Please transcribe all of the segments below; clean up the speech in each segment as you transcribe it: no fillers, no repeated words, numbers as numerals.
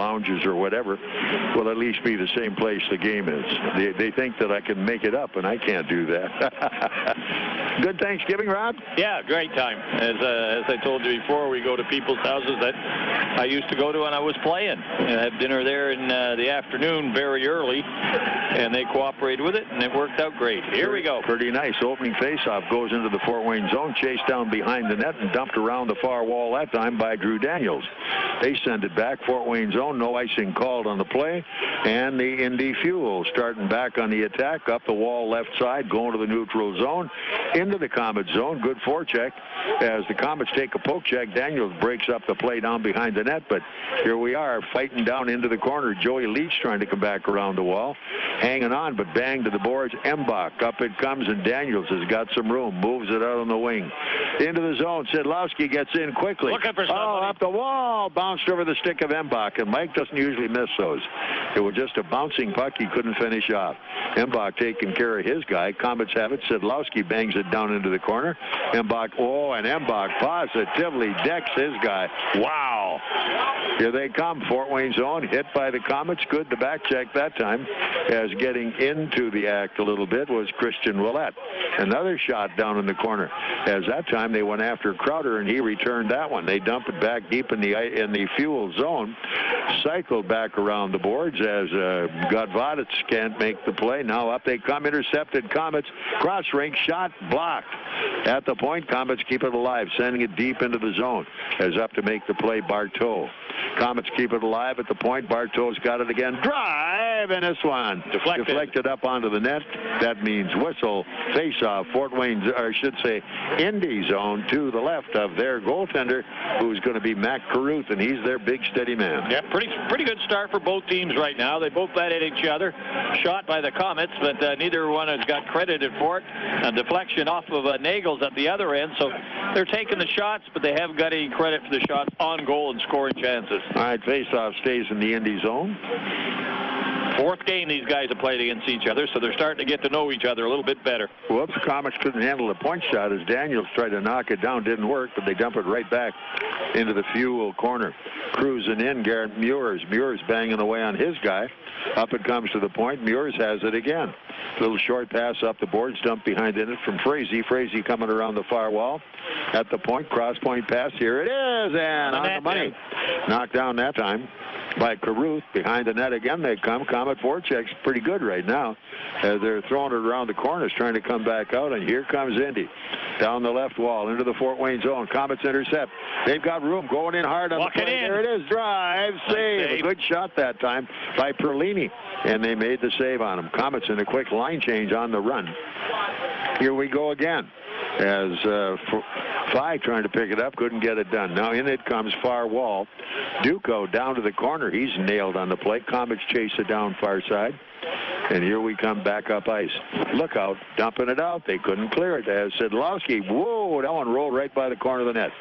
lounges or whatever will at least be the same place the game is. They think that I can make it up, and I can't do that. Good Thanksgiving, Rob? Yeah, great time. As I told you before, we go to people's houses that I used to go to when I was playing. I had dinner there in the afternoon very early, and they cooperated with it, and it worked out great. Here we go. Pretty nice. Opening faceoff goes into the Fort Wayne zone, chased down behind the net and dumped around the far wall that time by Drew Daniels. They send it back. Fort Wayne zone, no icing called on the play, and the Indy Fuel starting back on the attack, up the wall left side, going to the neutral zone, into the Komets zone. Good forecheck as the Komets take a poke check. Daniels breaks up the play down behind the net, but here we are fighting down into the corner. Joey Leach trying to come back around the wall, hanging on, but bang to the boards. Mbach, up it comes, and Daniels has got some room, moves it out on the wing. Into the zone, Szydlowski gets in quickly. Looking for somebody. Oh, up the wall, bounced over the stick of Mbach, and Mike doesn't usually miss those. It was just a bouncing puck he couldn't finish off. Mbach taking care of his guy. Komets have it. Szydlowski bangs it down into the corner. Mbach, and Mbach positively decks his guy. Wow. Here they come. Fort Wayne zone, hit by the Komets. Good to back check that time, as getting into the act a little bit was Christian Willett. Another shot down in the corner, as that time they went after Crowder, and he returned that one. They dump it back deep in the Fuel zone. Cycled back around the boards as Godvodets can't make the play. Now up they come, intercepted Komets. Cross rink shot blocked. At the point, Komets keep it alive, sending it deep into the zone. As up to make the play, Bartow. Komets keep it alive at the point. Bartow's got it again. Drive, and this one deflected up onto the net. That means whistle, face-off. Fort Wayne, or I should say, Indy zone to the left of their goaltender, who's going to be Mac Carruth, and he's their big steady man. Yeah, pretty good start for both teams right now. They both bat at each other. Shot by the Komets, but neither one has got credited for it. A deflection off of Nagle's at the other end, so they're taking the shots, but they haven't got any credit for the shots on goal and scoring chances. All right, face-off stays in the Indy zone. Fourth game these guys have played against each other, so they're starting to get to know each other a little bit better. Whoops, the Komets couldn't handle the point shot as Daniels tried to knock it down. Didn't work, but they dump it right back into the Fuel corner. Cruising in, Garrett Muers. Muers banging away on his guy. Up it comes to the point. Muers has it again. Little short pass up the boards, dumped behind in it from Frazee. Frazee coming around the far wall. At the point, cross point pass. Here it is, and on the money. Knocked down that time by Carruth. Behind the net again they come. Komet forecheck's pretty good right now. They're throwing it around the corners, trying to come back out, and here comes Indy. Down the left wall, into the Fort Wayne zone. Komets intercept. They've got room, going in hard on the play. There it is, drive, save. A good shot that time by Perlini, and they made the save on him. Komets in a quick line change on the run. Here we go again, as Faille trying to pick it up, couldn't get it done. Now in it comes far wall. Duco down to the corner. He's nailed on the play. Komets chase it down far side. And here we come back up ice. Look out, dumping it out. They couldn't clear it as Szydlowski. Whoa, that one rolled right by the corner of the net.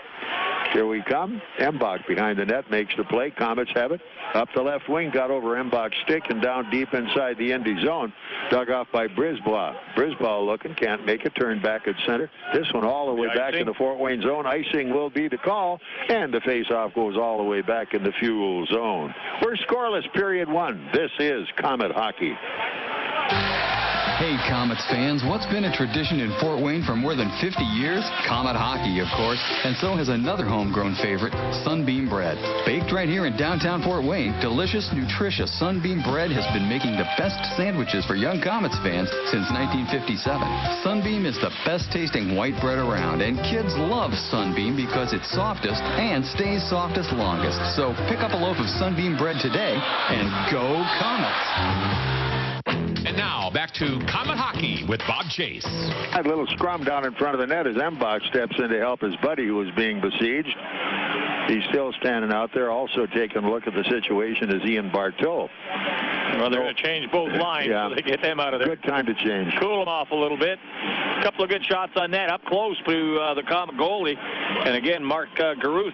Here we come. Mbach behind the net makes the play. Komets have it. Up the left wing, got over Mbach's stick and down deep inside the Indy zone. Dug off by Brisbois. Brisbois looking, can't make it. Turned back at center. This one all the way back in the Fort Wayne zone. Icing will be the call, and the face-off goes all the way back in the Fuel zone. We're scoreless, period one. This is Komet Hockey. Hey, Komets fans, what's been a tradition in Fort Wayne for more than 50 years? Komet Hockey, of course, and so has another homegrown favorite, Sunbeam Bread. Baked right here in downtown Fort Wayne, delicious, nutritious Sunbeam Bread has been making the best sandwiches for young Komets fans since 1957. Sunbeam is the best-tasting white bread around, and kids love Sunbeam because it's softest and stays softest longest. So pick up a loaf of Sunbeam Bread today, and go Komets! And now, back to Komet Hockey with Bob Chase. A little scrum down in front of the net as Mbach steps in to help his buddy who was being besieged. He's still standing out there, also taking a look at the situation as Ian Bartow. Well, they're going to change both lines so they get them out of there. Good time to change. Cool them off a little bit. A couple of good shots on net, up close to the Komet goalie. And again, Mark Carruth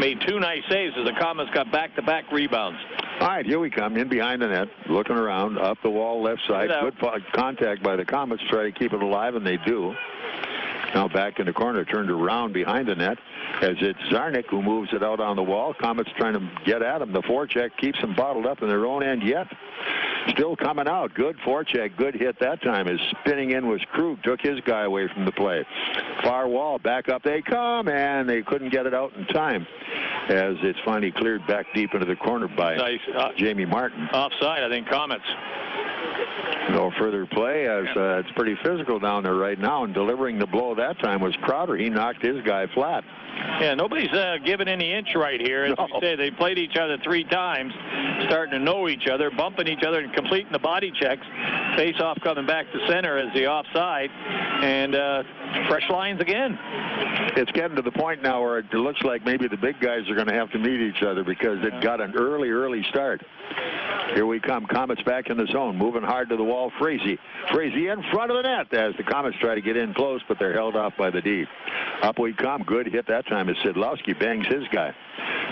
made two nice saves as the Komets got back-to-back rebounds. All right, here we come, in behind the net, looking around, up the wall left side. Good contact by the Komets, try to keep it alive, and they do. Now back in the corner, turned around behind the net as it's Zarnik who moves it out on the wall. Komets trying to get at him. The forecheck keeps them bottled up in their own end yet. Still coming out. Good forecheck. Good hit that time. As spinning in was Krug. Took his guy away from the play. Far wall. Back up they come, and they couldn't get it out in time as it's finally cleared back deep into the corner by Jamie Martin. Offside, I think, Komets. No further play as it's pretty physical down there right now, and delivering the blow that time was Crowder. He knocked his guy flat. Yeah, nobody's given any inch right here. As we say, they played each other 3 times, starting to know each other, bumping each other and completing the body checks. Face-off coming back to center as the offside, and fresh lines again. It's getting to the point now where it looks like maybe the big guys are going to have to meet each other because it got an early start. Here we come. Komets back in the zone, moving hard to the wall. Frazee in front of the net as the Komets try to get in close, but they're held off by the D. Up we come. Good hit that time as Szydlowski bangs his guy.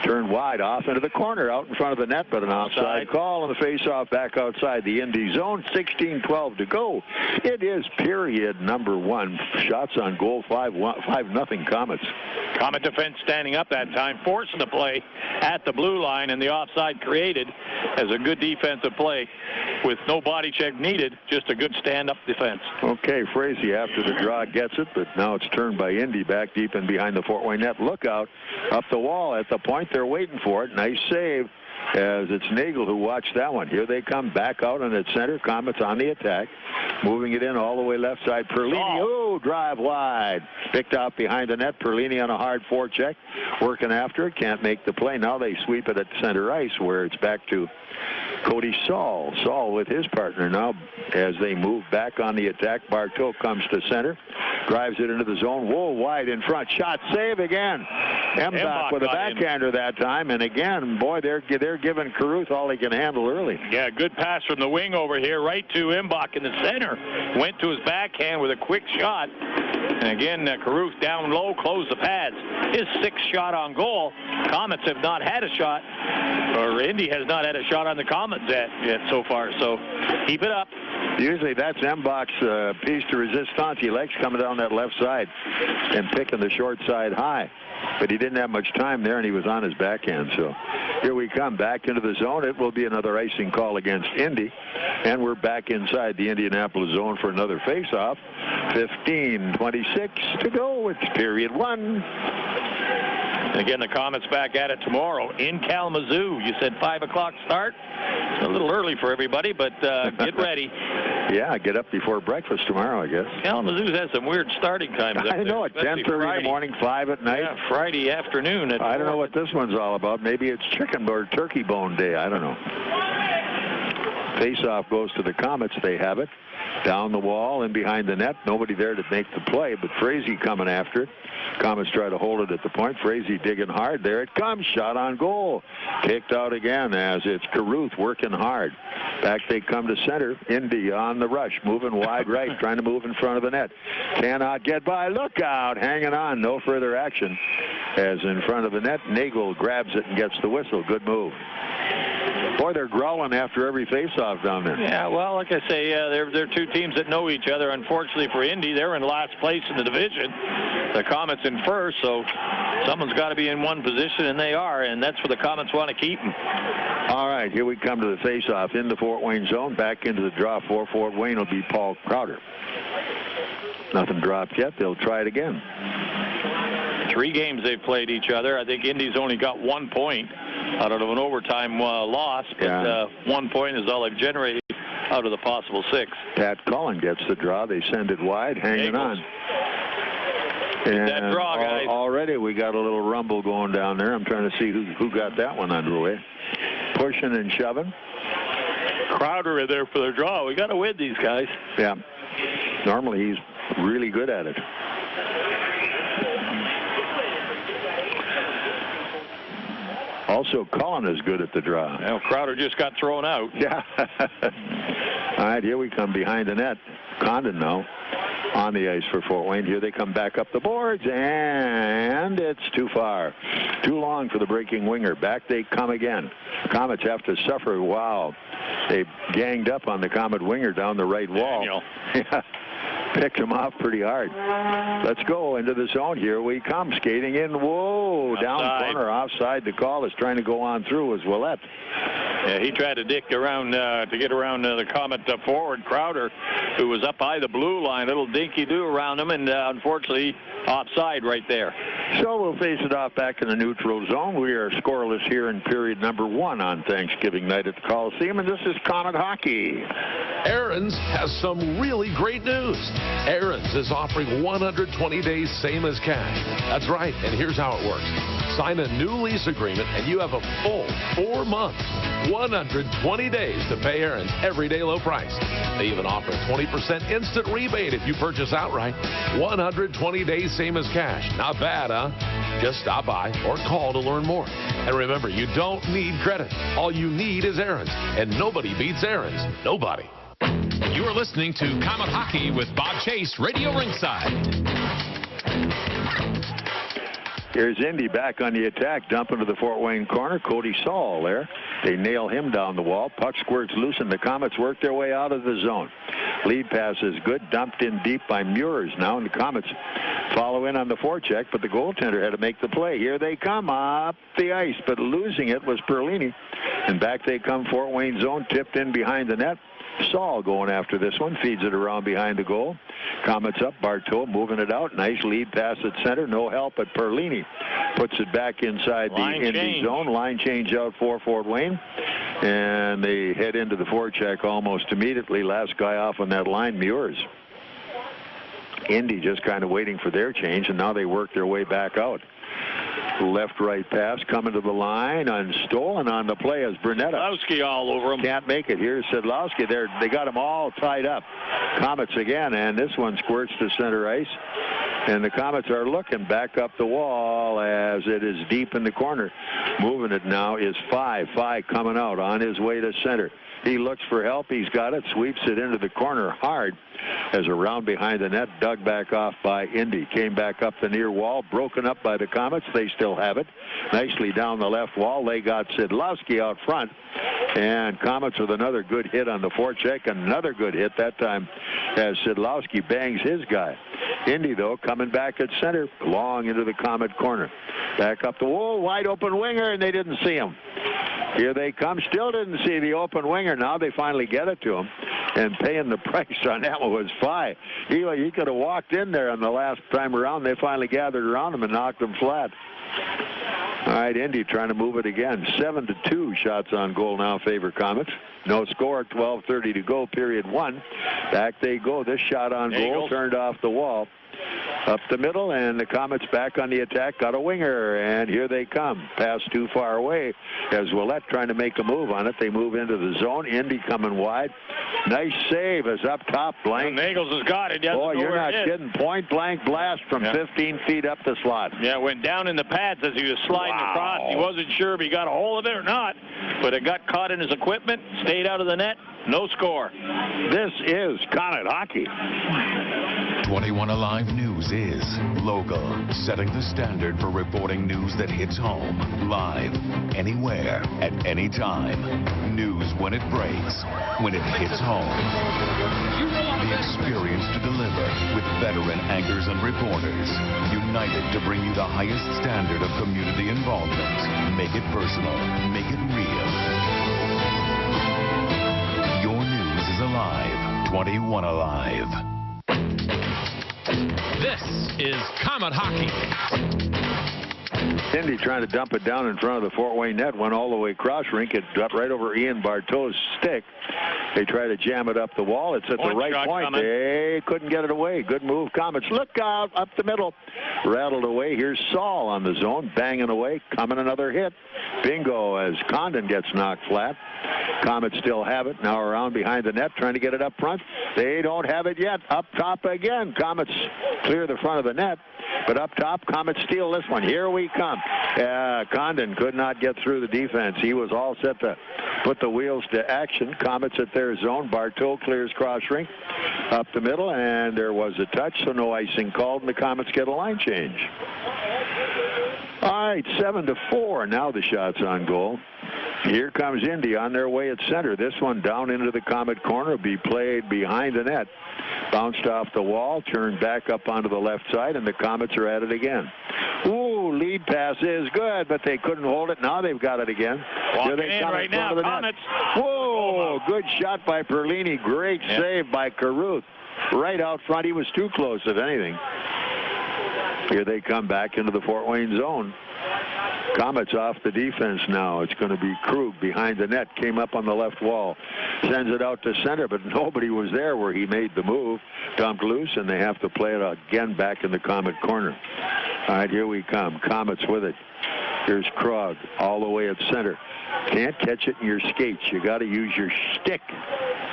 Turned wide off into the corner out in front of the net, but an offside call on the face-off back outside the Indy zone. 16-12 to go. It is period number 1. Shots on goal, 5-0 Komets. Komet defense standing up that time, forcing the play at the blue line, and the offside created as a good defensive play with no body check needed, just a good stand-up defense. Okay, Frazee after the draw gets it, but now it's turned by Indy back deep and behind the Fort Wayne net. Look out up the wall at the point. They're waiting for it. Nice save as it's Nagle who watched that one. Here they come back out on its center. Komets on the attack. Moving it in all the way left side. Perlini, drive wide. Picked out behind the net. Perlini on a hard forecheck. Working after it. Can't make the play. Now they sweep it at center ice where it's back to Cody Saul. Saul with his partner now as they move back on the attack. Bartow comes to center. Drives it into the zone. Whoa, wide in front. Shot, save again. Mbach with a backhander that time. And again, boy, they're giving Caruth all he can handle early. Yeah, good pass from the wing over here right to Mbach in the center. Went to his backhand with a quick shot. And again, Caruth down low, closed the pads. His 6th shot on goal. Komets have not had a shot, or Indy has not had a shot on the Komets yet so far. So keep it up. Usually that's Mbach's piece de resistance. He likes coming down that left side and picking the short side high. But he didn't have much time there, and he was on his backhand. So here we come back into the zone. It will be another icing call against Indy. And we're back inside the Indianapolis zone for another face-off. 15:26 to go. It's period 1. Again, the Komets back at it tomorrow in Kalamazoo. You said 5 o'clock start. It's a little early for everybody, but get ready. Yeah, get up before breakfast tomorrow, I guess. Kalamazoo has some weird starting times. I know, at 10:30 in the morning, 5 at night. Yeah, Friday afternoon. I don't know what this one's all about. Maybe it's chicken or turkey bone day. I don't know. Face-off goes to the Komets. They have it. Down the wall and behind the net. Nobody there to make the play, but Frazee coming after it. Komets try to hold it at the point. Frazee digging hard. There it comes. Shot on goal. Kicked out again as it's Caruth working hard. Back they come to center. Indy on the rush. Moving wide right. Trying to move in front of the net. Cannot get by. Look out. Hanging on. No further action. As in front of the net, Nagle grabs it and gets the whistle. Good move. Boy, they're growling after every face-off down there. Yeah, well, like I say, they're 2 teams that know each other. Unfortunately for Indy, they're in last place in the division. The Komets in first, so someone's got to be in one position, and they are, and that's where the Komets want to keep them. All right, here we come to the face-off in the Fort Wayne zone. Back into the draw for Fort Wayne will be Paul Crowder. Nothing dropped yet. They'll try it again. 3 games they've played each other. I think Indy's only got 1 point out of an overtime loss, but 1 point is all they've generated out of the possible 6. Pat Cullen gets the draw. They send it wide, hanging on. And that draw, guys. Already we got a little rumble going down there. I'm trying to see who got that one underway. Pushing and shoving. Crowder in there for the draw. We got to win these guys. Yeah. Normally he's really good at it. Also, Cullen is good at the draw. Well, Crowder just got thrown out. Yeah. All right, here we come behind the net. Condon now on the ice for Fort Wayne. Here they come back up the boards, and it's too far. Too long for the breaking winger. Back they come again. Komets have to suffer. Wow. They ganged up on the Komet winger down the right wall. Yeah. Picked him off pretty hard. Let's go into the zone. Here we come. Skating in. Whoa. Down corner. Offside. The call is trying to go on through as Willette. Yeah, he tried to dick around to get around the Comet forward, Crowder, who was up by the blue line. Little dinky-do around him, and unfortunately offside right there. So we'll face it off back in the neutral zone. We are scoreless here in period number 1 on Thanksgiving night at the Coliseum, and this is Comet Hockey. Aaron's has some really great news. Aaron's is offering 120 days same as cash. That's right, and here's how it works. Sign a new lease agreement, and you have a full 4 months, 120 days to pay Aaron's everyday low price. They even offer a 20% instant rebate if you purchase outright. 120 days same as cash. Not bad, huh? Just stop by or call to learn more. And remember, you don't need credit. All you need is Aaron's, and nobody beats Aaron's. Nobody. You are listening to Comet Hockey with Bob Chase, Radio Ringside. Here's Indy back on the attack, dump into the Fort Wayne corner. Cody Saul there. They nail him down the wall. Puck squirts loose, and the Comets work their way out of the zone. Lead pass is good. Dumped in deep by Muers now, and the Comets follow in on the forecheck, but the goaltender had to make the play. Here they come up the ice, but losing it was Perlini. And back they come, Fort Wayne zone, tipped in behind the net. Saul going after this one, feeds it around behind the goal. Comets up, Bartow moving it out. Nice lead pass at center, no help, but Perlini puts it back inside the Indy zone. Line change out for Fort Wayne, and they head into the forecheck almost immediately. Last guy off on that line, Muers. Indy just kind of waiting for their change, and now they work their way back out. Left-right pass coming to the line, unstolen on the play as Brunetta. Szydlowski all over him. Can't make it. Here's Szydlowski. They got him all tied up. Comets again, and this one squirts to center ice. And the Comets are looking back up the wall as it is deep in the corner. Moving it now is Faille. Faille coming out on his way to center. He looks for help. He's got it. Sweeps it into the corner hard as around behind the net. Dug back off by Indy. Came back up the near wall. Broken up by the Comets. They still have it. Nicely down the left wall. They got Szydlowski out front. And Comets with another good hit on the forecheck. Another good hit that time as Szydlowski bangs his guy. Indy, though, coming back at center. Long into the Comet corner. Back up the wall. Wide open winger, and they didn't see him. Here they come. Still didn't see the open winger. Now they finally get it to him. And paying the price on that one was Faille. He could have walked in there on the last time around. They finally gathered around him and knocked him flat. All right, Indy trying to move it again. 7-2 shots on goal now favor Comets. No score, 12:30 to go, period 1. Back they go. This shot on goal turned off the wall. Up the middle, and the Comets back on the attack. Got a winger, and here they come. Pass too far away as Willette trying to make a move on it. They move into the zone. Indy coming wide. Nice save as up top. Blank. Nagels has got it. Boy, you're not kidding. Point blank blast from 15 feet up the slot. Yeah, went down in the pads as he was sliding across. He wasn't sure if he got a hold of it or not, but it got caught in his equipment, stayed out of the net. No score. This is Comet Hockey. 21 Alive News is local, setting the standard for reporting news that hits home, live, anywhere, at any time. News when it breaks, when it hits home. The experience to deliver with veteran anchors and reporters, united to bring you the highest standard of community involvement. Make it personal, make it real. Your news is alive. 21 Alive. This is Comet Hockey. Indy trying to dump it down in front of the Fort Wayne net. Went all the way cross rink. It got right over Ian Bartow's stick. They try to jam it up the wall. It's at the right point. They couldn't get it away. Good move, Comets. Look out up the middle. Rattled away. Here's Saul on the zone. Banging away. Coming another hit. Bingo as Condon gets knocked flat. Comets still have it. Now around behind the net, trying to get it up front. They don't have it yet. Up top again. Comets clear the front of the net. But up top, Comets steal this one. Here we come. Condon could not get through the defense. He was all set to put the wheels to action. Comets at their zone. Bartow clears cross rink up the middle, and there was a touch, so no icing called, and the Comets get a line change. All right, 7-4. Now the shots on goal. Here comes Indy on their way at center. This one down into the Comet corner, be played behind the net. Bounced off the wall, turned back up onto the left side, and the Komets are at it again. Ooh, lead pass is good, but they couldn't hold it. Now they've got it again. Walking in right now, Komets. Whoa, good shot by Perlini. Great save by Caruth. Right out front. He was too close, if anything. Here they come back into the Fort Wayne zone. Komets off the defense now. It's going to be Krug behind the net. Came up on the left wall. Sends it out to center, but nobody was there where he made the move. Dumped loose, and they have to play it again back in the Comet corner. All right, here we come. Komets with it. Here's Krug all the way at center. Can't catch it in your skates. You got to use your stick.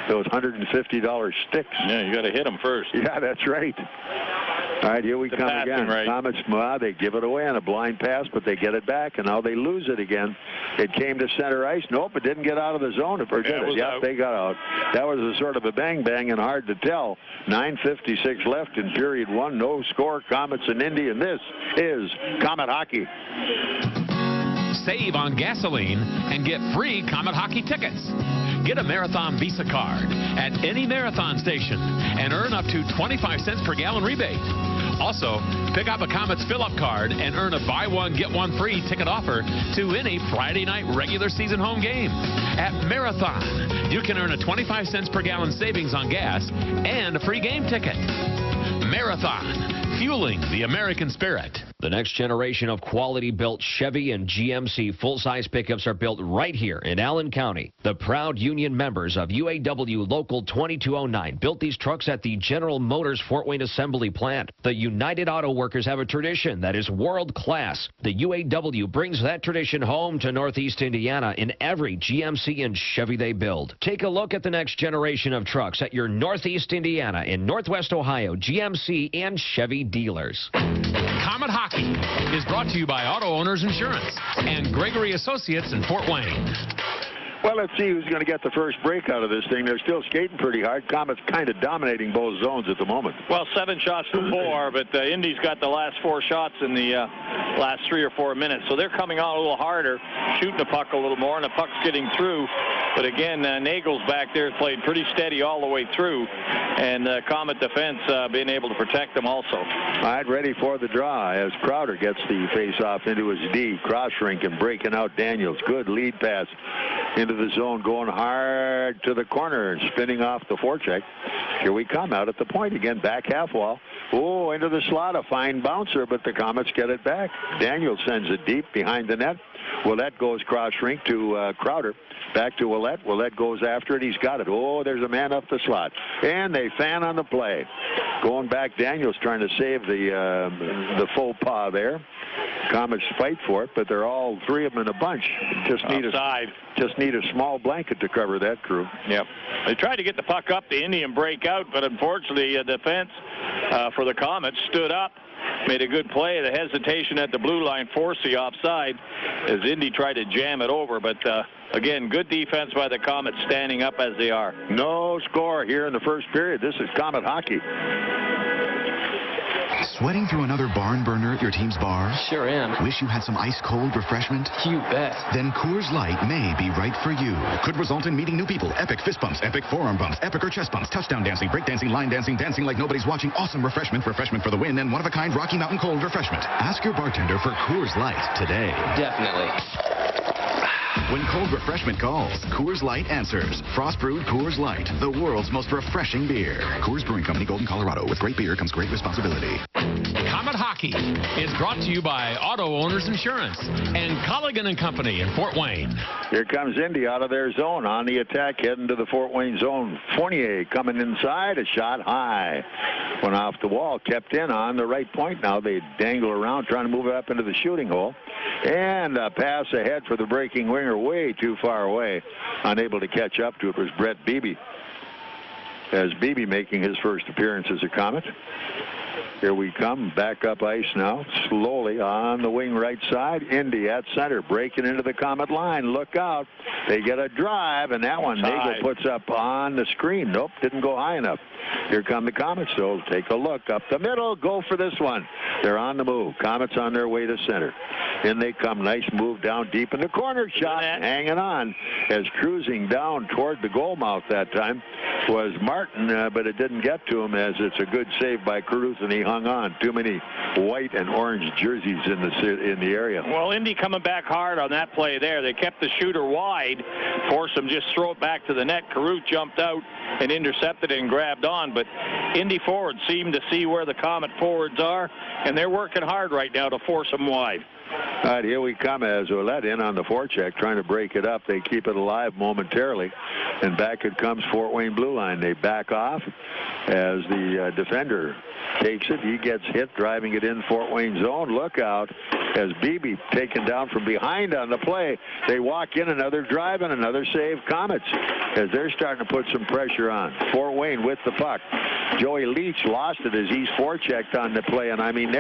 Those $150 sticks. Yeah, you got to hit them first. Yeah, that's right. All right, here we come again. Right. Komets, they give it away on a blind pass, but they get it back, and now they lose it again. It came to center ice. Nope, it didn't get out of the zone. Or did it? Yep, they got out. That was a sort of a bang-bang and hard to tell. 9:56 left in period one. No score. Komets and Indy, and this is Comet Hockey. Save on gasoline and get free Comet Hockey tickets. Get a Marathon Visa card at any Marathon station and earn up to 25 cents per gallon rebate. Also, pick up a Komets fill-up card and earn a buy one, get one free ticket offer to any Friday night regular season home game. At Marathon, you can earn a 25 cents per gallon savings on gas and a free game ticket. Marathon, fueling the American spirit. The next generation of quality-built Chevy and GMC full-size pickups are built right here in Allen County. The proud union members of UAW Local 2209 built these trucks at the General Motors Fort Wayne Assembly Plant. The United Auto Workers have a tradition that is world-class. The UAW brings that tradition home to Northeast Indiana in every GMC and Chevy they build. Take a look at the next generation of trucks at your Northeast Indiana and Northwest Ohio GMC and Chevy dealers. Comet Hockey is brought to you by Auto Owners Insurance and Gregory Associates in Fort Wayne. Well, let's see who's going to get the first break out of this thing. They're still skating pretty hard. Komets kind of dominating both zones at the moment. Well, 7 shots to 4, but Indy's got the last 4 shots in the last 3 or 4 minutes. So they're coming on a little harder, shooting the puck a little more, and the puck's getting through. But again, Nagle's back there played pretty steady all the way through, and Comet defense being able to protect them also. All right, ready for the draw as Crowder gets the face-off into his D. Cross-rink and breaking out Daniels. Good lead pass into the zone, going hard to the corner and spinning off the forecheck. Here we come out at the point again, back half wall. Oh, into the slot, a fine bouncer, but the Komets get it back. Daniels sends it deep behind the net. Ouellette goes cross-rink to Crowder. Back to Ouellette. Ouellette goes after it. He's got it. Oh, there's a man up the slot. And they fan on the play. Going back, Daniels trying to save the faux pas there. Komets fight for it, but they're all 3 of them in a bunch. Just need a small blanket to cover that crew. Yep. They tried to get the puck up the Indian break out, but unfortunately, defense for the Komets stood up. Made a good play. The hesitation at the blue line forced the offside as Indy tried to jam it over. But, again, good defense by the Komets standing up as they are. No score here in the first period. This is Comet Hockey. Sweating through another barn burner at your team's bar? Sure am. Wish you had some ice-cold refreshment? You bet. Then Coors Light may be right for you. Could result in meeting new people, epic fist bumps, epic forearm bumps, epic or chest bumps, touchdown dancing, break dancing, line dancing, dancing like nobody's watching, awesome refreshment for the win, and one-of-a-kind Rocky Mountain cold refreshment. Ask your bartender for Coors Light today. Definitely. When cold refreshment calls, Coors Light answers. Frost-brewed Coors Light, the world's most refreshing beer. Coors Brewing Company, Golden, Colorado. With great beer comes great responsibility. Comet Hockey is brought to you by Auto Owners Insurance and Colligan & Company in Fort Wayne. Here comes Indy out of their zone on the attack, heading to the Fort Wayne zone. Fournier coming inside, a shot high. Went off the wall, kept in on the right point. Now they dangle around, trying to move it up into the shooting hole. And a pass ahead for the breaking winger, way too far away. Unable to catch up to it was Brett Beebe. As Beebe making his first appearance as a Comet. Here we come, back up ice now, slowly on the wing right side. Indy at center, breaking into the Comet line. Look out. They get a drive, and that one Nagle puts up on the screen. Nope, didn't go high enough. Here come the Komets, so take a look. Up the middle, go for this one. They're on the move. Komets on their way to center. In they come, nice move down deep in the corner. Shot hanging on as cruising down toward the goal mouth that time was Martin, but it didn't get to him as it's a good save by Caruth, and he hung on. Too many white and orange jerseys in the area. Well, Indy coming back hard on that play there. They kept the shooter wide, forced him just throw it back to the net. Caruth jumped out and intercepted it and grabbed on, but Indy forwards seem to see where the Comet forwards are, and they're working hard right now to force them wide. All right, here we come as Ouellette in on the forecheck, trying to break it up. They keep it alive momentarily, and back it comes Fort Wayne blue line. They back off as the defender takes it. He gets hit, driving it in Fort Wayne zone. Look out as Beebe taken down from behind on the play. They walk in, another drive and another save. Komets as they're starting to put some pressure on. Fort Wayne with the puck. Joey Leach lost it as he's forechecked on the play, and I mean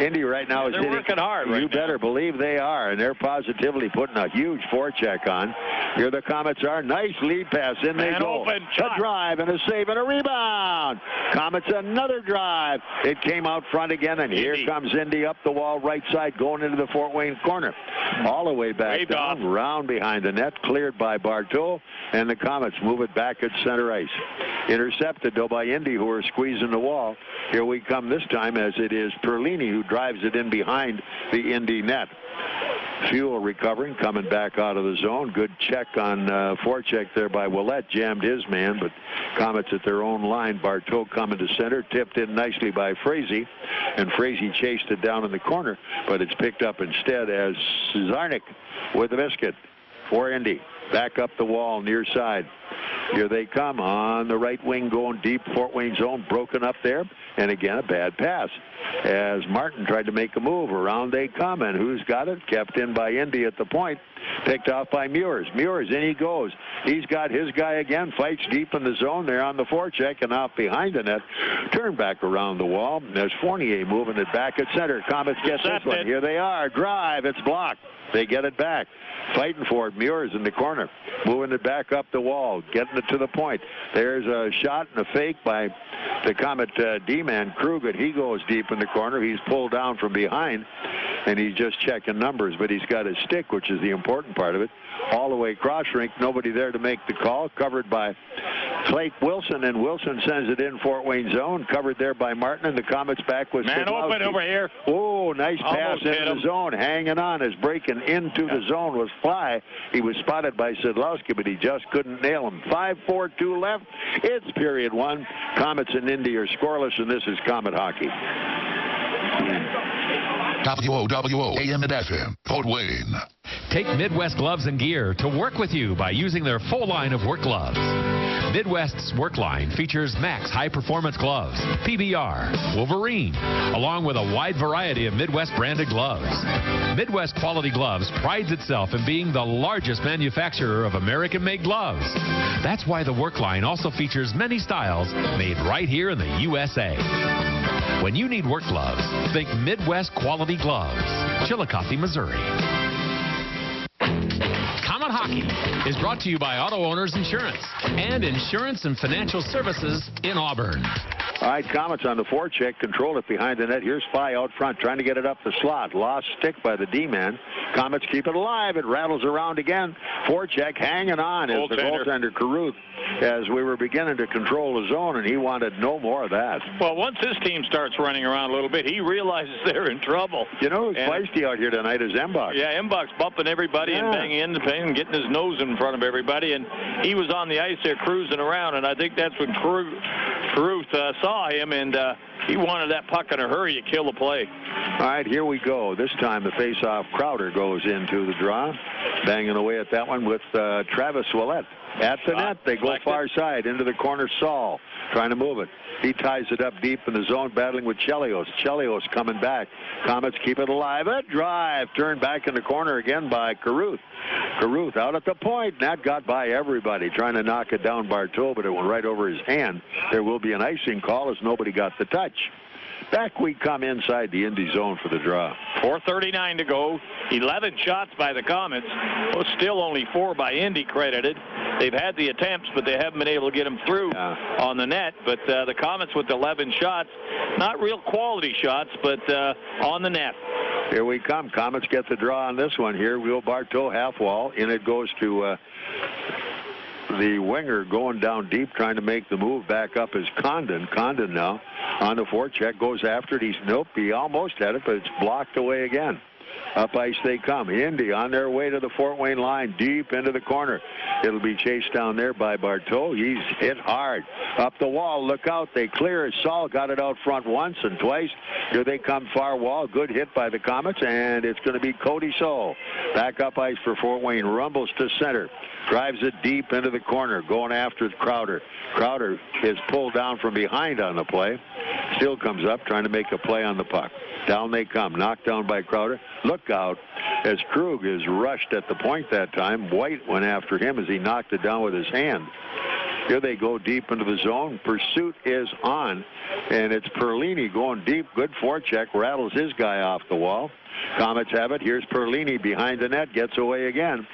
Indy right now is hitting. They're working hard right now. You better believe they are, and they're positively putting a huge forecheck on. Here the Komets are. Nice lead pass. In they go. Open a drive and a save and a rebound. Komets another drive. It came out front again, and here comes Indy up the wall right side going into the Fort Wayne corner. All the way back down, round behind the net, cleared by Bartow, and the Komets move it back at center ice. Intercepted, though, by Indy, who are squeezing the wall. Here we come this time as it is Perlini who drives it in behind the Indy net. Fuel recovering, coming back out of the zone. Good check on forecheck there by Ouellette. Jammed his man, but Komets at their own line. Bartow coming to center, tipped in nicely by Frazee, and Frazee chased it down in the corner, but it's picked up instead as Zarnik with the biscuit for Indy. Back up the wall, near side. Here they come on the right wing, going deep. Fort Wayne zone broken up there, and again a bad pass as Martin tried to make a move. Around they come, and who's got it? Kept in by Indy at the point. Picked off by Muers. Muers, in he goes. He's got his guy again. Fights deep in the zone there on the forecheck and off behind the net. Turn back around the wall. There's Fournier moving it back at center. Komets get this one. Here they are. Drive. It's blocked. They get it back. Fighting for it. Muers in the corner. Moving it back up the wall. Getting it to the point. There's a shot and a fake by the Comet D-man, Krugett. He goes deep in the corner. He's pulled down from behind, and he's just checking numbers, but he's got his stick, which is the important part of it. All the way cross rink. Nobody there to make the call. Covered by Clake Wilson, and Wilson sends it in Fort Wayne zone. Covered there by Martin, and the Komets back with man Szydlowski. Open over here. Oh, nice pass into the zone. Hanging on as breaking into the zone was Faille. He was spotted by Szydlowski, but he just couldn't nail him. 5:42 left. It's period one. Komets and Indy are scoreless, and this is Comet hockey. WOWO AM and FM, Fort Wayne. Take Midwest Gloves and Gear to work with you by using their full line of work gloves. Midwest's work line features Max high-performance gloves, PBR, Wolverine, along with a wide variety of Midwest branded gloves. Midwest Quality Gloves prides itself in being the largest manufacturer of American-made gloves. That's why the work line also features many styles made right here in the USA. When you need work gloves, think Midwest Quality Gloves, Chillicothe, Missouri. Comet Hockey is brought to you by Auto Owners Insurance and Insurance and Financial Services in Auburn. All right, Komets on the forecheck, control it behind the net. Here's Faille out front, trying to get it up the slot. Lost stick by the D-man. Komets keep it alive. It rattles around again. Forecheck hanging on as the goaltender Caruth, as we were beginning to control the zone, and he wanted no more of that. Well, once his team starts running around a little bit, he realizes they're in trouble. You know who's feisty out here tonight is Mbach. Yeah, Mbach's bumping everybody and banging into the paint and getting his nose in front of everybody, and he was on the ice there cruising around, and I think that's when Caruth saw him, and he wanted that puck in a hurry to kill the play. All right, here we go. This time the face-off Crowder goes into the draw, banging away at that one with Travis Ouellette. At the net, they go far side into the corner. Saul trying to move it. He ties it up deep in the zone, battling with Chelios. Chelios coming back. Komets keep it alive. A drive turned back in the corner again by Caruth. Caruth out at the point. That got by everybody, trying to knock it down Bartow, but it went right over his hand. There will be an icing call as nobody got the touch. Back we come inside the Indy zone for the draw. 4:39 to go. 11 shots by the Komets. Well, still only 4 by Indy credited. They've had the attempts, but they haven't been able to get them through on the net. But the Komets with 11 shots, not real quality shots, but on the net. Here we come. Komets get the draw on this one here. Will Bartow half wall. In it goes to the winger going down deep, trying to make the move. Back up is Condon. Condon now on the forecheck, goes after it. Nope, he almost had it, but it's blocked away again. Up ice they come. Indy on their way to the Fort Wayne line, deep into the corner. It'll be chased down there by Bartow. He's hit hard. Up the wall, look out. They clear. Saul got it out front once and twice. Here they come, far wall. Good hit by the Komets, and it's going to be Cody Saul. Back up ice for Fort Wayne. Rumbles to center. Drives it deep into the corner, going after Crowder. Crowder is pulled down from behind on the play. Still comes up, trying to make a play on the puck. Down they come, knocked down by Crowder. Look out as Krug is rushed at the point that time. White went after him as he knocked it down with his hand. Here they go deep into the zone. Pursuit is on, and it's Perlini going deep. Good forecheck, rattles his guy off the wall. Komets have it. Here's Perlini behind the net, gets away again.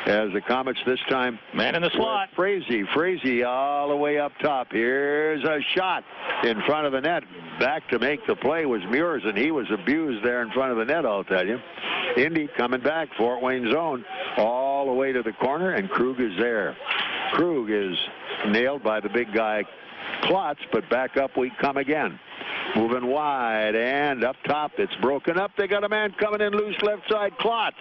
As the Komets this time. Man in the slot. Frazee all the way up top. Here's a shot in front of the net. Back to make the play was Muers, and he was abused there in front of the net, I'll tell you. Indy coming back, Fort Wayne zone, all the way to the corner, and Krug is there. Krug is nailed by the big guy Klotz, but back up we come again. Moving wide and up top. It's broken up. They got a man coming in loose left side. Klotz.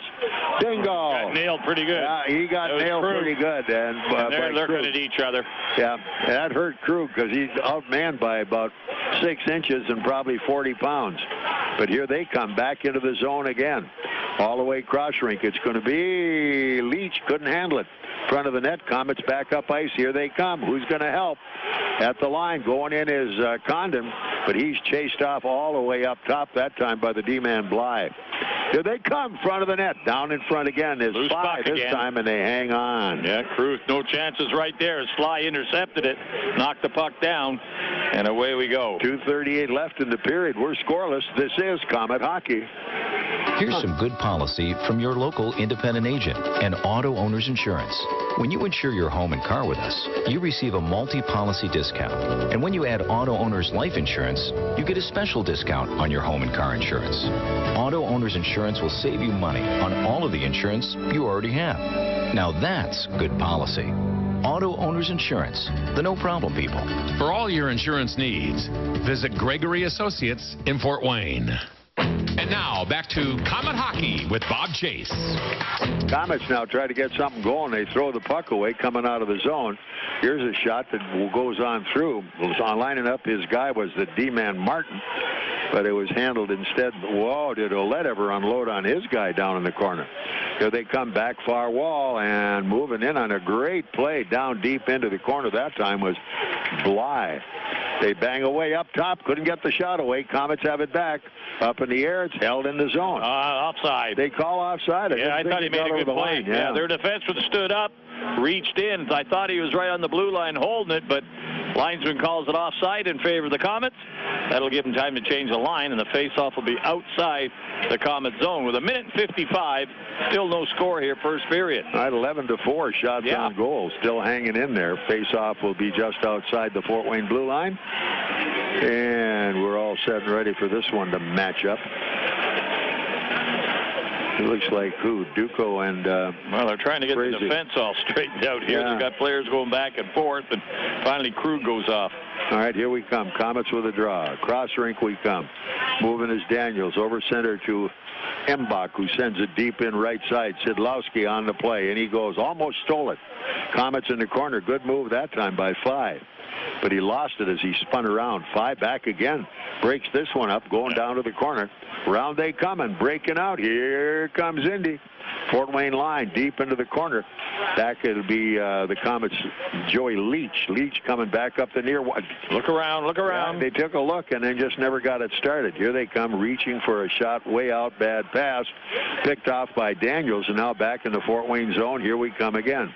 Bingo. Got nailed pretty good. Yeah, he got nailed pretty good. And they're looking at each other. Yeah, that hurt Krug because he's outmanned by about 6 inches and probably 40 pounds. But here they come back into the zone again. All the way cross rink. It's going to be Leach. Couldn't handle it. Front of the net. Komets back up ice. Here they come. Who's going to help? At the line going in is Condon, but he's chased off all the way up top that time by the D-man Bly. Here they come, front of the net. Down in front again is Sly this time, and they hang on. Yeah, Cruz, no chances right there. Sly intercepted it, knocked the puck down, and away we go. 2:38 left in the period. We're scoreless. This is Komet Hockey. Here's some good policy from your local independent agent and Auto Owners Insurance. When you insure your home and car with us, you receive a multi-policy discount. And when you add Auto Owners Life Insurance, you get a special discount on your home and car insurance. Auto Owners Insurance will save you money on all of the insurance you already have. Now that's good policy. Auto Owners Insurance, the no-problem people. For all your insurance needs, visit Gregory Associates in Fort Wayne. And now, back to Komet Hockey with Bob Chase. Komets now try to get something going. They throw the puck away coming out of the zone. Here's a shot that goes on through. Was on lining up. His guy was the D-man Martin, but it was handled instead. Whoa, did Ouellette ever unload on his guy down in the corner? Here they come back far wall and moving in on a great play down deep into the corner. That time was Bly. They bang away up top. Couldn't get the shot away. Komets have it back. Up in the air. It's held in the zone. Offside. They call offside. Yeah, I thought he made a good play. Yeah, their defenseman stood up, reached in. I thought he was right on the blue line holding it, but linesman calls it offside in favor of the Komets. That'll give them time to change the line, and the faceoff will be outside the Komet zone. With 1:55, still no score here, first period. All right, 11-4 shots on goal, still hanging in there. Faceoff will be just outside the Fort Wayne blue line. And we're all set and ready for this one to match up. It looks like Duco and well, they're trying to get Frazee. the defense all straightened out here. Yeah. They've got players going back and forth, and finally Krug goes off. All right, here we come. Komets with a draw. Cross rink we come. Moving is Daniels over center to Mbach, who sends it deep in right side. Szydlowski on the play, and he goes, almost stole it. Komets in the corner. Good move that time by Faille. But he lost it as he spun around. Faille back again. Breaks this one up, going down to the corner. Round they come and breaking out. Here comes Indy. Fort Wayne line deep into the corner. Back it'll be the Komets' Joey Leach. Leach coming back up the near one. Look around, look around. Yeah, they took a look and then just never got it started. Here they come reaching for a shot way out. Bad pass. Picked off by Daniels, and now back in the Fort Wayne zone. Here we come again.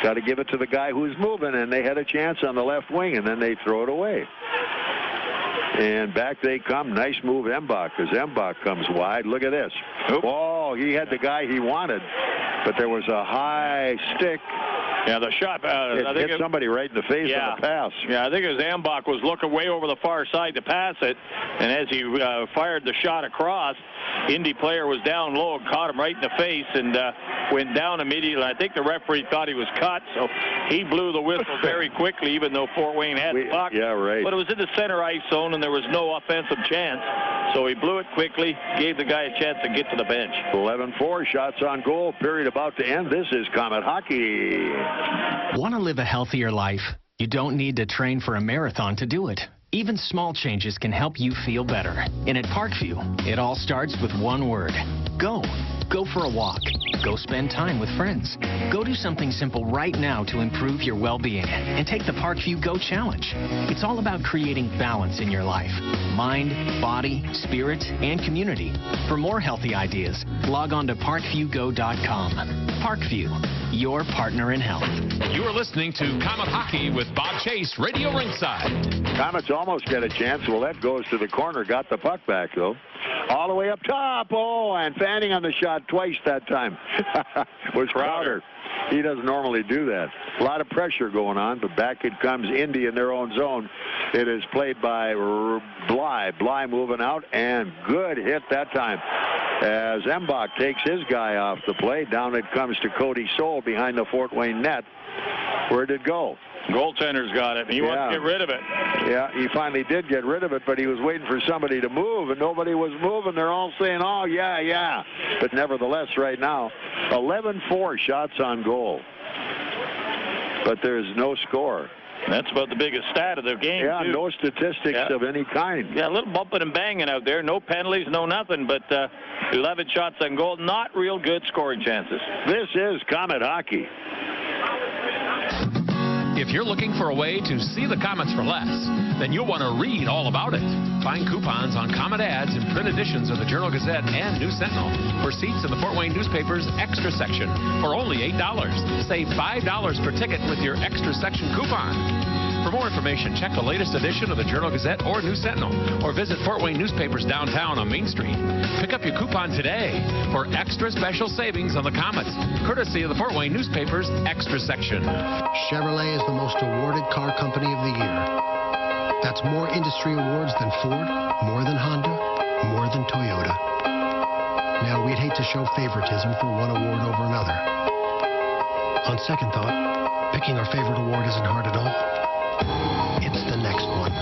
Got to give it to the guy who's moving, and they had a chance on the left wing, and then they throw it away. And back they come. Nice move, Embach, as Embach comes wide. Look at this. Oh, he had the guy he wanted, but there was a high stick. Yeah, the shot. I think hit somebody right in the face on the pass. Yeah, I think it was Embach was looking way over the far side to pass it, and as he fired the shot across, Indy player was down low and caught him right in the face and went down immediately. I think the referee thought he was cut, so he blew the whistle very quickly, even though Fort Wayne had the puck. Yeah, right. But it was in the center ice zone, and there was no offensive chance, so he blew it quickly, gave the guy a chance to get to the bench. 11-4, shots on goal, period about to end. This is Komet Hockey. Want to live a healthier life? You don't need to train for a marathon to do it. Even small changes can help you feel better. And at Parkview, it all starts with one word. Go. Go for a walk. Go spend time with friends. Go do something simple right now to improve your well-being. And take the Parkview Go Challenge. It's all about creating balance in your life. Mind, body, spirit, and community. For more healthy ideas, log on to parkviewgo.com. Parkview, your partner in health. You are listening to Komet Hockey with Bob Chase, Radio Ringside. Komets almost get a chance. Well, that goes to the corner. Got the puck back, though. All the way up top. Oh, and Fanning on the shot twice that time. Was Crowder. He doesn't normally do that. A lot of pressure going on, but back it comes Indy in their own zone. It is played by Bly. Bly moving out, and good hit that time. As Embach takes his guy off the play, down it comes to Cody Soul behind the Fort Wayne net. Where'd it go? Goaltender's got it. He wants to get rid of it. Yeah, he finally did get rid of it, but he was waiting for somebody to move, and nobody was moving. They're all saying, oh, yeah, yeah. But nevertheless, right now, 11-4 shots on goal. But there's no score. That's about the biggest stat of the game, yeah, too. No statistics of any kind. Yeah, a little bumping and banging out there. No penalties, no nothing, but 11 shots on goal. Not real good scoring chances. This is Komet Hockey. If you're looking for a way to see the Komets for less, then you'll want to read all about it. Find coupons on Komet ads in print editions of the Journal-Gazette and News Sentinel for seats in the Fort Wayne newspaper's extra section for only $8. Save $5 per ticket with your extra section coupon. For more information, check the latest edition of the Journal-Gazette or News Sentinel, or visit Fort Wayne Newspapers downtown on Main Street. Pick up your coupon today for extra special savings on the Komets, courtesy of the Fort Wayne Newspapers Extra section. Chevrolet is the most awarded car company of the year. That's more industry awards than Ford, more than Honda, more than Toyota. Now, we'd hate to show favoritism for one award over another. On second thought, picking our favorite award isn't hard at all. It's the next one.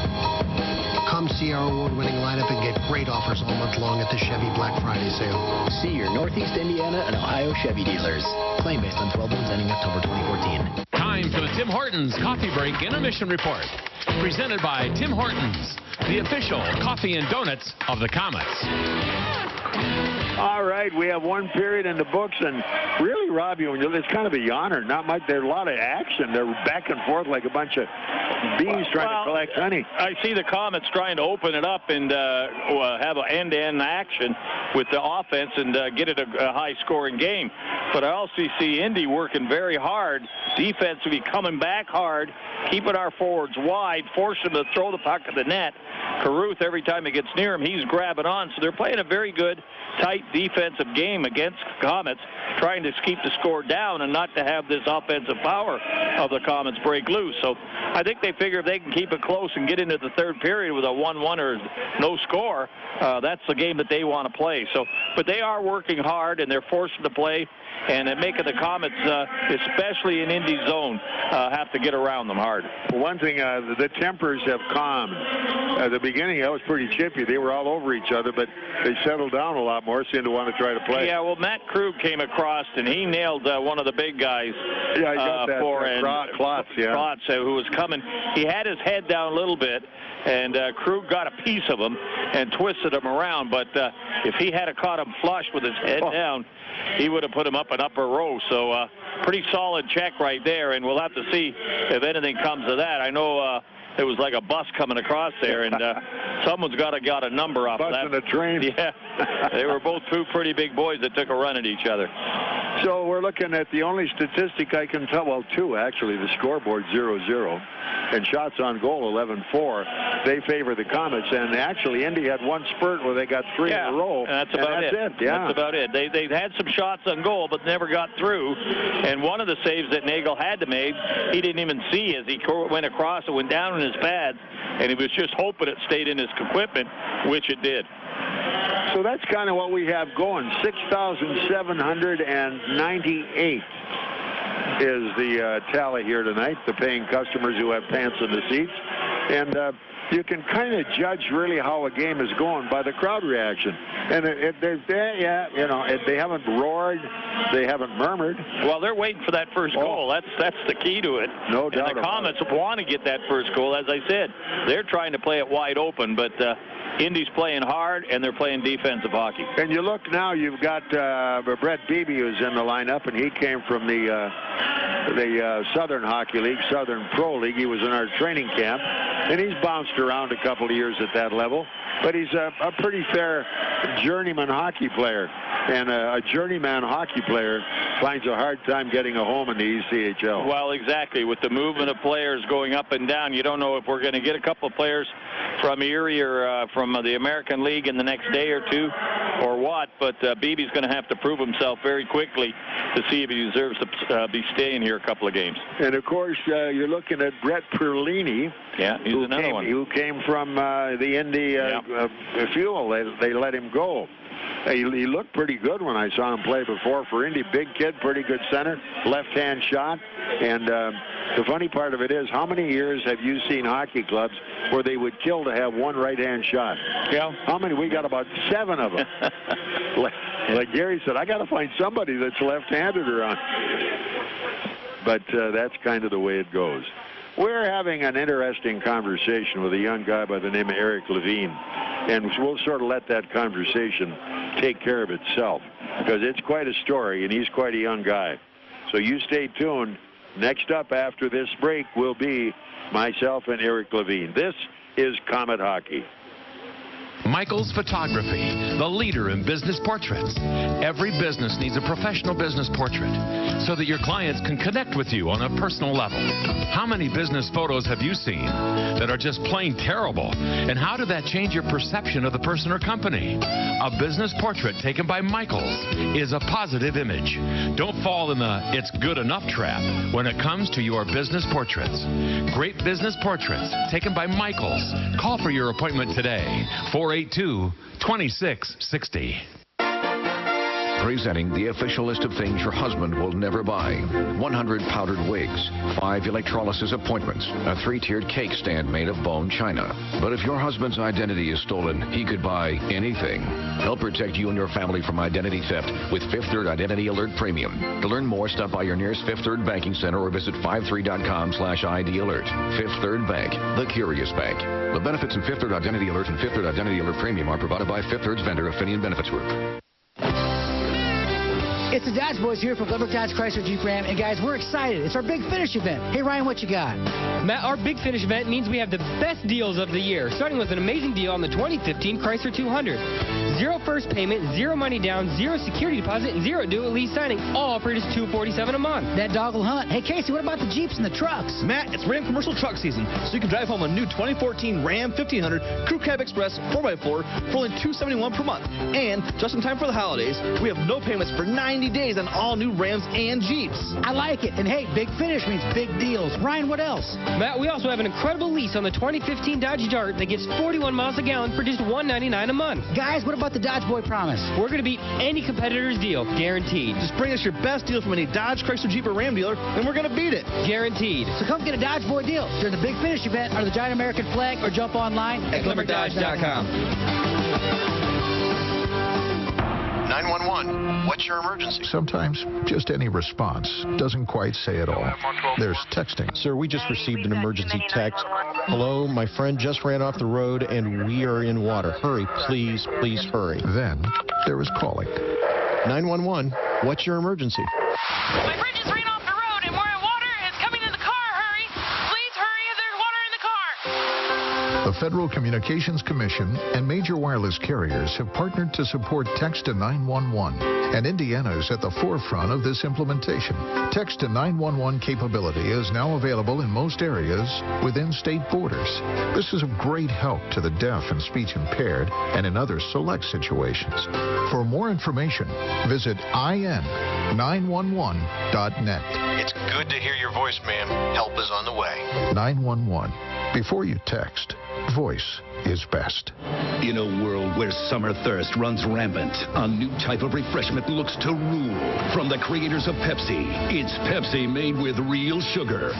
Come see our award-winning lineup and get great offers all month long at the Chevy Black Friday sale. See your Northeast Indiana and Ohio Chevy dealers. Claim based on 12 months ending October 2014. Time for the Tim Hortons Coffee Break Intermission Report. Presented by Tim Hortons, the official coffee and donuts of the Komets. All right, we have one period in the books, and really, Robbie, it's kind of a yawner. Not much. There's a lot of action. They're back and forth like a bunch of bees trying to collect honey. I see the Komets trying to open it up and have an end-to-end action with the offense and get it a high-scoring game. But I also see Indy working very hard, defensively coming back hard, keeping our forwards wide, forcing them to throw the puck at the net. Carruth, every time he gets near him, he's grabbing on. So they're playing a very good, tight defensive game against Komets, trying to keep the score down and not to have this offensive power of the Komets break loose. So I think they figure if they can keep it close and get into the third period with a 1-1 or no score, that's the game that they want to play. So, but they are working hard, and they're forced to play, and making the Komets, especially in Indy zone, have to get around them hard. One thing, the tempers have calmed. At the beginning, that was pretty chippy. They were all over each other, but they settled down a lot more, seemed to want to try to play. Yeah, well, Matt Krug came across, and he nailed one of the big guys. Yeah, he got that. Klotz, Klotz, who was coming. He had his head down a little bit, and Krug got a piece of him and twisted him around. But if he had caught him flush with his head down, he would have put him up an upper row. So pretty solid check right there, and we'll have to see if anything comes of that. I know it was like a bus coming across there, and someone's got a number off bus that. And a train. Yeah, they were both two pretty big boys that took a run at each other. So we're looking at the only statistic I can tell, well, two actually, the scoreboard 0-0, and shots on goal 11-4. They favor the Komets, and actually Indy had one spurt where they got three in a row. And that's about it. Yeah. That's about it. They've had some shots on goal, but never got through. And one of the saves that Nagle had to make, he didn't even see as he went across. It went down in his pads, and he was just hoping it stayed in his equipment, which it did. So that's kind of what we have going. 6,798 is the tally here tonight, the paying customers who have pants in the seats. And you can kind of judge really how a game is going by the crowd reaction. And they haven't roared, they haven't murmured. Well, they're waiting for that first goal. That's the key to it. No doubt. And the Komets want to get that first goal. As I said, they're trying to play it wide open, but Indy's playing hard, and they're playing defensive hockey. And you look now, you've got Brett Beebe, who's in the lineup, and he came from the Southern Hockey League, Southern Pro League. He was in our training camp, and he's bounced around a couple of years at that level. But he's a pretty fair journeyman hockey player. And a journeyman hockey player finds a hard time getting a home in the ECHL. Well, exactly. With the movement of players going up and down, you don't know if we're going to get a couple of players from Erie or from the American League in the next day or two or what. But Beebe's going to have to prove himself very quickly to see if he deserves to be staying here a couple of games. And, of course, you're looking at Brett Perlini. Yeah, he's another one. Who came from the Indy Fuel. They let him go. He looked pretty good when I saw him play before for Indy. Big kid, pretty good center, left-hand shot. And the funny part of it is, how many years have you seen hockey clubs where they would kill to have one right-hand shot? Yeah. How many? We got about 7 of them. like Gary said, I got to find somebody that's left-handed around. But that's kind of the way it goes. We're having an interesting conversation with a young guy by the name of Eric Levine, and we'll sort of let that conversation take care of itself, because it's quite a story, and he's quite a young guy. So you stay tuned. Next up after this break will be myself and Eric Levine. This is Komet Hockey. Michael's Photography, the leader in business portraits. Every business needs a professional business portrait so that your clients can connect with you on a personal level. How many business photos have you seen that are just plain terrible? And how did that change your perception of the person or company? A business portrait taken by Michael's is a positive image. Don't fall in the "it's good enough" trap when it comes to your business portraits. Great business portraits taken by Michael's. Call for your appointment today. 482-2660. Presenting the official list of things your husband will never buy. 100 powdered wigs, 5 electrolysis appointments, a 3-tiered cake stand made of bone china. But if your husband's identity is stolen, he could buy anything. Help protect you and your family from identity theft with Fifth Third Identity Alert Premium. To learn more, stop by your nearest Fifth Third banking center or visit 53.com/ID Alert. Fifth Third Bank, the curious bank. The benefits in Fifth Third Identity Alert and Fifth Third Identity Alert Premium are provided by Fifth Third's vendor, Affinion Benefits Group. It's the Dodge Boys here from Glenbrook Dodge Chrysler Jeep Ram, and guys, we're excited. It's our Big Finish event. Hey, Ryan, what you got? Matt, our Big Finish event means we have the best deals of the year, starting with an amazing deal on the 2015 Chrysler 200. 0 first payment, 0 money down, 0 security deposit, and 0 due at lease signing, all for just $247 a month. That dog will hunt. Hey, Casey, what about the Jeeps and the trucks? Matt, it's Ram commercial truck season, so you can drive home a new 2014 Ram 1500 Crew Cab Express 4x4 for only $271 per month. And just in time for the holidays, we have no payments for 90 days on all new Rams and Jeeps. I like it. And hey, Big Finish means big deals. Ryan, what else? Matt, we also have an incredible lease on the 2015 Dodge Dart that gets 41 miles a gallon for just $199 a month. Guys, what about the Dodge Boy Promise? We're going to beat any competitor's deal, guaranteed. Just bring us your best deal from any Dodge, Chrysler, Jeep, or Ram dealer, and we're going to beat it. Guaranteed. So come get a Dodge Boy deal during the Big Finish event under the giant American flag, or jump online at GlimmerDodge.com. 911, what's your emergency? Sometimes just any response doesn't quite say it all. There's texting. Sir, we just received an emergency text. Hello, my friend just ran off the road and we are in water. Hurry, please, please hurry. Then there is calling. 911, what's your emergency? My friend just ran off the road and we're in water. It's coming in the car. Hurry. Please hurry. There's water in the car. The The Federal Communications Commission and major wireless carriers have partnered to support Text to 911, and Indiana is at the forefront of this implementation. Text to 911 capability is now available in most areas within state borders. This is of great help to the deaf and speech impaired and in other select situations. For more information, visit in911.net. It's good to hear your voice, ma'am. Help is on the way. 911. Before you text, voice is best. In a world where summer thirst runs rampant, a new type of refreshment looks to rule. From the creators of Pepsi, it's Pepsi made with real sugar.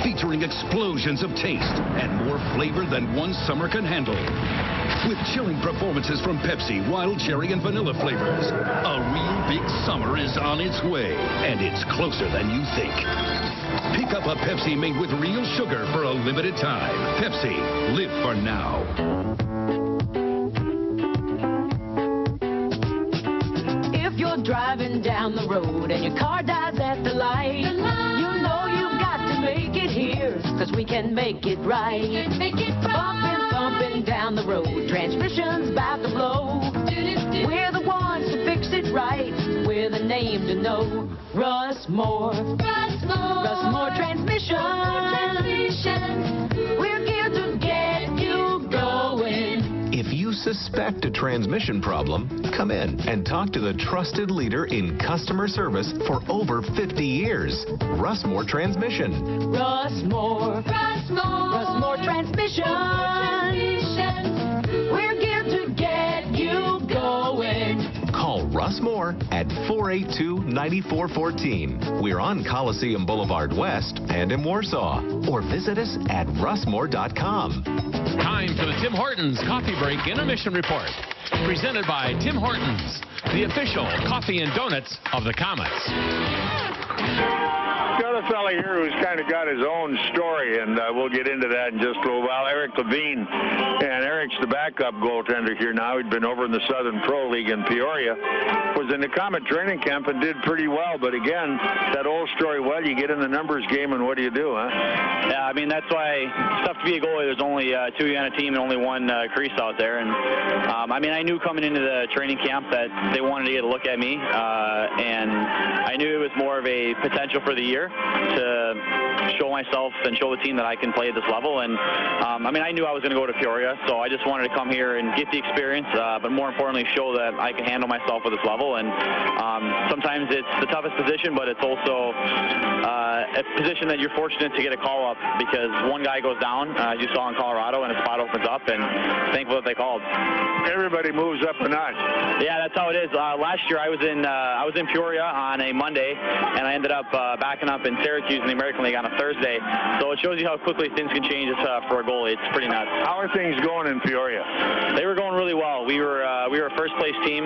Featuring explosions of taste and more flavor than one summer can handle. With chilling performances from Pepsi, wild cherry and vanilla flavors. A real big summer is on its way, and it's closer than you think. Pick up a Pepsi made with real sugar for a limited time. Pepsi, live for now. If you're driving down the road and your car dies at the light, you know you've got to make it here, 'cause we can make it right. Bumping down the road, transmission's about to blow. We're the ones to fix it right. We're the name to know. Russ Moore Transmission. We're here to get you going. If you suspect a transmission problem, come in and talk to the trusted leader in customer service for over 50 years, Russ Moore Transmission. Russ Moore Transmission. We're here to get you going. Call Russ Moore at 482-9414. We're on Coliseum Boulevard West and in Warsaw. Or visit us at russmore.com. Time for the Tim Hortons Coffee Break Intermission Report. Presented by Tim Hortons, the official coffee and donuts of the Komets. Got a fella here who's kind of got his own story, and we'll get into that in just a little while. Eric Levine, and Eric's the backup goaltender here now. He'd been over in the Southern Pro League in Peoria, was in the Komet training camp and did pretty well. But again, that old story, well, you get in the numbers game, and what do you do, huh? Yeah, I mean, that's why it's tough to be a goalie. There's only 2 on a team and only one crease out there. And I mean, I knew coming into the training camp that they wanted to get a look at me, and I knew it was more of a potential for the year to show myself and show the team that I can play at this level. And I mean, I knew I was going to go to Peoria, so I just wanted to come here and get the experience, but more importantly, show that I can handle myself at this level. And sometimes it's the toughest position, but it's also a position that you're fortunate to get a call up, because one guy goes down, as you saw in Colorado, and a spot opens up, and thankful that they called. Everybody moves up a notch. Yeah, that's how it is. Last year I was in Peoria on a Monday, and I ended up backing up in Syracuse in the American League on a Thursday. So it shows you how quickly things can change for a goalie. It's pretty nuts. How are things going in Peoria? They were going really well. We were a first place team.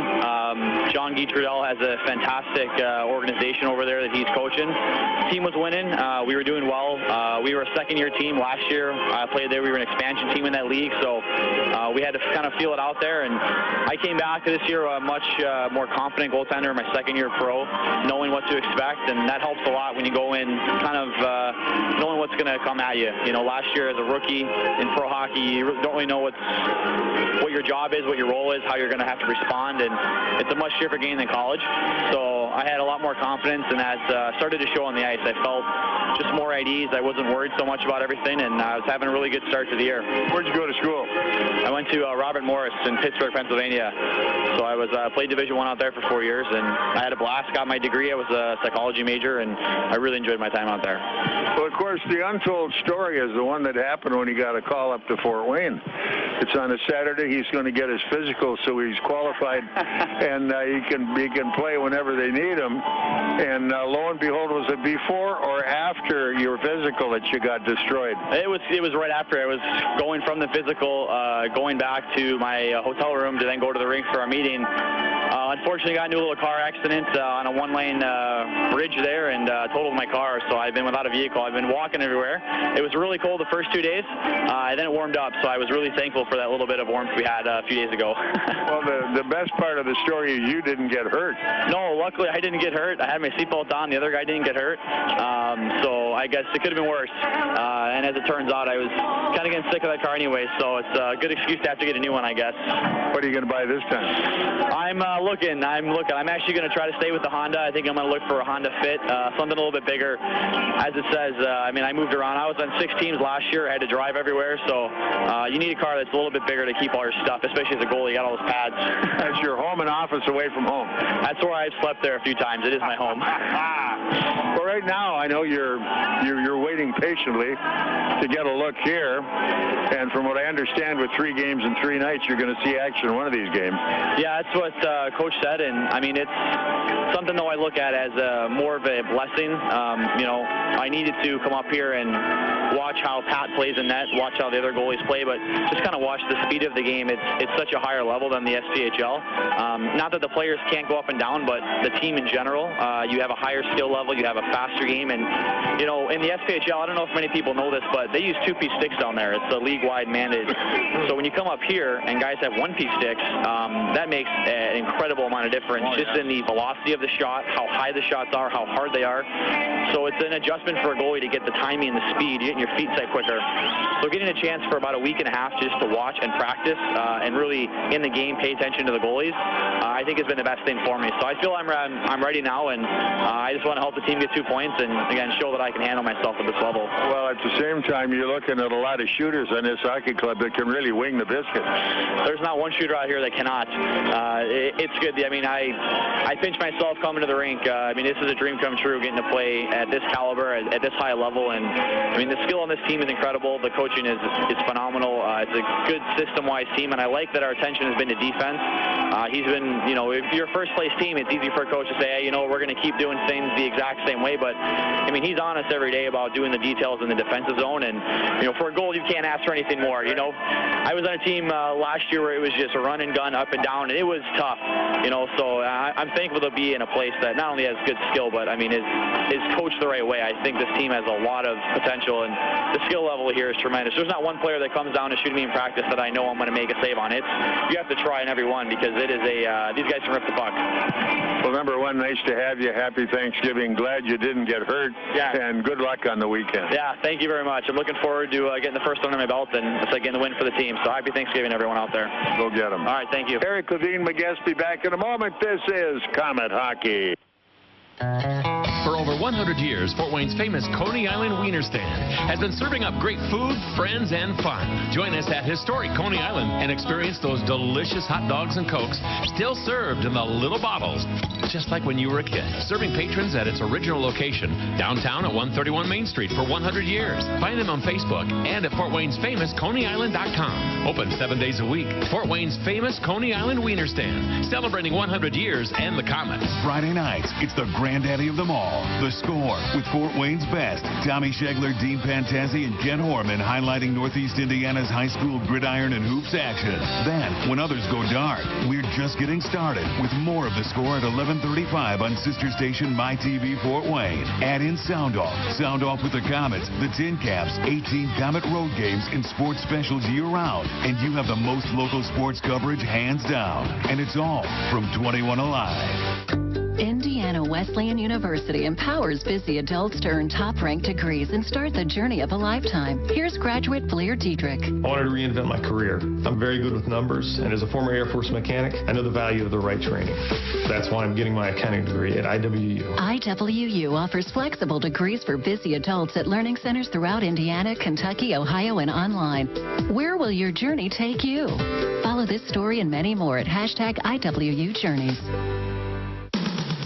John Trudell has a fantastic organization over there that he's coaching. The team was winning. We were doing well. We were a second-year team last year. I played there. We were an expansion team in that league, so we had to kind of feel it out there. And I came back this year a much more confident goaltender in my second-year pro, knowing what to expect, and that helps a lot when you go in kind of knowing what's going to come at you. You know, last year as a rookie in pro hockey, you don't really know what your job is, what your role is, how you're going to have to respond, and it's a much different game than college. So I had a lot more confidence, and that started to show on the ice. I felt just more at ease. I wasn't worried so much about everything, and I was having a really good start to the year. Where'd you go to school? I went to Robert Morris in Pittsburgh, Pennsylvania. So I was played Division I out there for 4 years, and I had a blast. Got my degree. I was a psychology major, and I really enjoyed my time out there. Well, of course, the untold story is the one that happened when he got a call up to Fort Wayne. It's on a Saturday. He's going to get his physical, so he's qualified, and he can play whenever they need him. And lo and behold, was it before or after your physical that you got destroyed? It was right after. I was going from the physical, going back to my hotel room to then go to the rink for our meeting. Unfortunately, got into a little car accident on a one-lane bridge there and totaled my car, so I've been without a vehicle. I've been walking everywhere. It was really cold the first 2 days, and then it warmed up, so I was really thankful for that little bit of warmth we had a few days ago. Well, the best part of the story is you didn't get hurt. No, luckily I didn't get hurt. I had my seatbelt on. The other guy didn't get hurt, so I guess it could have been worse. And as it turns out, I was kind of getting sick of that car anyway, so it's a good excuse to have to get a new one, I guess. What are you going to buy this time? I'm looking. I'm actually going to try to stay with the Honda. I think I'm going to look for a Honda Fit, something a little bit bigger. As it says, I mean, I moved around. I was on 6 teams last year. I had to drive everywhere, so you need a car that's a little bit bigger to keep all your stuff, especially as a goalie. You got all those pads. That's your home and office away from home. That's where I've slept there a few times. It is my home. Well, right now, I know you're waiting patiently to get a look here, and from what I understand, with 3 games in 3 nights, you're going to see action in one of these games. Yeah, that's what Coach said, and I mean, it's something though I look at as more of a blessing. You know, I needed to come up here and watch how Pat plays in net, watch how the other goalies play, but just kind of watch the speed of the game. It's such a higher level than the SPHL. Not that the players can't go up and down, but the team in general, you have a higher skill level, you have a faster game, and you know, in the SPHL, I don't know if many people know this, but they use 2-piece sticks down there. It's a league-wide mandate. So when you come up here and guys have 1-piece sticks, that makes an incredible amount of difference just in the velocity of the shot, how high the shots are, how hard they are. So it's an adjustment for a goalie to get the timing and the speed, getting your feet set quicker. So getting a chance for about a week and a half just to watch and practice and really in the game pay attention to the goalies, I think has been the best thing for me. So I feel I'm ready now, and I just want to help the team get 2 points and, again, show that I can handle myself at this level. Well, at the same time, you're looking at a lot of shooters on this hockey club that can really wing the biscuit. There's not one shooter out here that cannot. It's good. I mean, I pinch myself coming to the rink. I mean, this is a dream come true, getting to play at this caliber, at this high level. And, I mean, the skill on this team is incredible. The coaching is phenomenal. It's a good system-wise team, and I like that our attention has been to defense. He's been, you know, if you're a first-place team, it's easy for a coach to say, hey, you know, we're going to keep doing things the exact same way. But, I mean, he's honest every day about doing the details in the defensive zone. And, you know, for a goal, you can't ask for anything more. You know, I was on a team last year where it was just a run and gun up and down, and it was tough. You know, so I'm thankful to be in a place that not only has good skill, but, I mean, is coached the right way. I think this team has a lot of potential, and the skill level here is tremendous. There's not one player that comes down to shoot me in practice that I know I'm going to make a save on. You have to try in every one because it is these guys can rip the puck. Well, number one, nice to have you. Happy Thanksgiving. Glad you didn't get hurt. Yeah. And good luck on the weekend. Yeah, thank you very much. I'm looking forward to getting the first one on my belt and it's like getting the win for the team. So happy Thanksgiving, everyone out there. Go get them. All right, thank you. Eric Levine, McGuesty back in a moment. This is Komet Hockey. For over 100 years, Fort Wayne's famous Coney Island Wiener Stand has been serving up great food, friends, and fun. Join us at historic Coney Island and experience those delicious hot dogs and Cokes still served in the little bottles, just like when you were a kid. Serving patrons at its original location, downtown at 131 Main Street for 100 years. Find them on Facebook and at FortWayne'sFamousConeyIsland.com. Open 7 days a week. Fort Wayne's famous Coney Island Wiener Stand, celebrating 100 years and the Komets. Friday nights, it's the granddaddy of them all, The Score, with Fort Wayne's best. Tommy Schegler, Dean Pantazzi, and Ken Horman highlighting Northeast Indiana's high school gridiron and hoops action. Then, when others go dark, we're just getting started with more of The Score at 11:35 on sister station MyTV Fort Wayne. Add in Sound Off with the Komets, the Tin Caps, 18 Komet road games, and sports specials year-round. And you have the most local sports coverage hands down. And it's all from 21 Alive. Indiana Wesleyan University empowers busy adults to earn top-ranked degrees and start the journey of a lifetime. Here's graduate Blair Diedrich. I wanted to reinvent my career. I'm very good with numbers, and as a former Air Force mechanic, I know the value of the right training. That's why I'm getting my accounting degree at IWU. IWU offers flexible degrees for busy adults at learning centers throughout Indiana, Kentucky, Ohio, and online. Where will your journey take you? Follow this story and many more at #IWU Journeys.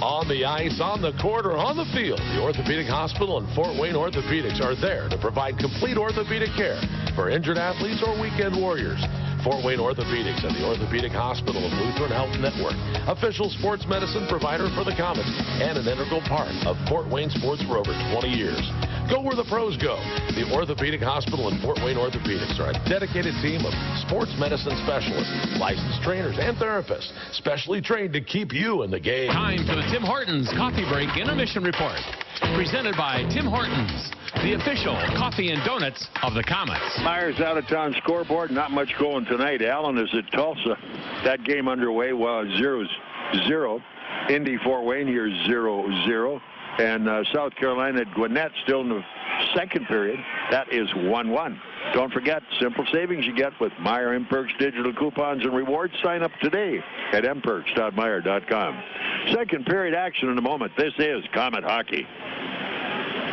On the ice, on the court, or on the field, the Orthopedic Hospital and Fort Wayne Orthopedics are there to provide complete orthopedic care for injured athletes or weekend warriors. Fort Wayne Orthopedics and the Orthopedic Hospital of Lutheran Health Network, official sports medicine provider for the Komets, and an integral part of Fort Wayne sports for over 20 years. Go where the pros go. The Orthopedic Hospital and Fort Wayne Orthopedics are a dedicated team of sports medicine specialists, licensed trainers, and therapists, specially trained to keep you in the game. Time for the Tim Hortons Coffee Break Intermission Report. Presented by Tim Hortons, the official coffee and donuts of the Komets. Myers out of town scoreboard. Not much going tonight. Allen is at Tulsa. That game underway was 0-0. Indy Fort Wayne here 0-0. And South Carolina at Gwinnett still in the second period. That is 1-1. Don't forget, simple savings you get with Meyer MPerks digital coupons and rewards. Sign up today at mperks.meyer.com. Second period action in a moment. This is Komet Hockey.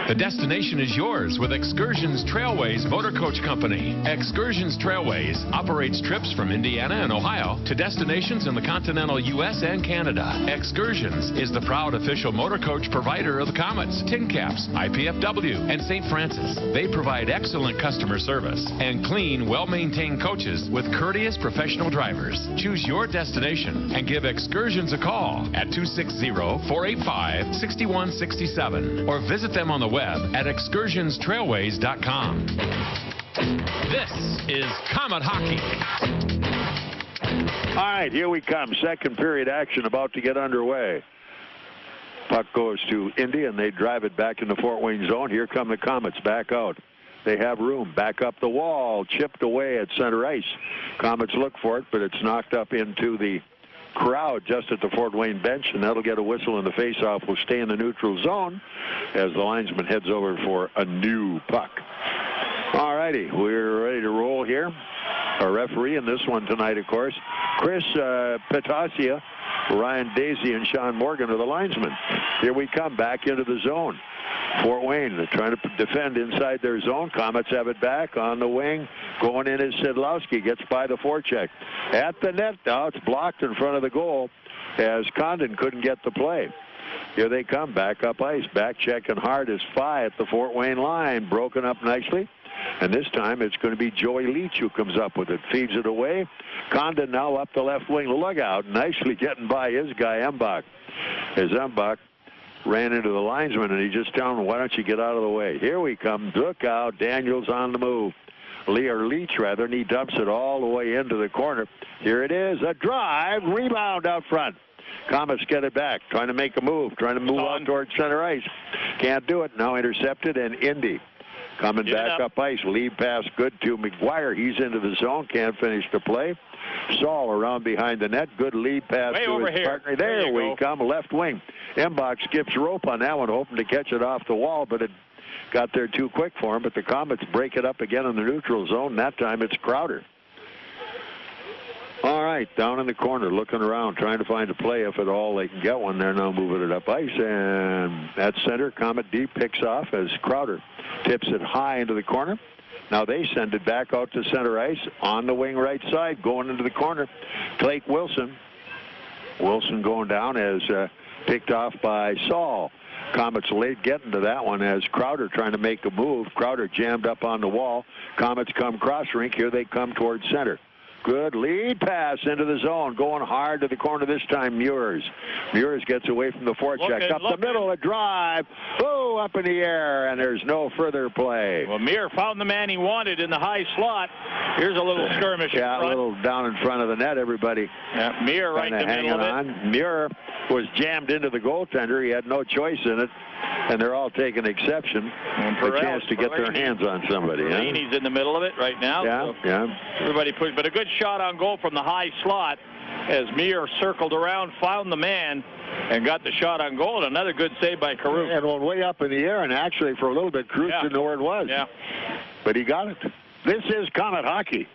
The destination is yours with Excursions Trailways Motor Coach Company. Excursions Trailways operates trips from Indiana and Ohio to destinations in the continental U.S. and Canada. Excursions is the proud official motor coach provider of the Komets, Tin Caps, IPFW, and St. Francis. They provide excellent customer service and clean, well-maintained coaches with courteous professional drivers. Choose your destination and give Excursions a call at 260-485-6167 or visit them on the web at excursionstrailways.com. This is Komet Hockey. All right, here we come. Second period action about to get underway. Puck goes to Indy, and they drive it back in the Fort Wayne zone. Here come the Komets back out. They have room. Back up the wall. Chipped away at center ice. Komets look for it, but it's knocked up into the crowd just at the Fort Wayne bench, and that'll get a whistle, and the faceoff will stay in the neutral zone as the linesman heads over for a new puck. All righty, we're ready to roll here. Our referee in this one tonight, of course, Chris Petasia, Ryan Daisy, and Sean Morgan are the linesmen. Here we come back into the zone. Fort Wayne, they're trying to defend inside their zone. Komets have it back on the wing. Going in is Szydlowski. Gets by the forecheck. At the net now. It's blocked in front of the goal as Condon couldn't get the play. Here they come. Back up ice. Back checking hard is Faille at the Fort Wayne line. Broken up nicely. And this time it's going to be Joey Leach who comes up with it. Feeds it away. Condon now up the left wing. Look out. Nicely getting by his guy, Embach. As Embach ran into the linesman, and he just told him, why don't you get out of the way? Here we come. Look out. Daniels on the move. Leach, and he dumps it all the way into the corner. Here it is. A drive. Rebound out front. Komets get it back. Trying to make a move. Trying to move out towards center ice. Can't do it. Now intercepted, and Indy coming back up ice. Lead pass good to McGuire. He's into the zone. Can't finish the play. Saul around behind the net. Good lead pass to his partner. There we come. Left wing. Embach skips rope on that one, hoping to catch it off the wall, but it got there too quick for him. But the Komets break it up again in the neutral zone. That time it's Crowder. All right, down in the corner, looking around, trying to find a play if at all they can get one. They're now moving it up ice, and at center, Komet D picks off as Crowder tips it high into the corner. Now they send it back out to center ice on the wing right side, going into the corner. Blake Wilson. Wilson going down as picked off by Saul. Komets late getting to that one as Crowder trying to make a move. Crowder jammed up on the wall. Komets come cross rink. Here they come towards center. Good lead pass into the zone. Going hard to the corner this time, Muers. Muers gets away from the forecheck. Up the middle, a drive. Oh, up in the air, and there's no further play. Well, Muir found the man he wanted in the high slot. Here's a little skirmish. Yeah, a little down in front of the net, everybody. Yeah, Muir right in the middle of it. Muir was jammed into the goaltender. He had no choice in it, and they're all taking exception. A chance to get their hands on somebody. He's in the middle of it right now. Yeah, so everybody pushed, but a good shot on goal from the high slot as Muir circled around, found the man, and got the shot on goal. And another good save by Carew. And went way up in the air, and actually for a little bit, Carew didn't know where it was. Yeah. But he got it. This is Komet Hockey.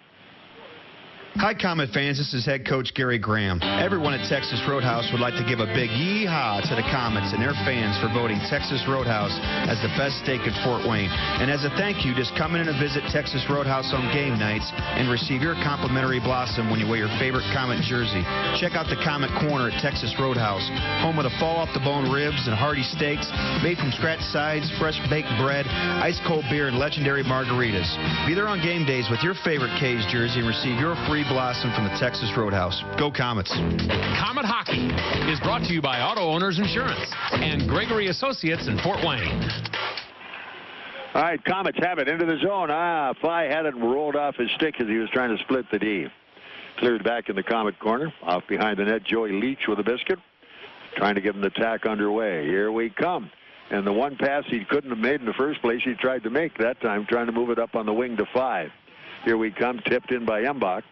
Hi, Komet fans. This is head coach Gary Graham. Everyone at Texas Roadhouse would like to give a big yee-haw to the Komets and their fans for voting Texas Roadhouse as the best steak at Fort Wayne. And as a thank you, just come in and visit Texas Roadhouse on game nights and receive your complimentary blossom when you wear your favorite Komet jersey. Check out the Komet Corner at Texas Roadhouse, home of the fall-off-the-bone ribs and hearty steaks made from scratch sides, fresh baked bread, ice-cold beer, and legendary margaritas. Be there on game days with your favorite K's jersey and receive your free blossom from the Texas Roadhouse. Go Komets. Komet Hockey is brought to you by Auto Owners Insurance and Gregory Associates in Fort Wayne. All right, Komets have it into the zone. Faille had it and rolled off his stick as he was trying to split the D. Cleared back in the Komet corner. Off behind the net, Joey Leach with a biscuit. Trying to get an attack underway. Here we come. And the one pass he couldn't have made in the first place, he tried to make that time, trying to move it up on the wing to 5. Here we come, tipped in by Embach.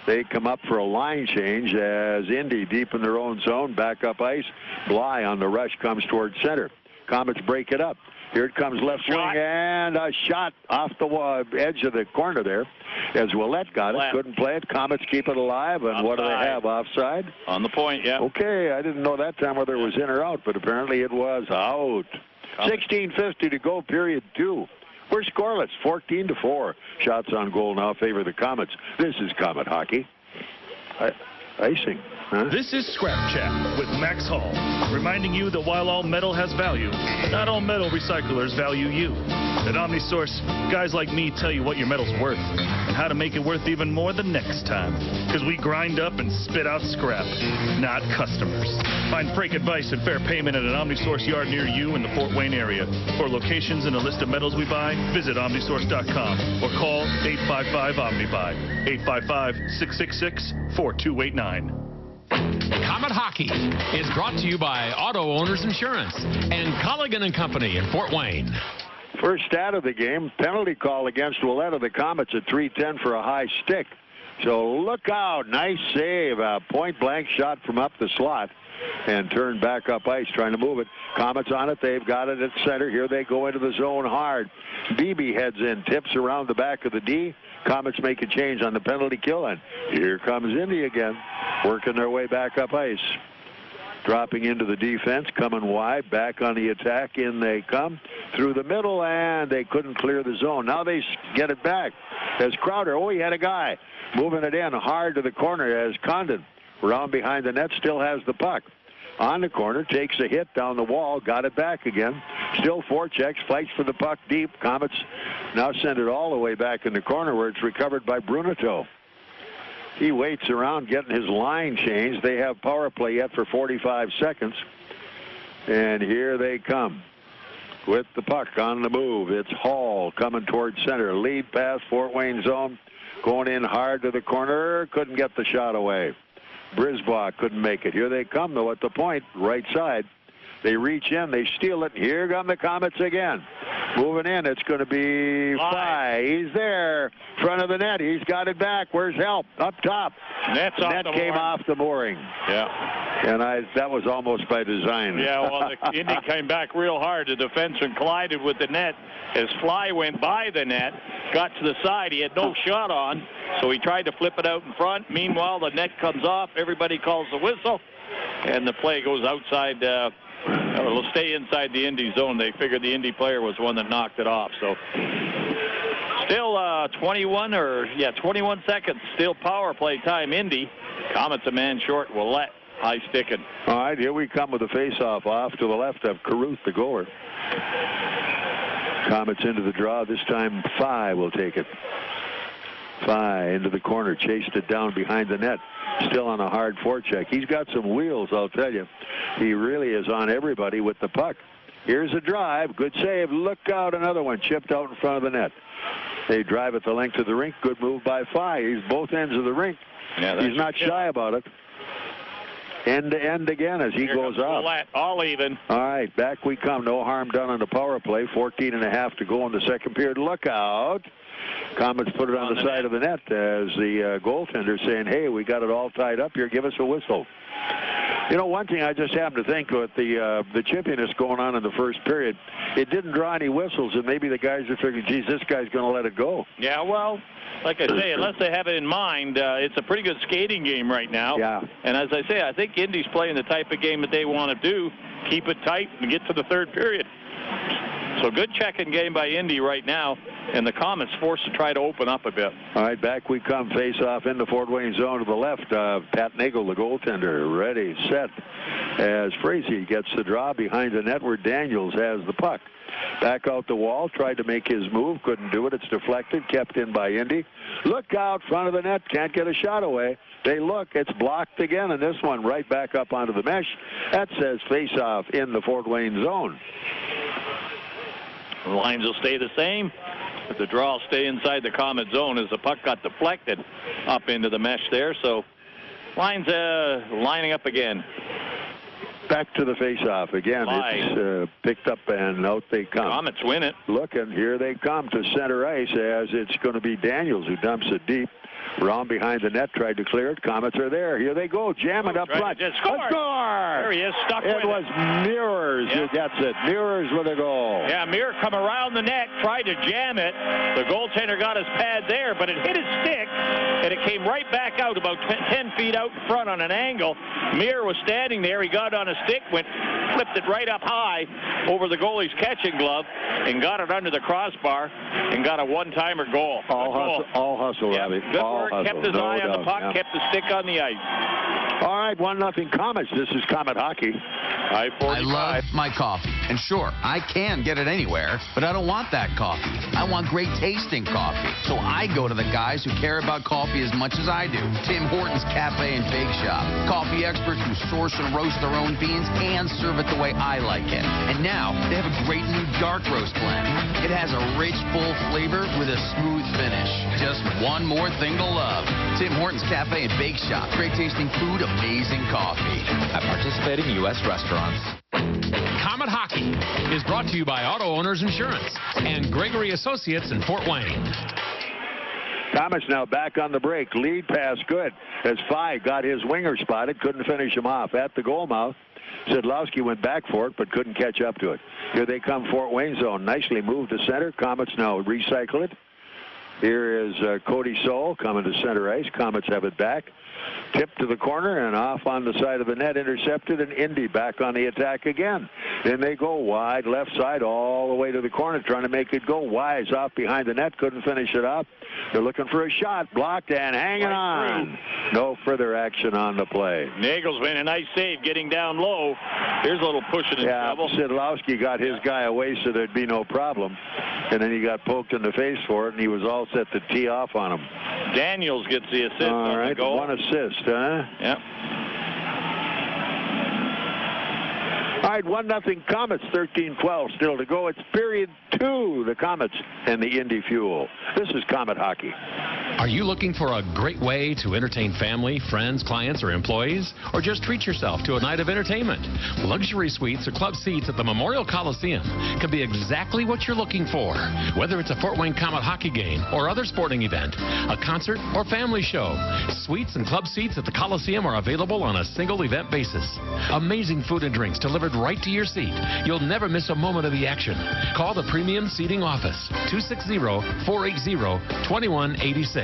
They come up for a line change as Indy deep in their own zone, back up ice. Bly on the rush comes towards center. Komets break it up. Here it comes left wing, and a shot off the edge of the corner there as Ouellette got it. Couldn't play it. Komets keep it alive, and what do they have? Offside? On the point, yeah. Okay, I didn't know that time whether it was in or out, but apparently it was out. 16:50 to go, period 2. We're scoreless, 14-4. Shots on goal now favor the Komets. This is Komet hockey. Icing. Huh? This is Scrap Chat with Max Hall, reminding you that while all metal has value, not all metal recyclers value you. At OmniSource, guys like me tell you what your metal's worth and how to make it worth even more the next time. Because we grind up and spit out scrap, not customers. Find freight advice and fair payment at an OmniSource yard near you in the Fort Wayne area. For locations and a list of metals we buy, visit OmniSource.com or call 855-OMNIBUY, 855-666-4289. Komet Hockey is brought to you by Auto Owners Insurance and Colligan & Company in Fort Wayne. First stat of the game, penalty call against Ouellette of the Komets at 3:10 for a high stick. So look out, nice save, a point-blank shot from up the slot and turned back up ice trying to move it. Komets on it, they've got it at center. Here they go into the zone hard. Beebe heads in, tips around the back of the D. Komets make a change on the penalty kill, and here comes Indy again, working their way back up ice. Dropping into the defense, coming wide, back on the attack, in they come, through the middle, and they couldn't clear the zone. Now they get it back as Crowder, he had a guy, moving it in hard to the corner as Condon, around behind the net, still has the puck. On the corner, takes a hit down the wall, got it back again. Still forechecks, fights for the puck deep. Komets now send it all the way back in the corner where it's recovered by Bruneto. He waits around getting his line changed. They have power play yet for 45 seconds. And here they come with the puck on the move. It's Hall coming towards center. Lead pass, Fort Wayne zone. Going in hard to the corner. Couldn't get the shot away. Brisbois couldn't make it. Here they come, though, at the point, right side. They reach in, they steal it. Here come the Komets again. Moving in, it's going to be Faille. He's there, front of the net. He's got it back. Where's help? Up top. Net came off the mooring. Yeah. And that was almost by design. Yeah, well, the Indy came back real hard. The defenseman collided with the net as Fly went by the net, got to the side. He had no shot on, so he tried to flip it out in front. Meanwhile, the net comes off. Everybody calls the whistle, and the play goes outside. It'll stay inside the Indy zone. They figured the Indy player was one that knocked it off. So still 21 seconds. Still power play time, Indy. Komets a man short. Ouellette high sticking. All right, here we come with the face-off off to the left of Caruth, the goaler. Komets into the draw. This time Faille will take it. Faille into the corner, chased it down behind the net. Still on a hard forecheck. He's got some wheels, I'll tell you. He really is on everybody with the puck. Here's a drive. Good save. Look out, another one chipped out in front of the net. They drive it the length of the rink. Good move by Faille. He's both ends of the rink. Yeah, he's not shy about it. End to end again as he goes up. All even. All right, back we come. No harm done on the power play. 14.5 to go in the second period. Look out. Komets put it on the side of the net as the goaltender saying, hey, we got it all tied up here. Give us a whistle. You know, one thing I just happened to think with the chippiness going on in the first period, it didn't draw any whistles, and maybe the guys are figuring, geez, this guy's going to let it go. Yeah, well, like I say, unless they have it in mind, it's a pretty good skating game right now. Yeah. And as I say, I think Indy's playing the type of game that they want to do, keep it tight and get to the third period. So good checking game by Indy right now, and the Komets forced to try to open up a bit. All right, back we come. Face off in the Fort Wayne zone to the left. Pat Nagle, the goaltender, ready, set, as Frazee gets the draw behind the net where Daniels has the puck. Back out the wall, tried to make his move, couldn't do it. It's deflected, kept in by Indy. Look out, front of the net, can't get a shot away. They look, it's blocked again, and this one right back up onto the mesh. That says face off in the Fort Wayne zone. The lines will stay the same, but the draw will stay inside the Comet zone as the puck got deflected up into the mesh there. So lines lining up again. Back to the face-off again. It's picked up and out they come. Comets win it. Looking, here they come to center ice as it's going to be Daniels who dumps it deep. Round behind the net, tried to clear it. Comets are there. Here they go, jamming up front. Score! There he is, stuck with it. It was Muers who gets it. Muers with a goal. Yeah, Muir come around the net, tried to jam it. The goaltender got his pad there, but it hit his stick, and it came right back out about 10 feet out in front on an angle. Muir was standing there. He got on a stick, flipped it right up high over the goalie's catching glove, and got it under the crossbar, and got a one-timer goal. All hustle, Robbie. Good work. Kept his eye on the puck, kept the stick on the ice. All right, 1-0 Comets. This is Comet Hockey. I love my coffee. And sure, I can get it anywhere, but I don't want that coffee. I want great tasting coffee. So I go to the guys who care about coffee as much as I do. Tim Hortons Cafe and Bake Shop. Coffee experts who source and roast their own beans and serve it the way I like it. And now, they have a great new dark roast blend. It has a rich, full flavor with a smooth finish. Just one more thing to love. Tim Hortons Cafe and Bake Shop. Great tasting food, amazing coffee. At participating U.S. restaurants. Comet Hockey is brought to you by Auto Owners Insurance and Gregory Associates in Fort Wayne. Comets now back on the break. Lead pass good as Faille got his winger spotted. Couldn't finish him off at the goal mouth. Szydlowski went back for it, but couldn't catch up to it. Here they come, Fort Wayne zone. Nicely moved to center. Comets now recycle it. Here is Cody Soul coming to center ice. Comets have it back. Tipped to the corner and off on the side of the net, intercepted, and Indy back on the attack again. Then they go wide, left side, all the way to the corner, trying to make it go. Wise off behind the net, couldn't finish it up. They're looking for a shot, blocked and hanging on. No further action on the play. Nagle's made a nice save getting down low. Here's a little pushing in trouble. Szydlowski got his guy away so there'd be no problem. And then he got poked in the face for it, and he was all set to tee off on him. Daniels gets the assist on the goal. One assist, huh? Yep. All right, 1-0 Comets, 13-12 still to go. It's period 2, the Comets and the Indy Fuel. This is Comet Hockey. Are you looking for a great way to entertain family, friends, clients, or employees? Or just treat yourself to a night of entertainment? Luxury suites or club seats at the Memorial Coliseum can be exactly what you're looking for. Whether it's a Fort Wayne Comet hockey game or other sporting event, a concert or family show, suites and club seats at the Coliseum are available on a single event basis. Amazing food and drinks delivered right to your seat. You'll never miss a moment of the action. Call the Premium Seating Office, 260-480-2186.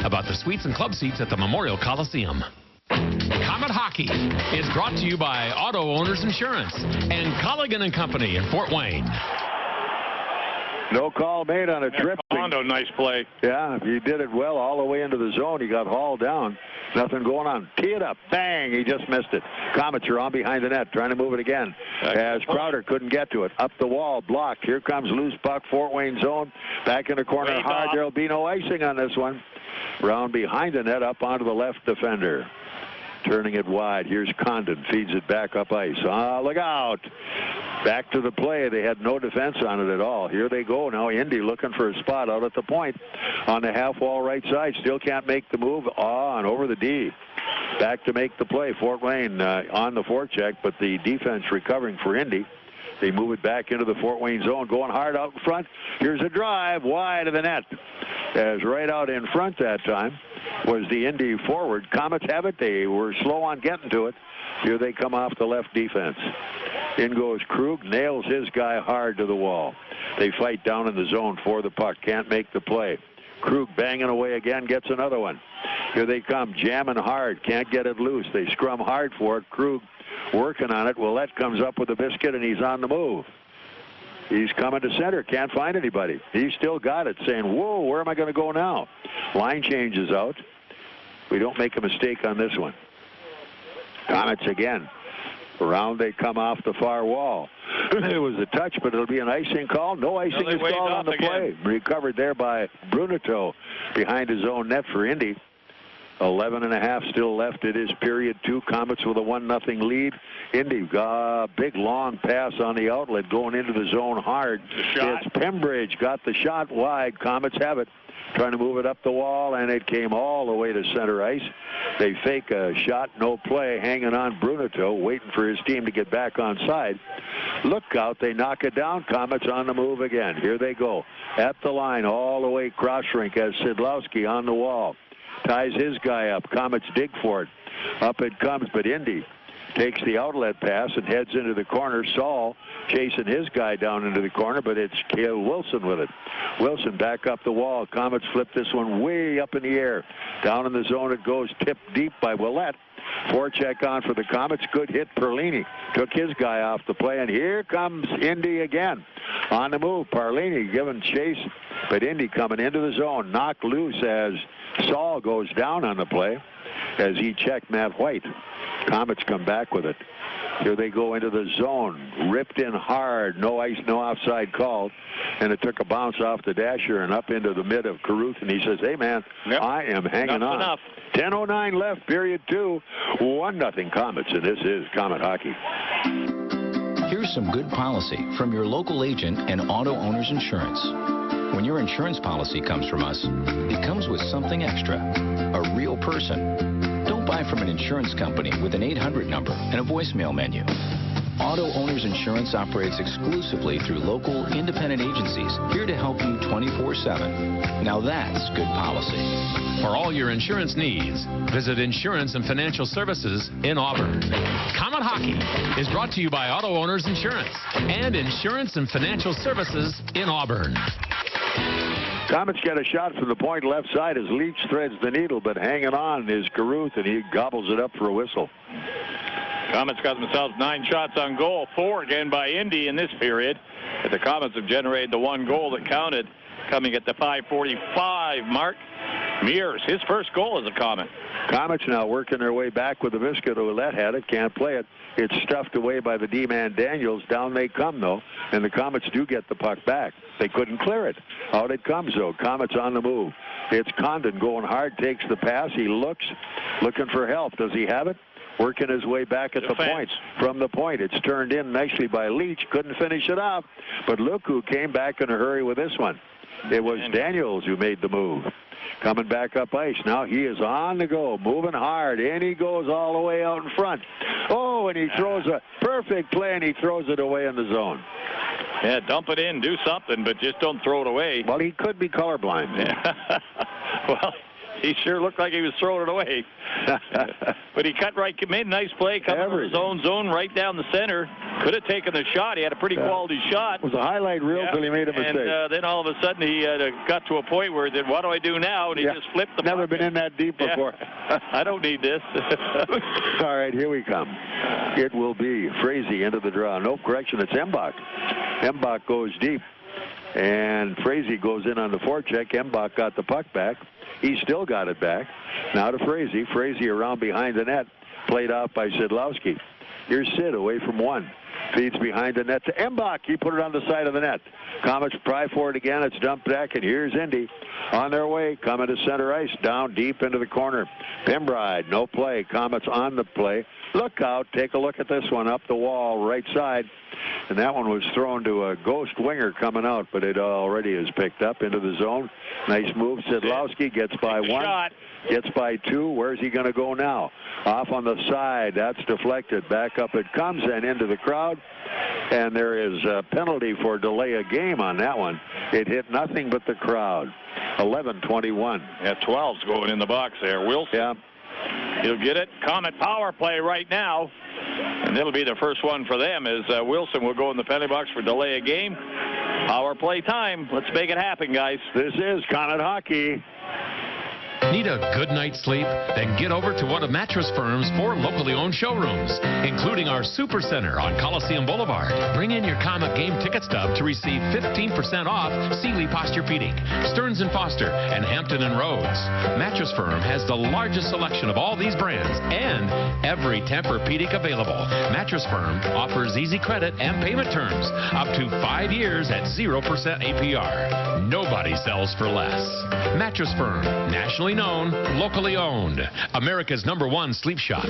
About the suites and club seats at the Memorial Coliseum. Comet Hockey is brought to you by Auto Owners Insurance and Colligan & Company in Fort Wayne. No call made on a trip. Pondo, nice play. Yeah, he did it well all the way into the zone. He got hauled down. Nothing going on. Tee it up. Bang. He just missed it. Comets are on behind the net, trying to move it again. As Crowder couldn't get to it. Up the wall, blocked. Here comes loose puck, Fort Wayne zone. Back in the corner hard. There'll be no icing on this one. Round behind the net, up onto the left defender. Turning it wide. Here's Condon. Feeds it back up ice. Look out. Back to the play. They had no defense on it at all. Here they go now. Indy looking for a spot out at the point on the half wall right side. Still can't make the move. And over the D. Back to make the play. Fort Wayne on the forecheck, but the defense recovering for Indy. They move it back into the Fort Wayne zone. Going hard out in front. Here's a drive wide of the net. As right out in front that time was the Indy forward. Comets have it. They were slow on getting to it. Here they come off the left defense. In goes Krug, nails his guy hard to the wall. They fight down in the zone for the puck. Can't make the play. Krug banging away again, gets another one. Here they come, jamming hard. Can't get it loose. They scrum hard for it. Krug working on it. Willette comes up with a biscuit, and he's on the move. He's coming to center. Can't find anybody. He's still got it, saying, whoa, where am I going to go now? Line changes out. We don't make a mistake on this one. Comets again. Around they come off the far wall. It was a touch, but it'll be an icing call. No icing is called on the play. Recovered there by Bruneto behind his own net for Indy. 11.5 still left. It is period 2. Komets with a 1-0 lead. Indy, big long pass on the outlet going into the zone hard. It's Pembridge got the shot wide. Komets have it. Trying to move it up the wall, and it came all the way to center ice. They fake a shot, no play, hanging on Bruneto, waiting for his team to get back on side. Look out, they knock it down. Komets on the move again. Here they go. At the line, all the way cross rink as Szydlowski on the wall. Ties his guy up. Komets dig for it. Up it comes, but Indy takes the outlet pass and heads into the corner. Saul chasing his guy down into the corner, but it's Cale Wilson with it. Wilson back up the wall. Komets flip this one way up in the air. Down in the zone it goes, tipped deep by Willette. Forecheck on for the Komets. Good hit. Perlini took his guy off the play, and here comes Indy again. On the move, Perlini giving chase, but Indy coming into the zone. Knocked loose as Saul goes down on the play as he checked Matt White. Komets come back with it. Here they go into the zone. Ripped in hard. No ice, no offside called. And it took a bounce off the dasher and up into the mid of Caruth. And he says, hey, man, I am hanging on. Enough. 10:09 left, period 2. 1-0 Komets, and this is Komet Hockey. Here's some good policy from your local agent and Auto Owners Insurance. When your insurance policy comes from us, it comes with something extra. A real person. Don't buy from an insurance company with an 800 number and a voicemail menu. Auto Owners Insurance operates exclusively through local independent agencies here to help you 24/7. Now that's good policy. For all your insurance needs, visit Insurance and Financial Services in Auburn. Komet Hockey is brought to you by Auto Owners Insurance and Insurance and Financial Services in Auburn. Komets get a shot from the point left side as Leach threads the needle, but hanging on is Caruth, and he gobbles it up for a whistle. Komets got themselves 9 shots on goal, 4 again by Indy in this period. But the Komets have generated the 1 goal that counted, coming at the 5:45 mark. Muers, his first goal as a Komet. Komets now working their way back with the biscuit. Ouellette had it, can't play it. It's stuffed away by the D-man Daniels. Down they come, though, and the Komets do get the puck back. They couldn't clear it. Out it comes, though. Komets on the move. It's Condon going hard, takes the pass. He looks, looking for help. Does he have it? Working his way back at the point. From the point, it's turned in nicely by Leach. Couldn't finish it off, but look who came back in a hurry with this one. It was Daniels who made the move. Coming back up ice. Now he is on the go, moving hard, and he goes all the way out in front. Oh, and he throws a perfect play, and he throws it away in the zone. Yeah, dump it in, do something, but just don't throw it away. Well, he could be colorblind. Yeah. Well, he sure looked like he was throwing it away. But he cut right, made a nice play, coming to his own zone right down the center. Could have taken the shot. He had a pretty quality shot. It was a highlight reel till he made a mistake. And then all of a sudden he got to a point where he said, what do I do now? And he just flipped the puck. Never been in that deep before. I don't need this. All right, here we come. It will be Frazee into the draw. No correction, it's Embach. Embach goes deep. And Frazee goes in on the forecheck. Embach got the puck back. He still got it back. Now to Frazee. Frazee around behind the net. Played out by Szydlowski. Here's Sid away from one. Feeds behind the net to Embach. He put it on the side of the net. Komets pry for it again. It's dumped back, and here's Indy on their way. Coming to center ice. Down deep into the corner. Pembride, no play. Komets on the play. Look out. Take a look at this one up the wall, right side. And that one was thrown to a ghost winger coming out, but it already is picked up into the zone. Nice move. Szydlowski gets by one. Gets by two. Where's he going to go now? Off on the side. That's deflected. Back up it comes and into the crowd. And there is a penalty for delay of game on that one. It hit nothing but the crowd. 11-21. Yeah, 12's going in the box there. Wilson. Yeah. He'll get it. Komet power play right now. And it'll be the first one for them as Wilson will go in the penalty box for delay of game. Power play time. Let's make it happen, guys. This is Komet Hockey. Need a good night's sleep? Then get over to one of Mattress Firm's 4 locally owned showrooms, including our Super Center on Coliseum Boulevard. Bring in your Komet game ticket stub to receive 15% off Sealy Posturepedic, Stearns & Foster, and Hampton & Rhodes. Mattress Firm has the largest selection of all these brands and every Tempur-Pedic available. Mattress Firm offers easy credit and payment terms up to 5 years at 0% APR. Nobody sells for less. Mattress Firm, nationally known known, locally owned. America's #1 sleep shop.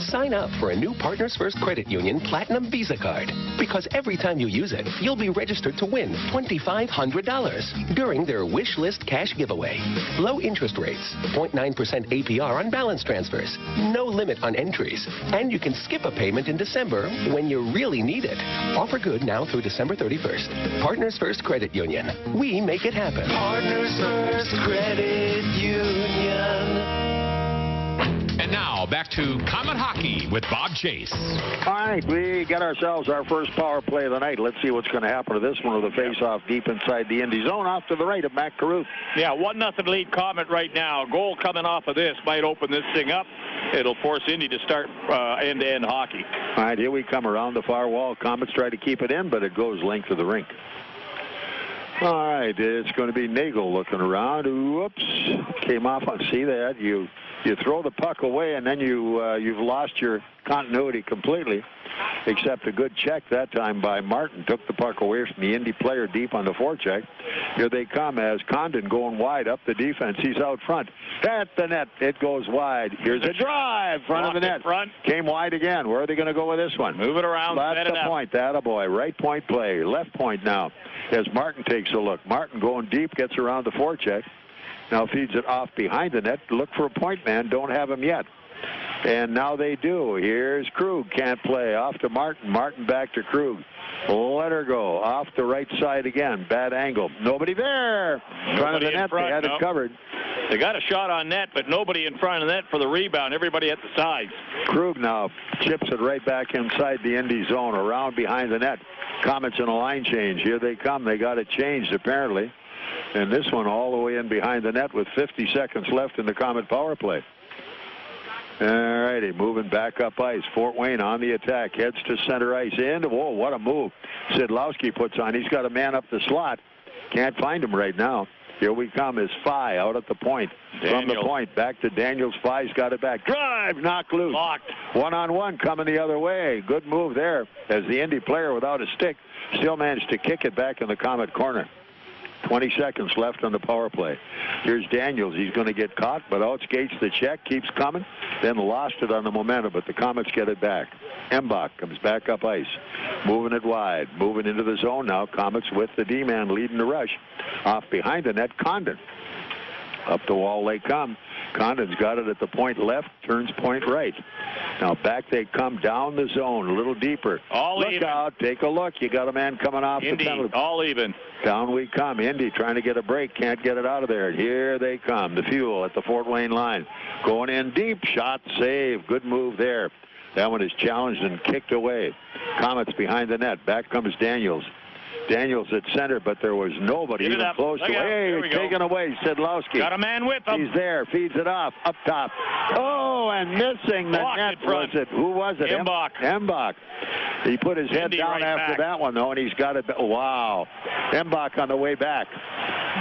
Sign up for a new Partners First Credit Union Platinum Visa card. Because every time you use it, you'll be registered to win $2,500 during their wish list cash giveaway. Low interest rates, 0.9% APR on balance transfers, no limit on entries, and you can skip a payment in December when you really need it. Offer good now through December 31st. Partners First Credit Union. We make it happen. Partners First Credit Union. And now, back to Comet Hockey with Bob Chase. All right, we got ourselves our first power play of the night. Let's see what's going to happen to this one with a face-off deep inside the Indy zone off to the right of Matt Carruth. Yeah, 1-0 lead Comet right now. Goal coming off of this might open this thing up. It'll force Indy to start end-to-end hockey. All right, here we come around the far wall. Comets try to keep it in, but it goes length of the rink. All right, it's going to be Nagle looking around. Whoops, came off on. See that? You throw the puck away, and then you've lost your continuity completely, except a good check that time by Martin. Took the puck away from the Indy player deep on the forecheck. Here they come as Condon going wide up the defense. He's out front. At the net, it goes wide. Here's a drive, front of the net. Came wide again. Where are they going to go with this one? Move it around. That's the point. Attaboy. Right point play. Left point now as Martin takes a look. Martin going deep, gets around the forecheck. Now feeds it off behind the net. Look for a point man. Don't have him yet. And now they do. Here's Krug. Can't play. Off to Martin. Martin back to Krug. Let her go. Off the right side again. Bad angle. Nobody there. Front of the net. They had it covered. They got a shot on net, but nobody in front of the net for the rebound. Everybody at the sides. Krug now chips it right back inside the Indy zone. Around behind the net. Comets in a line change. Here they come. They got it changed apparently. And this one all the way in behind the net with 50 seconds left in the Comet power play. All righty, moving back up ice. Fort Wayne on the attack. Heads to center ice. In. Whoa, what a move. Szydlowski puts on. He's got a man up the slot. Can't find him right now. Here we come as Faille out at the point. From the point, back to Daniels. Faille's got it back. Drive, knock loose. Locked. One-on-one coming the other way. Good move there as the Indy player without a stick still managed to kick it back in the Comet corner. 20 seconds left on the power play. Here's Daniels. He's going to get caught, but outskates the check, keeps coming, then lost it on the momentum, but the Comets get it back. Embach comes back up ice, moving it wide, moving into the zone now. Comets with the D-man leading the rush. Off behind the net, Condon. Up the wall they come. Condon's got it at the point left, turns point right. Now back they come down the zone, a little deeper. Look out, take a look. You got a man coming off Indy, the penalty. all even. Down we come. Indy trying to get a break, can't get it out of there. Here they come. The Fuel at the Fort Wayne line. Going in deep, shot, save. Good move there. That one is challenged and kicked away. Comets behind the net. Back comes Daniels. Daniels at center, but there was nobody even close to him. Hey, taken away, Szydlowski. Got a man with him. He's there, feeds it off, up top. Oh, and missing the net. Was it? Who was it? Embach. Embach. He put his head Indy down right after that one, though, and he's got it. Wow. Embach on the way back.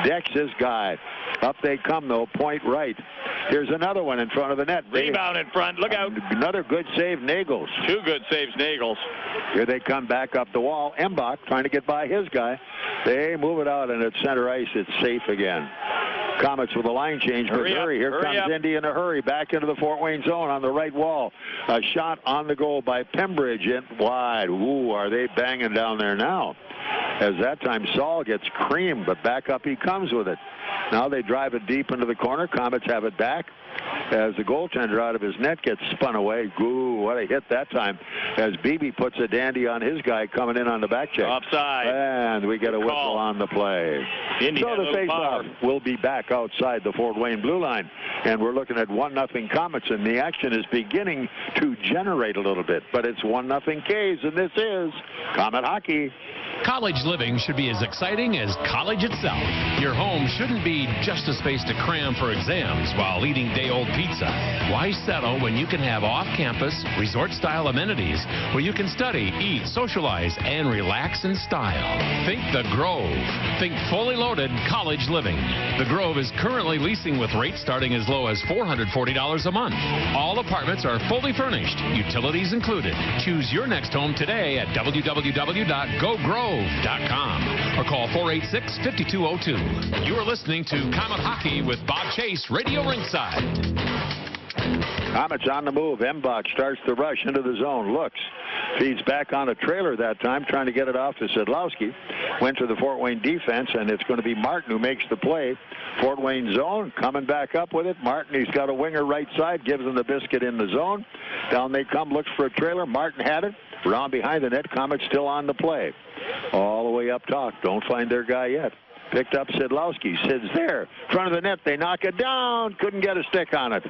Decks his guy. Up they come, though, point right. Here's another one in front of the net. Rebound in front. Look out. Another good save, Nagels. Two good saves, Nagels. Here they come back up the wall. Embach trying to get by his guy. They move it out, and at center ice, it's safe again. Comets with a line change, but hurry. Here comes Indy in a hurry. Back into the Fort Wayne zone on the right wall. A shot on the goal by Pembridge in wide. Ooh, are they banging down there now? As that time Saul gets creamed, but back up he comes with it. Now they drive it deep into the corner. Comets have it back as the goaltender out of his net gets spun away. Ooh, what a hit that time as Beebe puts a dandy on his guy coming in on the back check. Offside. And we get a whistle on the play. Indy so the face-off will be back outside the Fort Wayne blue line. And we're looking at 1-0 Comets, and the action is beginning to generate a little bit. But it's 1-0 K's, and this is Comet Hockey. College living should be as exciting as college itself. Your home shouldn't be just a space to cram for exams while eating day-old pizza. Why settle when you can have off-campus, resort-style amenities where you can study, eat, socialize, and relax in style? Think The Grove. Think fully loaded college living. The Grove is currently leasing with rates starting as low as $440 a month. All apartments are fully furnished, utilities included. Choose your next home today at www.gogrove.com. or call 486-5202. You are listening to Comet Hockey with Bob Chase, Radio Ringside. Komets on the move. Mbach starts the rush into the zone. Looks. Feeds back on a trailer that time, trying to get it off to Szydlowski. Went to the Fort Wayne defense, and it's going to be Martin who makes the play. Fort Wayne zone, coming back up with it. Martin, he's got a winger right side, gives him the biscuit in the zone. Down they come, looks for a trailer. Martin had it. Round behind the net. Komets still on the play. All the way up top. Don't find their guy yet. Picked up Szydlowski. Sid's there. Front of the net. They knock it down. Couldn't get a stick on it.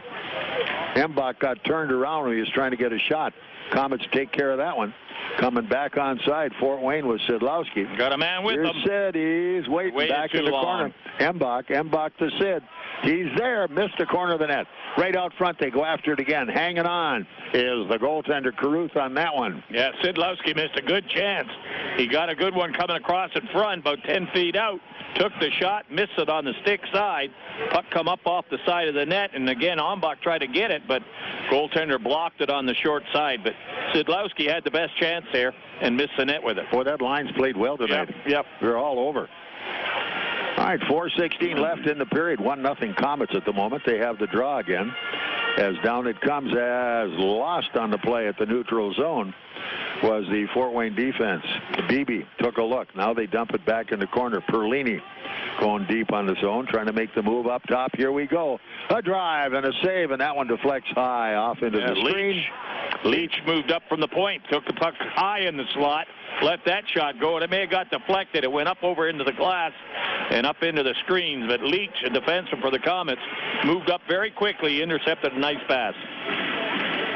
Mbach got turned around when he was trying to get a shot. Komets take care of that one. Coming back onside, Fort Wayne with Szydlowski. Got a man with him. Sid, he's waiting back in the corner. Mbach to Sid. He's there, missed the corner of the net. Right out front, they go after it again. Hanging on is the goaltender, Caruth, on that one. Yeah, Szydlowski missed a good chance. He got a good one coming across in front, about 10 feet out. Took the shot, missed it on the stick side. Puck come up off the side of the net, and again, Ombach tried to get it, but goaltender blocked it on the short side. But Szydlowski had the best chance there and missed the net with it. Boy, that line's played well tonight. Yep. They're all over. All right, 4:16 left in the period. 1-0 Komets at the moment. They have the draw again. As down it comes, as lost on the play at the neutral zone was the Fort Wayne defense. Beebe took a look. Now they dump it back in the corner. Perlini going deep on the zone, trying to make the move up top. Here we go. A drive and a save, and that one deflects high off into the screen. Leach moved up from the point, took the puck high in the slot, let that shot go, and it may have got deflected. It went up over into the glass and up into the screens, but Leach, a defenseman for the Komets, moved up very quickly, intercepted a nice pass.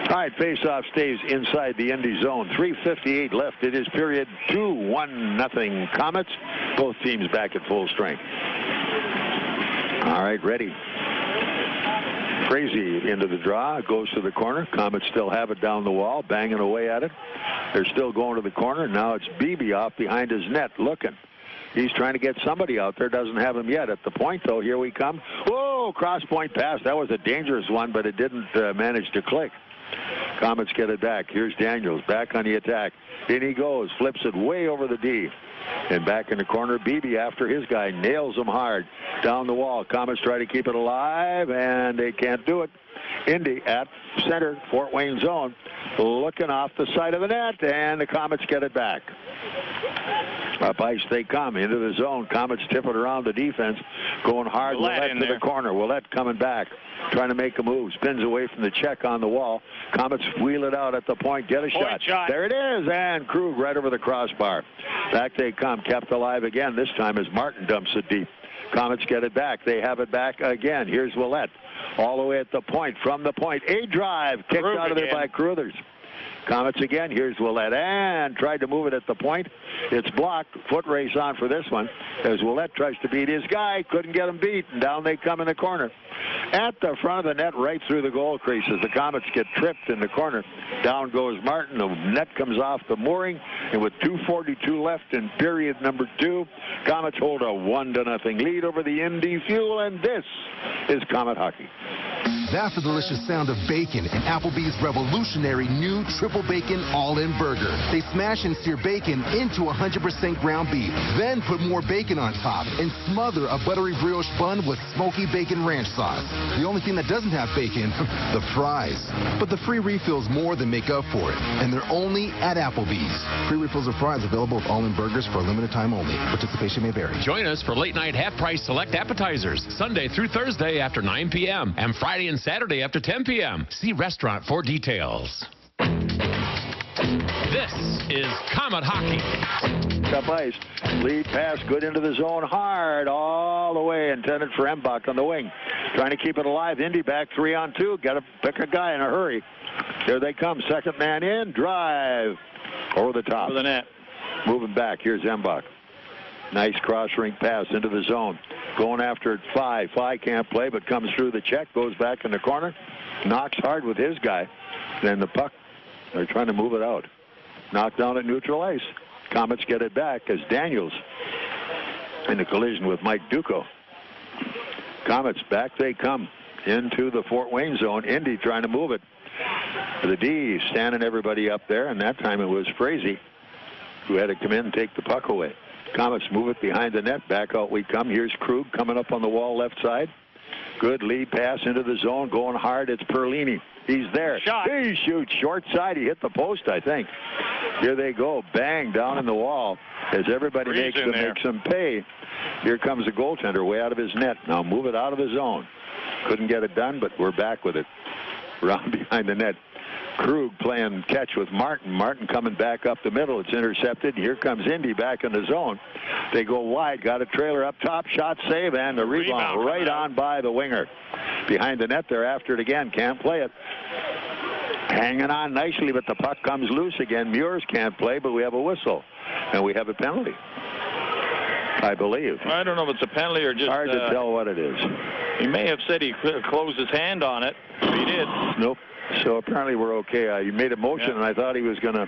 All right, face-off stays inside the Indy zone. 3:58 left. It is period 2, 1-0 Komets. Both teams back at full strength. All right, ready. Frazee into the draw, goes to the corner. Komets still have it down the wall, banging away at it. They're still going to the corner. Now it's Beebe off behind his net, looking. He's trying to get somebody out there. Doesn't have him yet. At the point, though, here we come. Whoa, cross-point pass. That was a dangerous one, but it didn't manage to click. Komets get it back. Here's Daniels back on the attack. In he goes, flips it way over the D. And back in the corner, Beebe after his guy, nails him hard down the wall. Komets try to keep it alive, and they can't do it. Indy at center, Fort Wayne zone, looking off the side of the net, and the Komets get it back. Up ice they come into the zone. Komets tip it around the defense, going hard. Willett to the corner. Willett coming back, trying to make a move. Spins away from the check on the wall. Komets wheel it out at the point. Get a shot. There it is, and Krug right over the crossbar. Back they come, kept alive again. This time as Martin dumps it deep. Komets get it back. They have it back again. Here's Willett. All the way at the point. From the point. A drive. Kicked out of there by Caruthers. Komets again. Here's Willett. And tried to move it at the point. It's blocked. Foot race on for this one. As Willett tries to beat his guy. Couldn't get him beat. And down they come in the corner. At the front of the net, right through the goal creases. The Komets get tripped in the corner. Down goes Martin. The net comes off the mooring. And with 2:42 left in period number 2, Komets hold a 1-0 lead over the Indy Fuel. And this is Comet Hockey. That's the delicious sound of bacon in Applebee's revolutionary new triple bacon all-in burger. They smash and sear bacon into 100% ground beef, then put more bacon on top and smother a buttery brioche bun with smoky bacon ranch sauce. The only thing that doesn't have bacon, the fries. But the free refills more than make up for it, and they're only at Applebee's. Free refills of fries available with all-in burgers for a limited time only. Participation may vary. Join us for late-night half-price select appetizers, Sunday through Thursday after 9 p.m. and Friday and Saturday after 10 p.m. See restaurant for details. This is Comet Hockey. Up ice. Lead pass good into the zone hard all the way, intended for Mbach on the wing. Trying to keep it alive. Indy back 3-on-2. Got to pick a guy in a hurry. Here they come. Second man in. Drive. Over the top. Over the net. Moving back. Here's Mbach. Nice cross-rink pass into the zone. Going after it, Faille. Faille can't play, but comes through the check, goes back in the corner, knocks hard with his guy. Then the puck, they're trying to move it out. Knocked down at neutral ice. Komets get it back as Daniels in the collision with Mike Duco. Komets back they come into the Fort Wayne zone. Indy trying to move it. The D standing everybody up there, and that time it was Frazee who had to come in and take the puck away. Komets move it behind the net. Back out we come. Here's Krug coming up on the wall left side. Good lead pass into the zone. Going hard. It's Perlini. He's there. Shot. He shoots short side. He hit the post, I think. Here they go. Bang down in the wall as everybody makes them pay. Here comes the goaltender way out of his net. Now move it out of the zone. Couldn't get it done, but we're back with it. Round behind the net. Krug playing catch with Martin. Martin coming back up the middle. It's intercepted. Here comes Indy back in the zone. They go wide. Got a trailer up top. Shot save and the rebound right on by the winger. Behind the net, they're after it again. Can't play it. Hanging on nicely, but the puck comes loose again. Muers can't play, but we have a whistle. And we have a penalty, I believe. I don't know if it's a penalty or just... Hard to tell what it is. He may have said he closed his hand on it. He did. Nope. So apparently we're okay. He made a motion, and I thought he was going to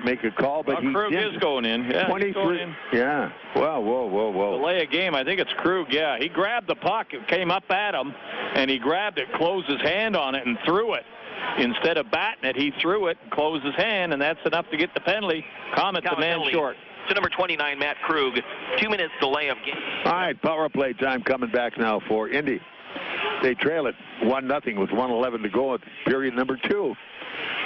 make a call, but he Krug didn't. is going in. Yeah, 23. he's going in. Yeah. Wow, whoa. Delay a game. I think it's Krug. Yeah, he grabbed the puck. It came up at him, and he grabbed it, closed his hand on it, and threw it. Instead of batting it, he threw it, closed his hand, and that's enough to get the penalty. Komets a man short. To number 29, Matt Krug. 2 minutes delay of game. All right, power play time coming back now for Indy. They trail it 1-0 with 1:11 to go at period number 2.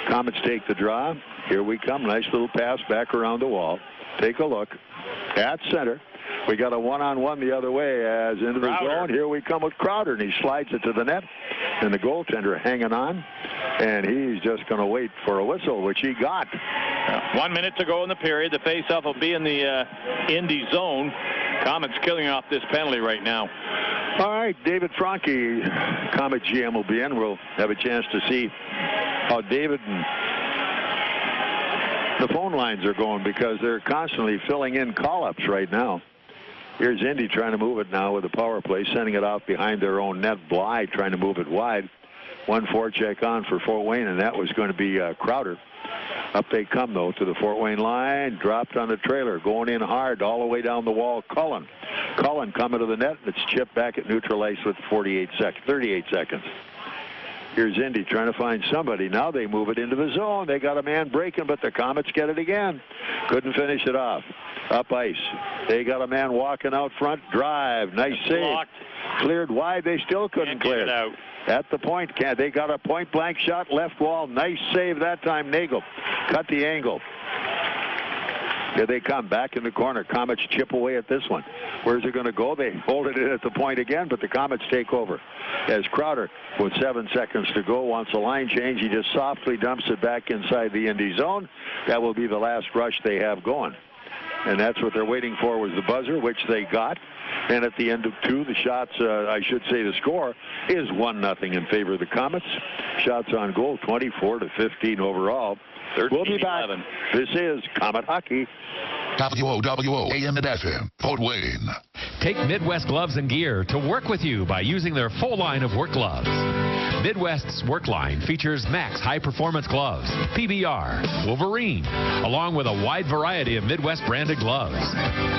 Komets take the draw. Here we come. Nice little pass back around the wall. Take a look. At center. We got a one-on-one the other way as into the zone. Here we come with Crowder, and he slides it to the net. And the goaltender hanging on. And he's just going to wait for a whistle, which he got. 1 minute to go in the period. The face-off will be in the Indy zone. Komets killing off this penalty right now. All right, David Franke, Komet GM, will be in. We'll have a chance to see how David and the phone lines are going because they're constantly filling in call-ups right now. Here's Indy trying to move it now with a power play, sending it out behind their own net. Bly trying to move it wide. 1 forecheck on for Fort Wayne, and that was going to be Crowder. Up they come, though, to the Fort Wayne line. Dropped on the trailer. Going in hard all the way down the wall. Cullen coming to the net. It's chipped back at neutral ice with 38 seconds. Here's Indy trying to find somebody. Now they move it into the zone. They got a man breaking, but the Komets get it again. Couldn't finish it off. Up ice. They got a man walking out front. Drive. Nice save. Blocked. Cleared wide. They still couldn't clear it out. At the point, they got a point-blank shot, left wall. Nice save that time, Nagle. Cut the angle. Here they come, back in the corner. Komets chip away at this one. Where's it going to go? They hold it in at the point again, but the Komets take over. As Crowder, with 7 seconds to go, wants a line change. He just softly dumps it back inside the Indy zone. That will be the last rush they have going. And that's what they're waiting for, was the buzzer, which they got. And at the end of 2, the shots, I should say the score, is 1-0 in favor of the Komets. Shots on goal, 24-15 overall. We'll be back. This is Komet Hockey. WOWO, AM and FM, Fort Wayne. Take Midwest Gloves and Gear to work with you by using their full line of work gloves. Midwest's work line features Max high-performance gloves, PBR, Wolverine, along with a wide variety of Midwest branded gloves.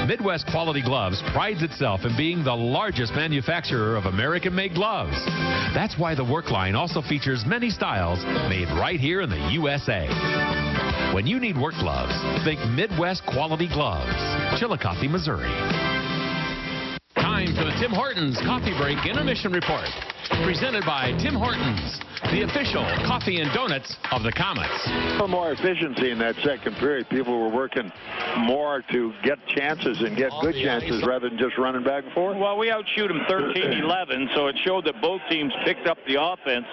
Midwest Quality Gloves prides itself in being the largest manufacturer of American-made gloves. That's why the work line also features many styles made right here in the USA. When you need work gloves, think Midwest Quality Gloves, Chillicothe, Missouri. Time for the Tim Hortons Coffee Break Intermission Report. Presented by Tim Hortons, the official coffee and donuts of the Komets. For more efficiency in that second period, people were working more to get chances and get good chances rather than just running back and forth. Well, we outshoot them 13-11, so it showed that both teams picked up the offense,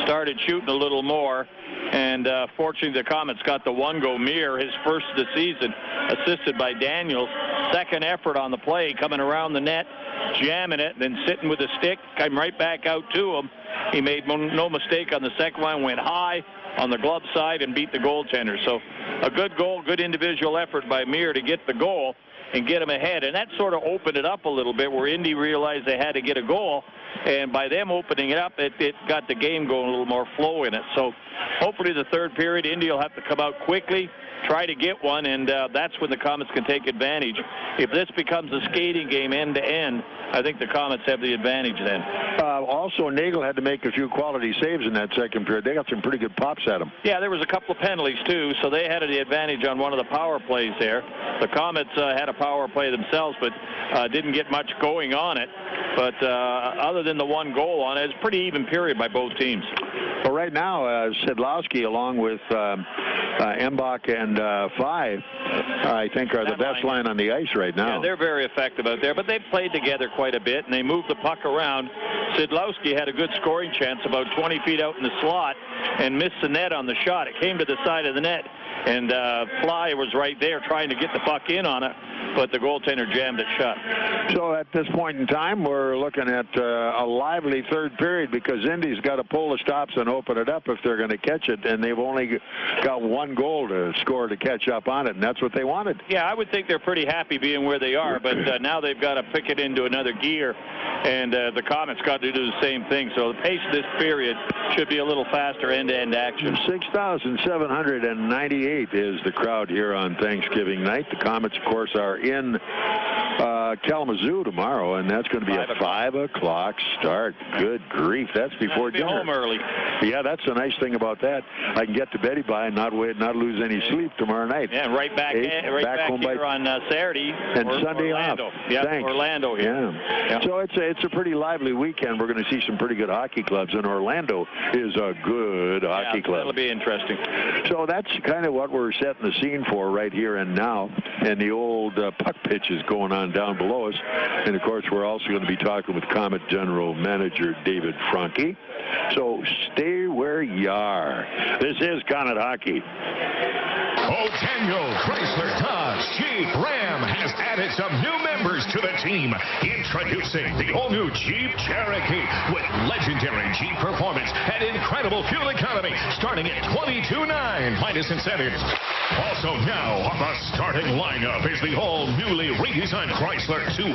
started shooting a little more. And fortunately, the Komets got the 1-goal. Muers, his first of the season, assisted by Daniels. Second effort on the play, coming around the net, jamming it, then sitting with the stick, came right back out to him. He made no mistake on the second one, went high on the glove side and beat the goaltender. So a good goal, good individual effort by Muers to get the goal and get him ahead. And that sort of opened it up a little bit where Indy realized they had to get a goal. And by them opening it up, it got the game going, a little more flow in it. So hopefully the third period, Indy will have to come out quickly, try to get one, and that's when the Komets can take advantage. If this becomes a skating game end to end, I think the Komets have the advantage then. Also, Nagle had to make a few quality saves in that second period. They got some pretty good pops at them. Yeah, there was a couple of penalties, too, so they had the advantage on one of the power plays there. The Komets had a power play themselves, but didn't get much going on it. But other than the one goal on it, it's a pretty even period by both teams. Well, right now, Szydlowski, along with Mbach and Faille, I think are the best line on the ice right now. Yeah, they're very effective out there, but they've played together quite a bit, and they moved the puck around. Szydlowski had a good scoring chance about 20 feet out in the slot and missed the net on the shot. It came to the side of the net, and Faille was right there trying to get the puck in on it, but the goaltender jammed it shut. So at this point in time, we're looking at a lively third period because Indy's got to pull the stops and open it up if they're going to catch it, and they've only got one goal to score to catch up on it, and that's what they wanted. Yeah, I would think they're pretty happy being where they are, but now they've got to pick it into another gear, and the Komets got to do the same thing. So the pace of this period should be a little faster end-to-end action. 6,798 is the crowd here on Thanksgiving night. The Komets, of course, are in Kalamazoo tomorrow, and that's going to be a 5 o'clock start. Good grief, that's before dinner. Home early. Yeah, that's the nice thing about that. I can get to bed by and not lose any sleep tomorrow night. Yeah, right back home here on Saturday and Sunday Orlando. off. Yeah, Thanks. Orlando here. Yeah. So it's a pretty lively weekend. We're going to see some pretty good hockey clubs, and Orlando is a good hockey club. That'll be interesting. So that's kind of what we're setting the scene for right here and now, and the old puck pitch is going on down below us. And of course, we're also going to be talking with Komet General Manager David Franke. So stay where you are. This is Komet Hockey. Daniel Chrysler Dodge Jeep Ram has added some new members to the team. Introducing the all-new Jeep Cherokee with legendary Jeep performance and incredible fuel economy starting at $22,900 minus incentives. Also now on the starting lineup is the all-newly redesigned Chrysler 200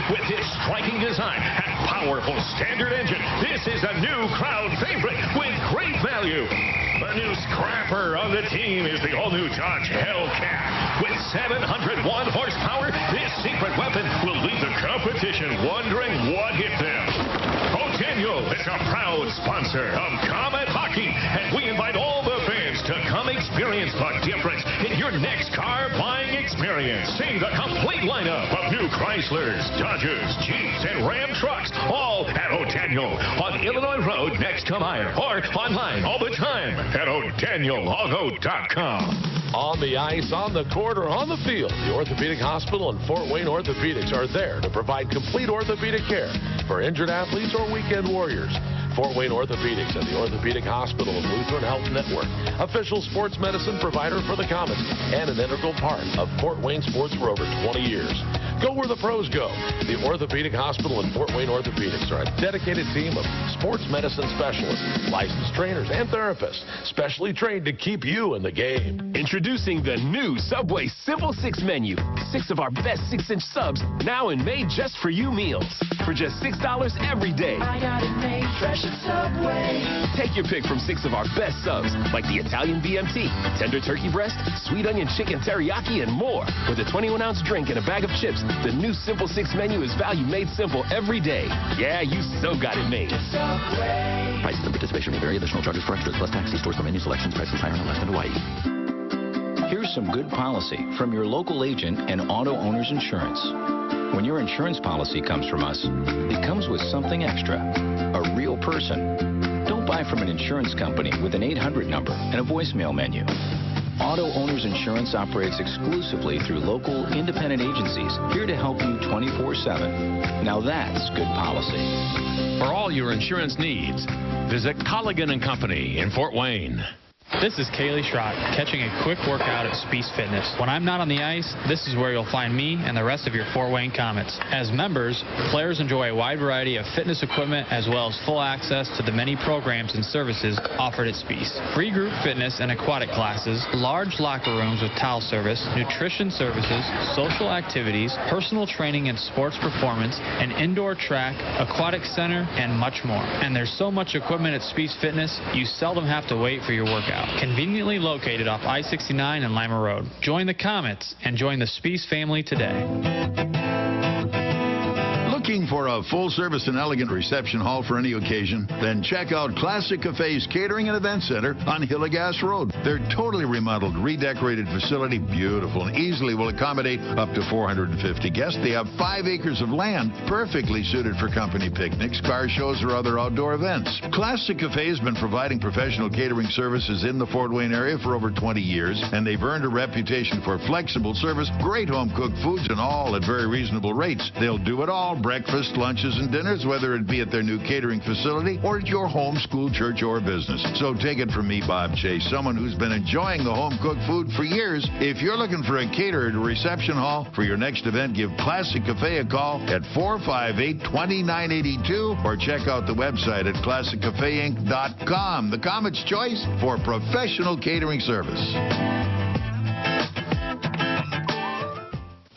with its striking design and powerful standard engine. This is a new crowd favorite with great value. The new scrapper on the team is the all-new Dodge Hellcat. With 701 horsepower, this secret weapon will leave the competition wondering what hit them. Daniel is a proud sponsor of Komet Hockey, and we invite all the fans to come experience the difference in your next car buying experience. See the complete lineup of new Chryslers, Dodges, Jeeps, and Ram trucks, all at O'Daniel on Illinois Road next to Meyer, or online all the time at o'danielauto.com. On the ice, on the court, or on the field, the Orthopedic Hospital and Fort Wayne Orthopedics are there to provide complete orthopedic care for injured athletes or weekend warriors. Fort Wayne Orthopedics and the Orthopedic Hospital and Lutheran Health Network, official sports medicine provider for the Komets, and an integral part of Fort Wayne sports for over 20 years. Go where the pros go. The Orthopedic Hospital and Fort Wayne Orthopedics are a dedicated team of sports medicine specialists, licensed trainers, and therapists, specially trained to keep you in the game. Introducing the new Subway Simple 6 menu. 6 of our best 6-inch subs, now in made just for you meals. For just $6 every day. I got it made fresh at Subway. Take your pick from 6 of our best subs, like the Italian BMT, tender turkey breast, sweet onion chicken teriyaki, and more. With a 21-ounce drink and a bag of chips, the new Simple 6 menu is value made simple every day. Yeah, you so got it made. Subway. Prices and participation may vary. Additional charges for extras plus tax. See stores for menu selections. Prices higher unless in Hawaii. Here's some good policy from your local agent and auto owner's insurance. When your insurance policy comes from us, it comes with something extra, a real person. Don't buy from an insurance company with an 800 number and a voicemail menu. Auto Owners Insurance operates exclusively through local, independent agencies here to help you 24/7. Now that's good policy. For all your insurance needs, visit Colligan & Company in Fort Wayne. This is Kaylee Schrott, catching a quick workout at Speece Fitness. When I'm not on the ice, this is where you'll find me and the rest of your Fort Wayne Komets. As members, players enjoy a wide variety of fitness equipment as well as full access to the many programs and services offered at Speece. Free group fitness and aquatic classes, large locker rooms with towel service, nutrition services, social activities, personal training and sports performance, an indoor track, aquatic center, and much more. And there's so much equipment at Speece Fitness, you seldom have to wait for your workout. Conveniently located off I-69 and Lima Road. Join the Komets and join the Speece family today. Looking Looking for a full-service and elegant reception hall for any occasion? Then check out Classic Cafe's Catering and Event Center on Hillegas Road. Their totally remodeled, redecorated facility, beautiful and easily will accommodate up to 450 guests. They have 5 acres of land, perfectly suited for company picnics, car shows, or other outdoor events. Classic Cafe has been providing professional catering services in the Fort Wayne area for over 20 years, and they've earned a reputation for flexible service, great home-cooked foods, and all at very reasonable rates. They'll do it all, breakfast, lunches, and dinners, whether it be at their new catering facility or at your home, school, church, or business. So take it from me, Bob Chase, someone who's been enjoying the home-cooked food for years. If you're looking for a catered reception hall for your next event, give Classic Cafe a call at 458-2982 or check out the website at ClassicCafeInc.com. The Komets' choice for professional catering service.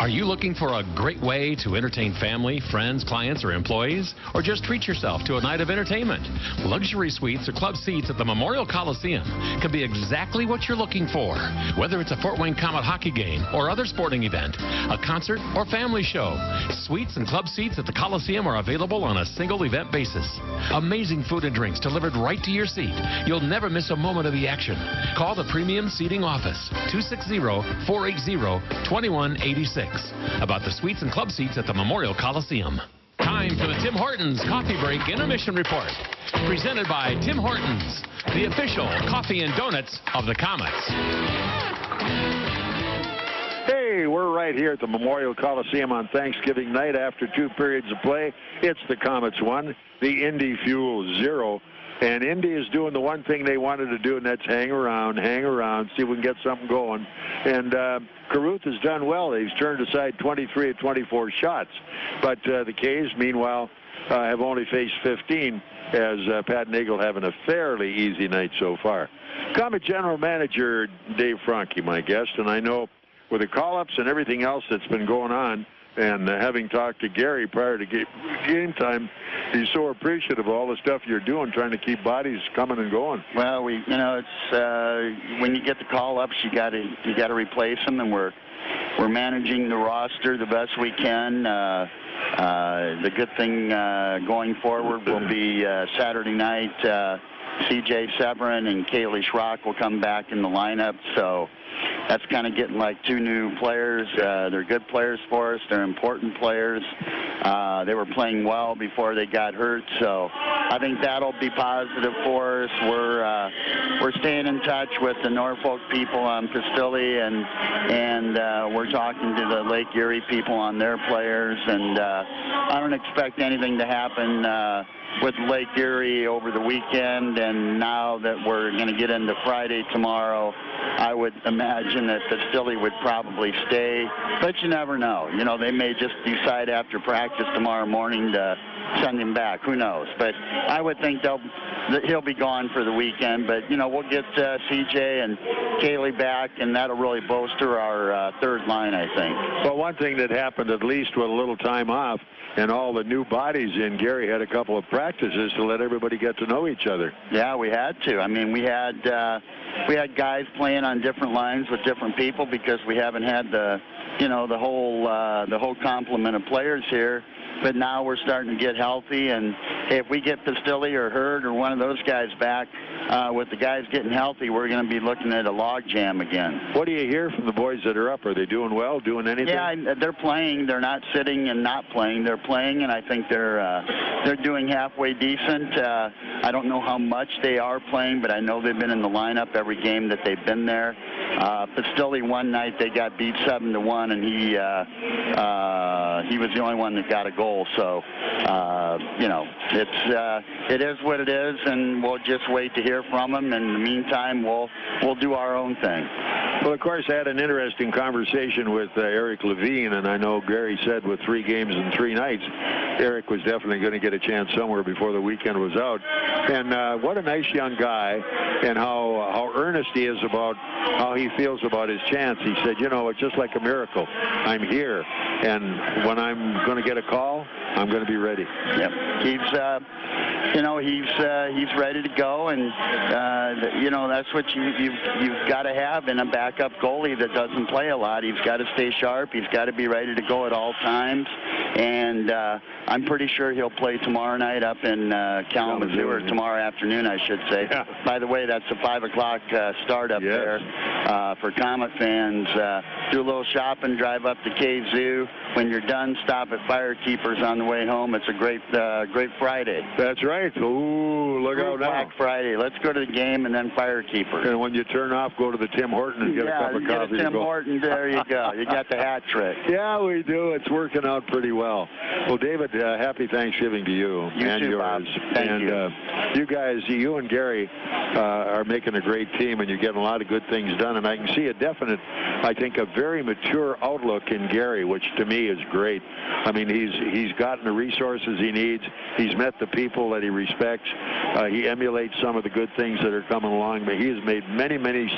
Are you looking for a great way to entertain family, friends, clients, or employees? Or just treat yourself to a night of entertainment? Luxury suites or club seats at the Memorial Coliseum can be exactly what you're looking for. Whether it's a Fort Wayne Komet hockey game or other sporting event, a concert or family show, suites and club seats at the Coliseum are available on a single event basis. Amazing food and drinks delivered right to your seat. You'll never miss a moment of the action. Call the Premium Seating Office, 260-480-2186. About the suites and club seats at the Memorial Coliseum. Time for the Tim Hortons Coffee Break Intermission Report. Presented by Tim Hortons, the official coffee and donuts of the Komets. Hey, we're right here at the Memorial Coliseum on Thanksgiving night after 2 periods of play. It's the Komets 1, the Indy Fuel 0. And Indy is doing the one thing they wanted to do, and that's hang around, see if we can get something going. And Carruth has done well. He's turned aside 23 of 24 shots. But the K's, meanwhile, have only faced 15, as Pat Nagle having a fairly easy night so far. Komet General Manager Dave Franke, my guest, and I know with the call-ups and everything else that's been going on, and having talked to Gary prior to game time, he's so appreciative of all the stuff you're doing, trying to keep bodies coming and going. Well, it's when you get the call-ups, you got to replace them, and we're managing the roster the best we can. The good thing going forward will be Saturday night. C.J. Severin and Kaylee Schrock will come back in the lineup, so that's kind of getting like 2 new players. They're good players for us. They're important players. They were playing well before they got hurt, so I think that'll be positive for us. We're staying in touch with the Norfolk people on Pistilli, and we're talking to the Lake Erie people on their players, and I don't expect anything to happen with Lake Erie over the weekend, and now that we're going to get into Friday tomorrow, I would imagine that Pistilli would probably stay, but you never know. They may just decide after practice tomorrow morning to send him back. Who knows? But I would think that he'll be gone for the weekend, but, we'll get CJ and Kaylee back, and that'll really bolster our third line, I think. Well, one thing that happened, at least with a little time off, and all the new bodies in, Gary had a couple of practices to let everybody get to know each other. Yeah, we had to. I mean, we had guys playing on different lines with different people because we haven't had the whole complement of players here. But now we're starting to get healthy, and if we get Pistilli or Hurd or one of those guys back, with the guys getting healthy, we're going to be looking at a log jam again. What do you hear from the boys that are up? Are they doing well, doing anything? Yeah, they're playing. They're not sitting and not playing. They're playing, and I think they're doing halfway decent. I don't know how much they are playing, but I know they've been in the lineup every game that they've been there. Pistilli, one night they got beat 7-1, and he was the only one that got a goal. So, it is what it is, and we'll just wait to hear from them. In the meantime, we'll do our own thing. Well, of course, I had an interesting conversation with Eric Levine, and I know Gary said with 3 games and 3 nights, Eric was definitely going to get a chance somewhere before the weekend was out. And what a nice young guy, and how earnest he is about how he feels about his chance. He said, it's just like a miracle. I'm here, and when I'm going to get a call, I'm going to be ready. Yep. you know, he's ready to go, and you know, that's what you've got to have in a backup goalie that doesn't play a lot. He's got to stay sharp. He's got to be ready to go at all times, and I'm pretty sure he'll play tomorrow night up in Kalamazoo, or tomorrow afternoon, I should say. Yeah. By the way, that's a 5 o'clock start up there for Comet fans. Do a little shopping, drive up to K-Zoo. When you're done, stop at Firekeepers on the way home. It's a great Friday. That's right. Ooh, look out now. Black Friday. Let's go to the game and then Firekeepers. And when you turn off, go to the Tim Horton and get a cup of coffee. Tim Horton. There you go. You got the hat trick. Yeah, we do. It's working out pretty well. Well, David, happy Thanksgiving to you. You and too, yours. Bob. Thank you. You guys, you and Gary are making a great team, and you're getting a lot of good things done. And I can see a definite, I think, a very mature outlook in Gary, which to me is great. I mean, he's gotten the resources he needs. He's met the people that he respects. He emulates some of the good things that are coming along, but he has made many, many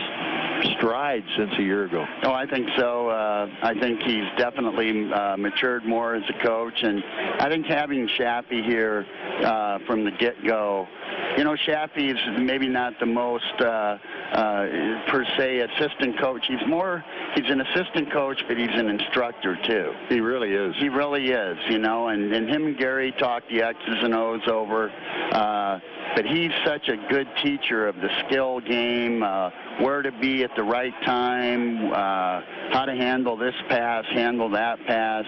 strides since a year ago. Oh, I think so. I think he's definitely matured more as a coach, and I think having Shappy here from the get-go, you know, Shappy is maybe not the most per se assistant coach. He's an assistant coach, but he's an instructor too. He really is. He really is, you know, and him and Gary talk the X's and O's over. But he's such a good teacher of the skill game, where to be at the right time, how to handle this pass, handle that pass.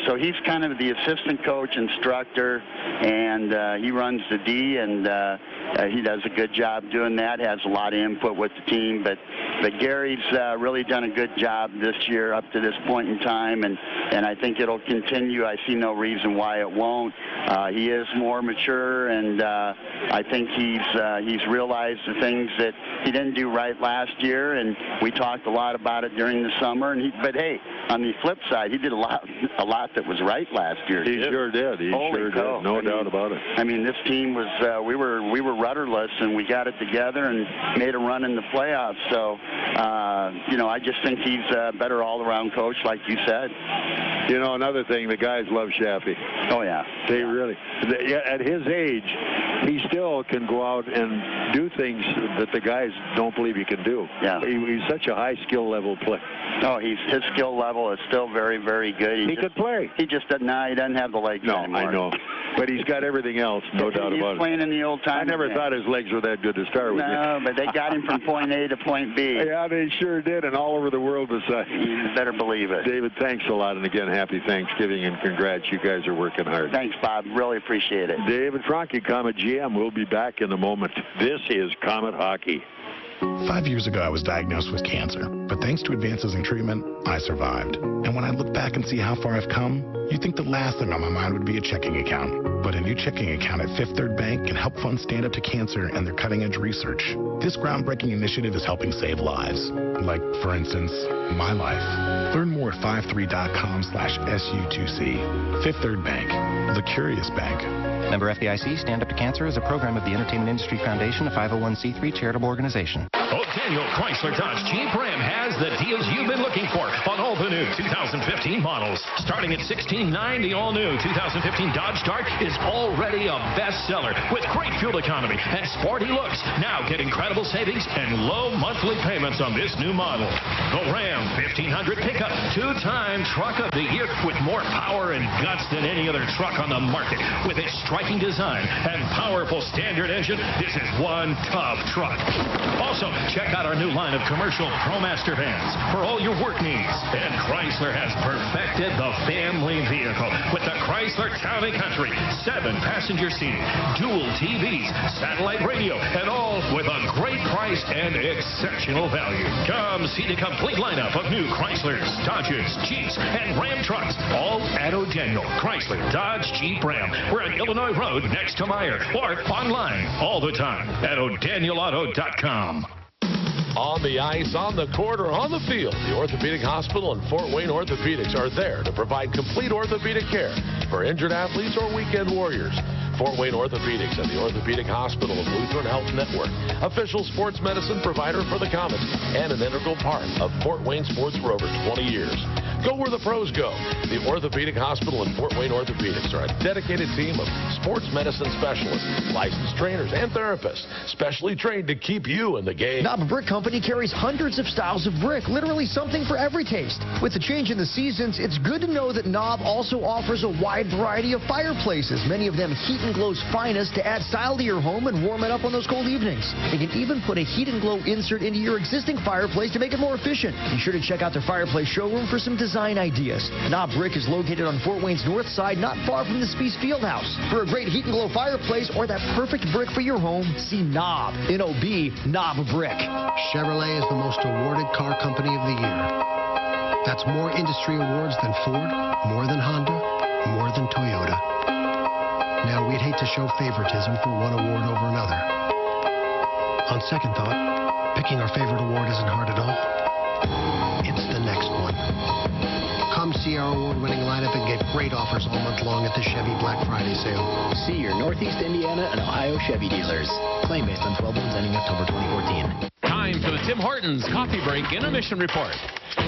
So he's kind of the assistant coach instructor, and he runs the D, and he does a good job doing that, has a lot of input with the team. But Gary's really done a good job this year up to this point in time, and I think it'll continue. I see no reason why it won't. He is more mature, and I think he's realized the things that he didn't do right last year, and we talked a lot about it during the summer. But hey, on the flip side, he did a lot that was right last year. He sure did. He sure did. No doubt about it. I mean, this team was we were rudderless, and we got it together and made a run in the playoffs. So, you know, I just think he's a better all-around coach, like you said. You know, another thing, the guys love Shappy. Oh, yeah. They really. At his age, he still can go out and do things that the guys don't believe he can do. Yeah. He's such a high skill level player. Oh, his skill level is still very, very good. He could play. He just doesn't. He doesn't have the legs anymore. I know. But he's got everything else, no doubt about it. He's playing in the old time. I never thought his legs were that good to start with. No, but they got him from point A to point B. Yeah, they sure did, and all over the world besides. You better believe it. David, thanks a lot, and again, happy Thanksgiving, and congrats. You guys are working hard. Thanks, Bob. Really appreciate it. David Franke, Comet GM. We'll be back in a moment. This is Comet Hockey. 5 years ago, I was diagnosed with cancer, but thanks to advances in treatment, I survived. And when I look back and see how far I've come, you'd think the last thing on my mind would be a checking account. But a new checking account at Fifth Third Bank can help fund Stand Up to Cancer and their cutting-edge research. This groundbreaking initiative is helping save lives. Like, for instance, my life. Learn more at 53.com/SU2C. Fifth Third Bank, the curious bank. Member FDIC, Stand Up to Cancer is a program of the Entertainment Industry Foundation, a 501c3 charitable organization. Daniel Chrysler Dodge Jeep Ram has the deals you've been looking for on all the new 2015 models. Starting at $16,900, the all-new 2015 Dodge Dart is already a bestseller with great fuel economy and sporty looks. Now get incredible savings and low monthly payments on this new model. The Ram 1500 pickup, two-time truck of the year with more power and guts than any other truck on the market. With its striking design and powerful standard engine, this is one tough truck. Also, check out our new line of commercial ProMaster vans for all your work needs. And Chrysler has perfected the family vehicle with the Chrysler Town & Country. 7-passenger seating, dual TVs, satellite radio, and all with a great price and exceptional value. Come see the complete lineup of new Chryslers, Dodges, Jeeps, and Ram trucks, all at O'Daniel Chrysler Dodge Jeep Ram. We're on Illinois Road next to Meyer, or online all the time at o'danielauto.com. On the ice, on the court, or on the field, the Orthopedic Hospital and Fort Wayne Orthopedics are there to provide complete orthopedic care for injured athletes or weekend warriors. Fort Wayne Orthopedics and the Orthopedic Hospital of Lutheran Health Network, official sports medicine provider for the Komets, and an integral part of Fort Wayne sports for over 20 years. Go where the pros go. The Orthopedic Hospital and Fort Wayne Orthopedics are a dedicated team of sports medicine specialists, licensed trainers, and therapists, specially trained to keep you in the game. Knob Brick Company carries hundreds of styles of brick, literally something for every taste. With the change in the seasons, it's good to know that Knob also offers a wide variety of fireplaces, many of them Heat and Glow's finest, to add style to your home and warm it up on those cold evenings. They can even put a Heat and Glow insert into your existing fireplace to make it more efficient. Be sure to check out their fireplace showroom for some design ideas. Knob Brick is located on Fort Wayne's north side, not far from the Spies Fieldhouse. For a great Heat and Glow fireplace or that perfect brick for your home, see Knob. N-O-B, Knob Brick. Chevrolet is the most awarded car company of the year. That's more industry awards than Ford, more than Honda, more than Toyota. Now, we'd hate to show favoritism for one award over another. On second thought, picking our favorite award isn't hard at all. It's the next one. Come see our award-winning lineup and get great offers all month long at the Chevy Black Friday sale. See your Northeast Indiana and Ohio Chevy dealers. Claim based on 12 months ending October 2014. Time for the Tim Hortons Coffee Break Intermission Report.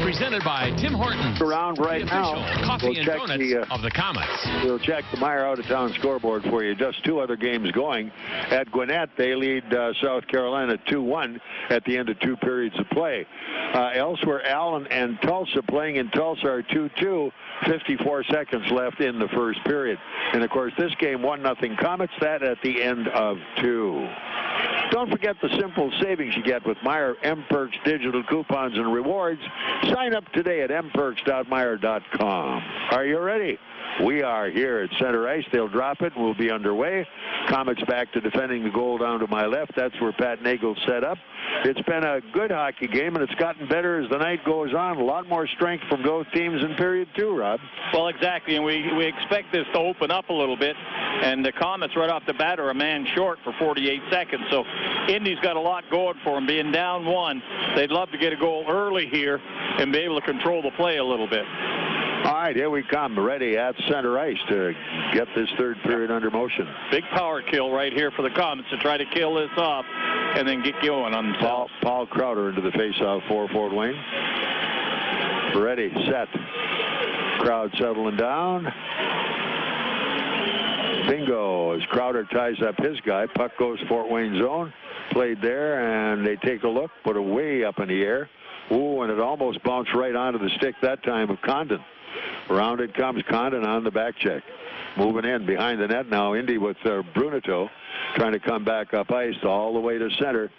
Presented by Tim Hortons. Around right now. Coffee and donuts of the Komets. We'll check the Meyer out-of-town scoreboard for you. Just two other games going. At Gwinnett, they lead South Carolina 2-1 at the end of 2 periods of play. Elsewhere, Allen and Tulsa playing in Tulsa are 2-2. 54 seconds left in the first period. And, of course, this game 1-0 Komets. That at the end of 2. Don't forget the simple savings you get with Meyer M-Perks digital coupons and rewards. Sign up today at mperks.meyer.com. Are you ready? We are here at center ice. They'll drop it and we'll be underway. Komets back to defending the goal down to my left. That's where Pat Nagle set up. It's been a good hockey game, and it's gotten better as the night goes on. A lot more strength from both teams in period 2, Rob. Well, exactly, and we expect this to open up a little bit. And the Komets right off the bat are a man short for 48 seconds. So Indy's got a lot going for them. Being down 1, they'd love to get a goal early here and be able to control the play a little bit. All right, here we come, ready at center ice to get this third period under motion. Big power kill right here for the Komets to try to kill this off and then get going on themselves. Paul Crowder into the faceoff for Fort Wayne. Ready, set. Crowd settling down. Bingo as Crowder ties up his guy. Puck goes Fort Wayne zone. Played there, and they take a look, put it way up in the air. Ooh, and it almost bounced right onto the stick that time of Condon. Around it comes Condon on the back check. Moving in behind the net now. Indy with Brunito trying to come back up ice all the way to center.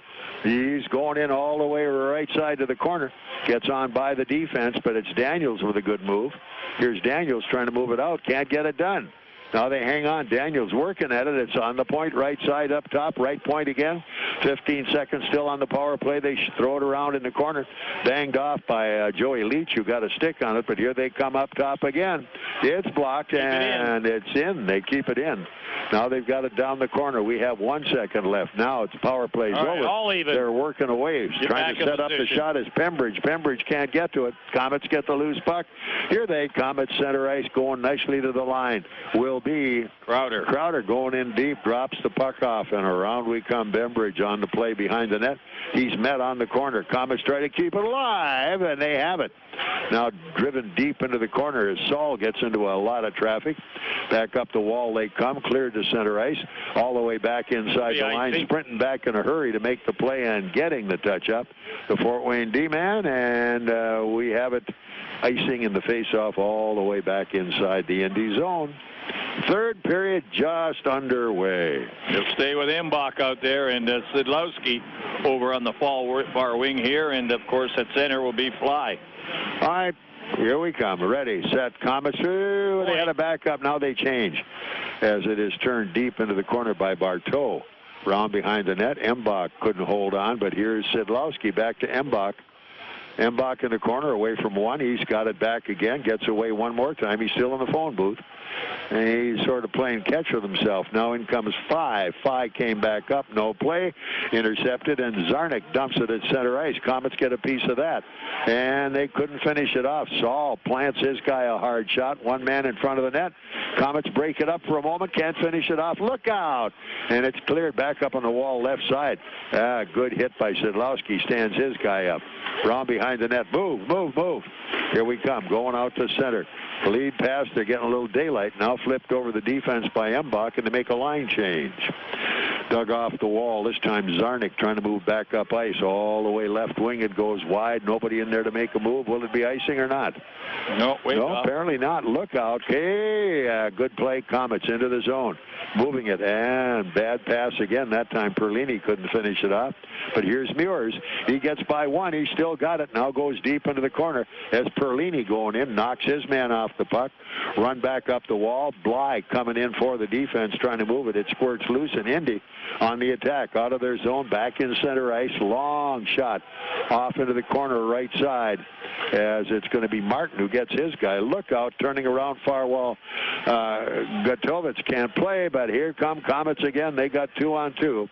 He's going in all the way right side to the corner. Gets on by the defense, but it's Daniels with a good move. Here's Daniels trying to move it out. Can't get it done. Now they hang on. Daniels working at it. It's on the point, right side up top, right point again. 15 seconds still on the power play. They throw it around in the corner. Banged off by Joey Leach, who got a stick on it, but here they come up top again. It's blocked, and it's in. They keep it in. Now they've got it down the corner. We have 1 second left. Now it's power plays over. Right, all even. They're working away. Trying to set up the shot is Pembridge. Pembridge can't get to it. Komets get the loose puck. Here they come at center ice, going nicely to the line. Will be Crowder. Crowder going in deep, drops the puck off, and around we come. Pembridge on the play behind the net. He's met on the corner. Komets try to keep it alive, and they have it. Now driven deep into the corner as Saul gets into a lot of traffic. Back up the wall they come, cleared to center ice, all the way back inside the line, sprinting back in a hurry to make the play and getting the touch up. The Fort Wayne D-man, and we have it icing in the face-off all the way back inside the Indy zone. Third period just underway. They'll stay with Mbach out there, and Szydlowski over on the far wing here, and of course at center will be Fly. All right, here we come. Ready, set, Komets. They had a backup. Now they change as it is turned deep into the corner by Bartow. Round behind the net. Mbach couldn't hold on, but here's Szydlowski back to Mbach. Mbach in the corner away from one. He's got it back again. Gets away one more time. He's still in the phone booth. And he's sort of playing catch with himself. Now in comes Faille. Faille came back up. No play. Intercepted. And Zarnik dumps it at center ice. Komets get a piece of that. And they couldn't finish it off. Saul plants his guy a hard shot. One man in front of the net. Komets break it up for a moment, can't finish it off. Look out! And it's cleared back up on the wall left side. Good hit by Szydlowski, stands his guy up. Round behind the net. Move, move, move. Here we come, going out to center. The lead pass, they're getting a little daylight. Now flipped over the defense by Mbach, and to make a line change. Dug off the wall. This time Zarnik trying to move back up ice. All the way left wing. It goes wide. Nobody in there to make a move. Will it be icing or not? No, apparently not. Look out. Okay, good play. Komets into the zone. Moving it, and bad pass again. That time Perlini couldn't finish it off. But here's Muers. He gets by one. He's still got it. Now goes deep into the corner as Perlini going in. Knocks his man off the puck. Run back up the wall. Bly coming in for the defense, trying to move it. It squirts loose, and Indy on the attack. Out of their zone, back in center ice. Long shot off into the corner right side, as it's going to be Martin who gets his guy. Look out, turning around far wall. Gotovitz can't play, but here come Komets again. They got 2-on-2.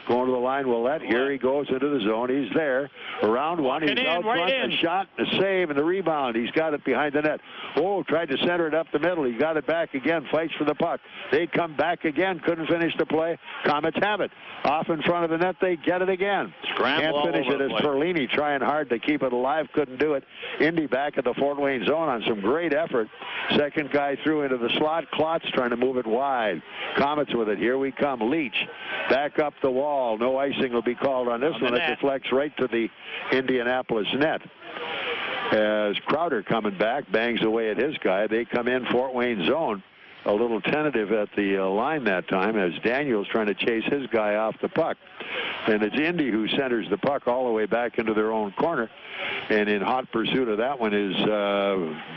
Going to the line, Willette. Here he goes into the zone. He's there. Around one. He's out front. A shot, a save, and the rebound. He's got it behind the net. Oh, tried to center it up the middle. He got it back again. Fights for the puck. They come back again. Couldn't finish the play. Komets have it. Off in front of the net. They get it again. Scramble. Can't finish it as Perlini trying hard to keep it alive. Couldn't do it. Indy back at the Fort Wayne zone on some great effort. Second guy through into the slot. Klotz trying to move it wide. Komets with it. Here we come. Leach back up the wall. No icing will be called on this one. It deflects right to the Indianapolis net. As Crowder coming back, bangs away at his guy. They come in Fort Wayne zone. A little tentative at the line that time as Daniels trying to chase his guy off the puck. And it's Indy who centers the puck all the way back into their own corner. And in hot pursuit of that one is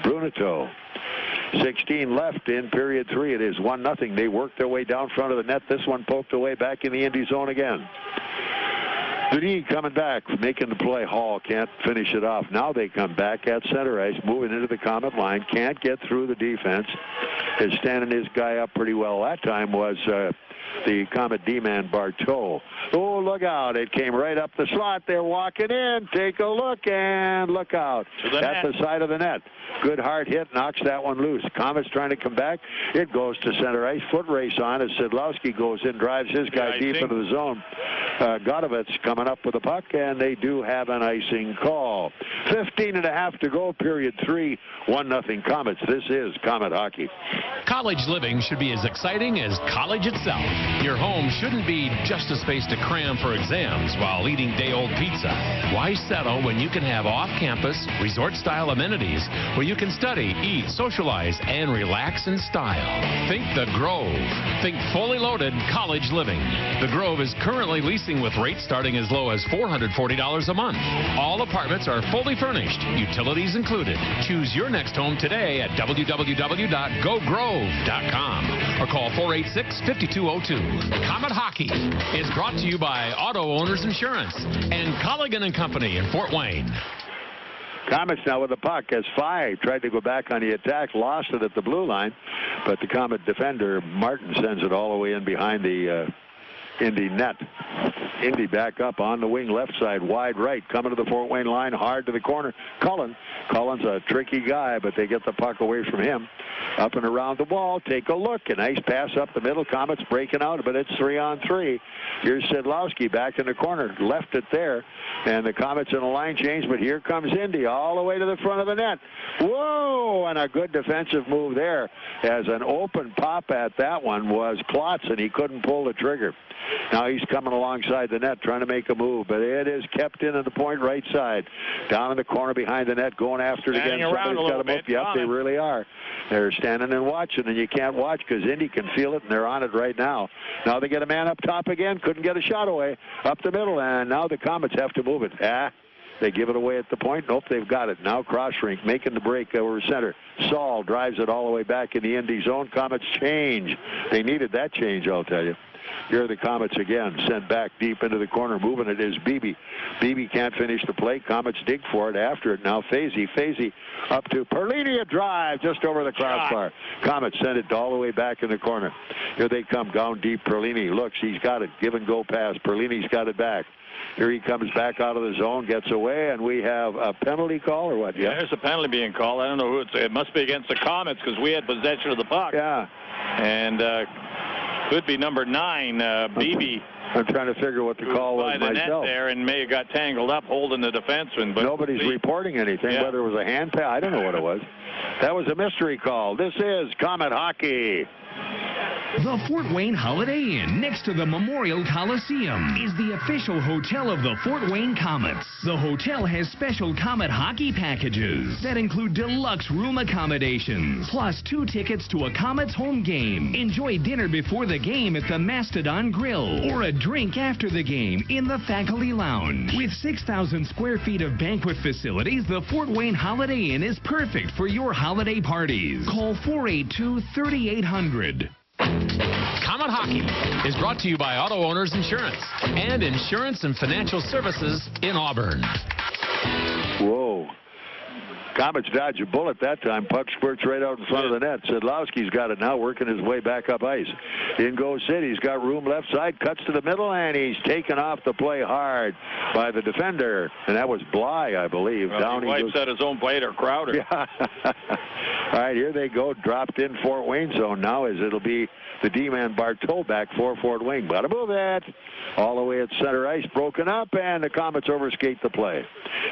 Bruneto. 16 left in period 3. It is 1-0. They work their way down front of the net. This one poked away back in the Indy zone again. Denis coming back, making the play. Hall can't finish it off. Now they come back at center ice, moving into the Komet line. Can't get through the defense. Is standing his guy up pretty well. That time was the Komet D-man Barteau. Oh, look out. It came right up the slot. They're walking in. Take a look, and look out. At the side of the net. Good hard hit. Knocks that one loose. Komet's trying to come back. It goes to center ice. Foot race on as Szydlowski goes in, drives his guy deep into the zone. Gotovitz coming up with the puck, and they do have an icing call. 15.5 to go, period 3. 1-0 Komets. This is Komet hockey. College living should be as exciting as college itself. Your home shouldn't be just a space to cram for exams while eating day-old pizza. Why settle when you can have off-campus, resort-style amenities where you can study, eat, socialize, and relax in style? Think The Grove. Think fully loaded college living. The Grove is currently leasing with rates starting as low as $440 a month. All apartments are fully furnished, utilities included. Choose your next home today at www.gogrove.com or call 486-5202. Komet Hockey is brought to you by Auto Owners Insurance and Colligan & Company in Fort Wayne. Komets now with the puck as Faille tried to go back on the attack, lost it at the blue line, but the Komet defender, Martin, sends it all the way in behind the Indy net. Indy back up on the wing left side, wide right, coming to the Fort Wayne line, hard to the corner. Cullen's a tricky guy, but they get the puck away from him. Up and around the wall, take a look. A nice pass up the middle. Komets breaking out, but it's 3-on-3. Here's Szydlowski back in the corner. Left it there, and the Komets in a line change, but here comes Indy all the way to the front of the net. Whoa, and a good defensive move there, as an open pop at that one was Klotz, and he couldn't pull the trigger. Now he's coming alongside the net trying to make a move, but it is kept in at the point right side. Down in the corner behind the net, going after it again. Somebody's got them up. Yep, they really are. They're standing and watching, and you can't watch because Indy can feel it, and they're on it right now. Now they get a man up top again. Couldn't get a shot away. Up the middle, and now the Komets have to move it. They give it away at the point. Nope, they've got it. Now cross rink, making the break over center. Saul drives it all the way back in the Indy zone. Komets change. They needed that change, I'll tell you. Here are the Komets again, sent back deep into the corner. Moving it is Beebe. Beebe can't finish the play. Komets dig for it. After it now, Frazee. Frazee up to Perlini, a drive just over the crossbar. Komets send it all the way back in the corner. Here they come down deep. Perlini looks. He's got it. Give and go pass. Perlini's got it back. Here he comes back out of the zone, gets away, and we have a penalty call or what? Yeah, there's a penalty being called. I don't know who it's. It must be against the Komets because we had possession of the puck. Yeah. And could be number 9, Beebe. I'm trying to figure what the call was by the myself. Net there and may have got tangled up holding the defenseman. But nobody's reporting anything, whether it was a hand pass. I don't know what it was. That was a mystery call. This is Komet Hockey. The Fort Wayne Holiday Inn, next to the Memorial Coliseum, is the official hotel of the Fort Wayne Komets. The hotel has special Komet hockey packages that include deluxe room accommodations, plus 2 tickets to a Komets home game. Enjoy dinner before the game at the Mastodon Grill, or a drink after the game in the Faculty Lounge. With 6,000 square feet of banquet facilities, the Fort Wayne Holiday Inn is perfect for your holiday parties. Call 482-3800. Komet Hockey is brought to you by Auto Owners Insurance and Insurance and Financial Services in Auburn. Whoa. Komets dodge a bullet that time. Puck squirts right out in front of the net. Szydlowski's got it now, working his way back up ice. In goes Sid. He's got room left side, cuts to the middle, and he's taken off the play hard by the defender. And that was Bly, I believe. Well, down he wipes at his own plate or Crowder. Yeah. All right, here they go. Dropped in Fort Wayne zone now as it'll be the D-man Bartol back for Fort Wayne. Got to move that. All the way at center ice, broken up, and the Komets overskate the play.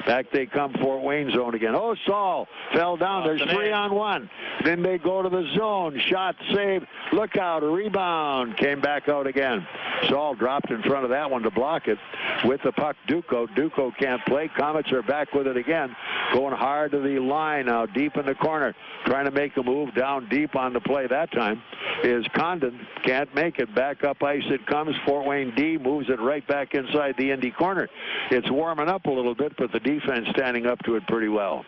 Back they come, Fort Wayne zone again. Oh, Saul fell down. There's 3-on-1. Then they go to the zone. Shot, save, look out, a rebound. Came back out again. Saul dropped in front of that one to block it. With the puck, Duco. Duco can't play. Komets are back with it again. Going hard to the line now, deep in the corner. Trying to make a move down deep on the play that time is Condon. Can't make it. Back up ice it comes. Fort Wayne D moves it right back inside the Indy corner. It's warming up a little bit, but the defense standing up to it pretty well.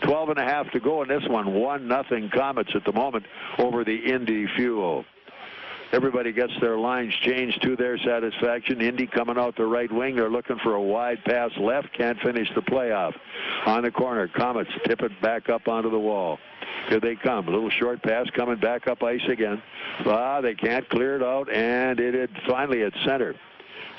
12.5 to go in this one. 1-0 Komets at the moment over the Indy Fuel. Everybody gets their lines changed to their satisfaction. Indy coming out the right wing. They're looking for a wide pass left. Can't finish the playoff. On the corner, Komets tip it back up onto the wall. Here they come. A little short pass coming back up ice again. They can't clear it out, and finally at center.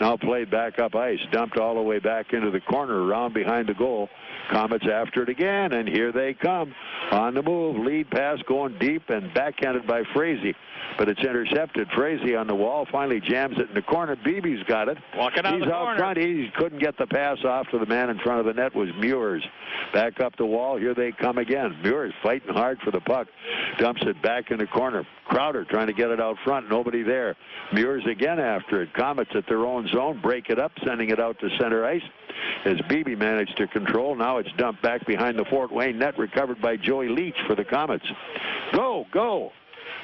Now played back up ice. Dumped all the way back into the corner around behind the goal. Komets after it again, and here they come. On the move, lead pass going deep and backhanded by Frazee. But it's intercepted. Frazee on the wall finally jams it in the corner. Beebe's got it. Walking out He's the out corner. front. He couldn't get the pass off to the man in front of the net was Muers. Back up the wall. Here they come again. Muers fighting hard for the puck. Dumps it back in the corner. Crowder trying to get it out front. Nobody there. Muers again after it. Komets at their own zone. Break it up, sending it out to center ice. As Beebe managed to control. Now it's dumped back behind the Fort Wayne net. Recovered by Joey Leach for the Komets. Go, go.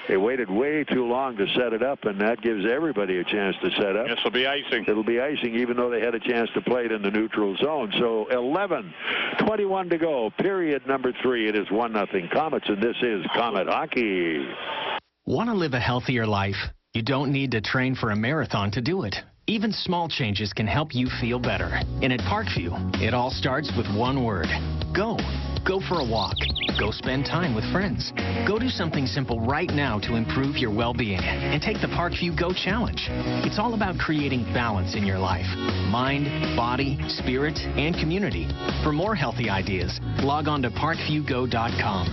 They waited way too long to set it up, and that gives everybody a chance to set up. This will be icing. It'll be icing, even though they had a chance to play it in the neutral zone. So 11:21 to go. Period number 3. It is 1-0 Komets, and this is Komet Hockey. Want to live a healthier life? You don't need to train for a marathon to do it. Even small changes can help you feel better. And at Parkview, it all starts with one word. Go. Go for a walk. Go spend time with friends. Go do something simple right now to improve your well-being. And take the Parkview Go Challenge. It's all about creating balance in your life. Mind, body, spirit, and community. For more healthy ideas, log on to parkviewgo.com.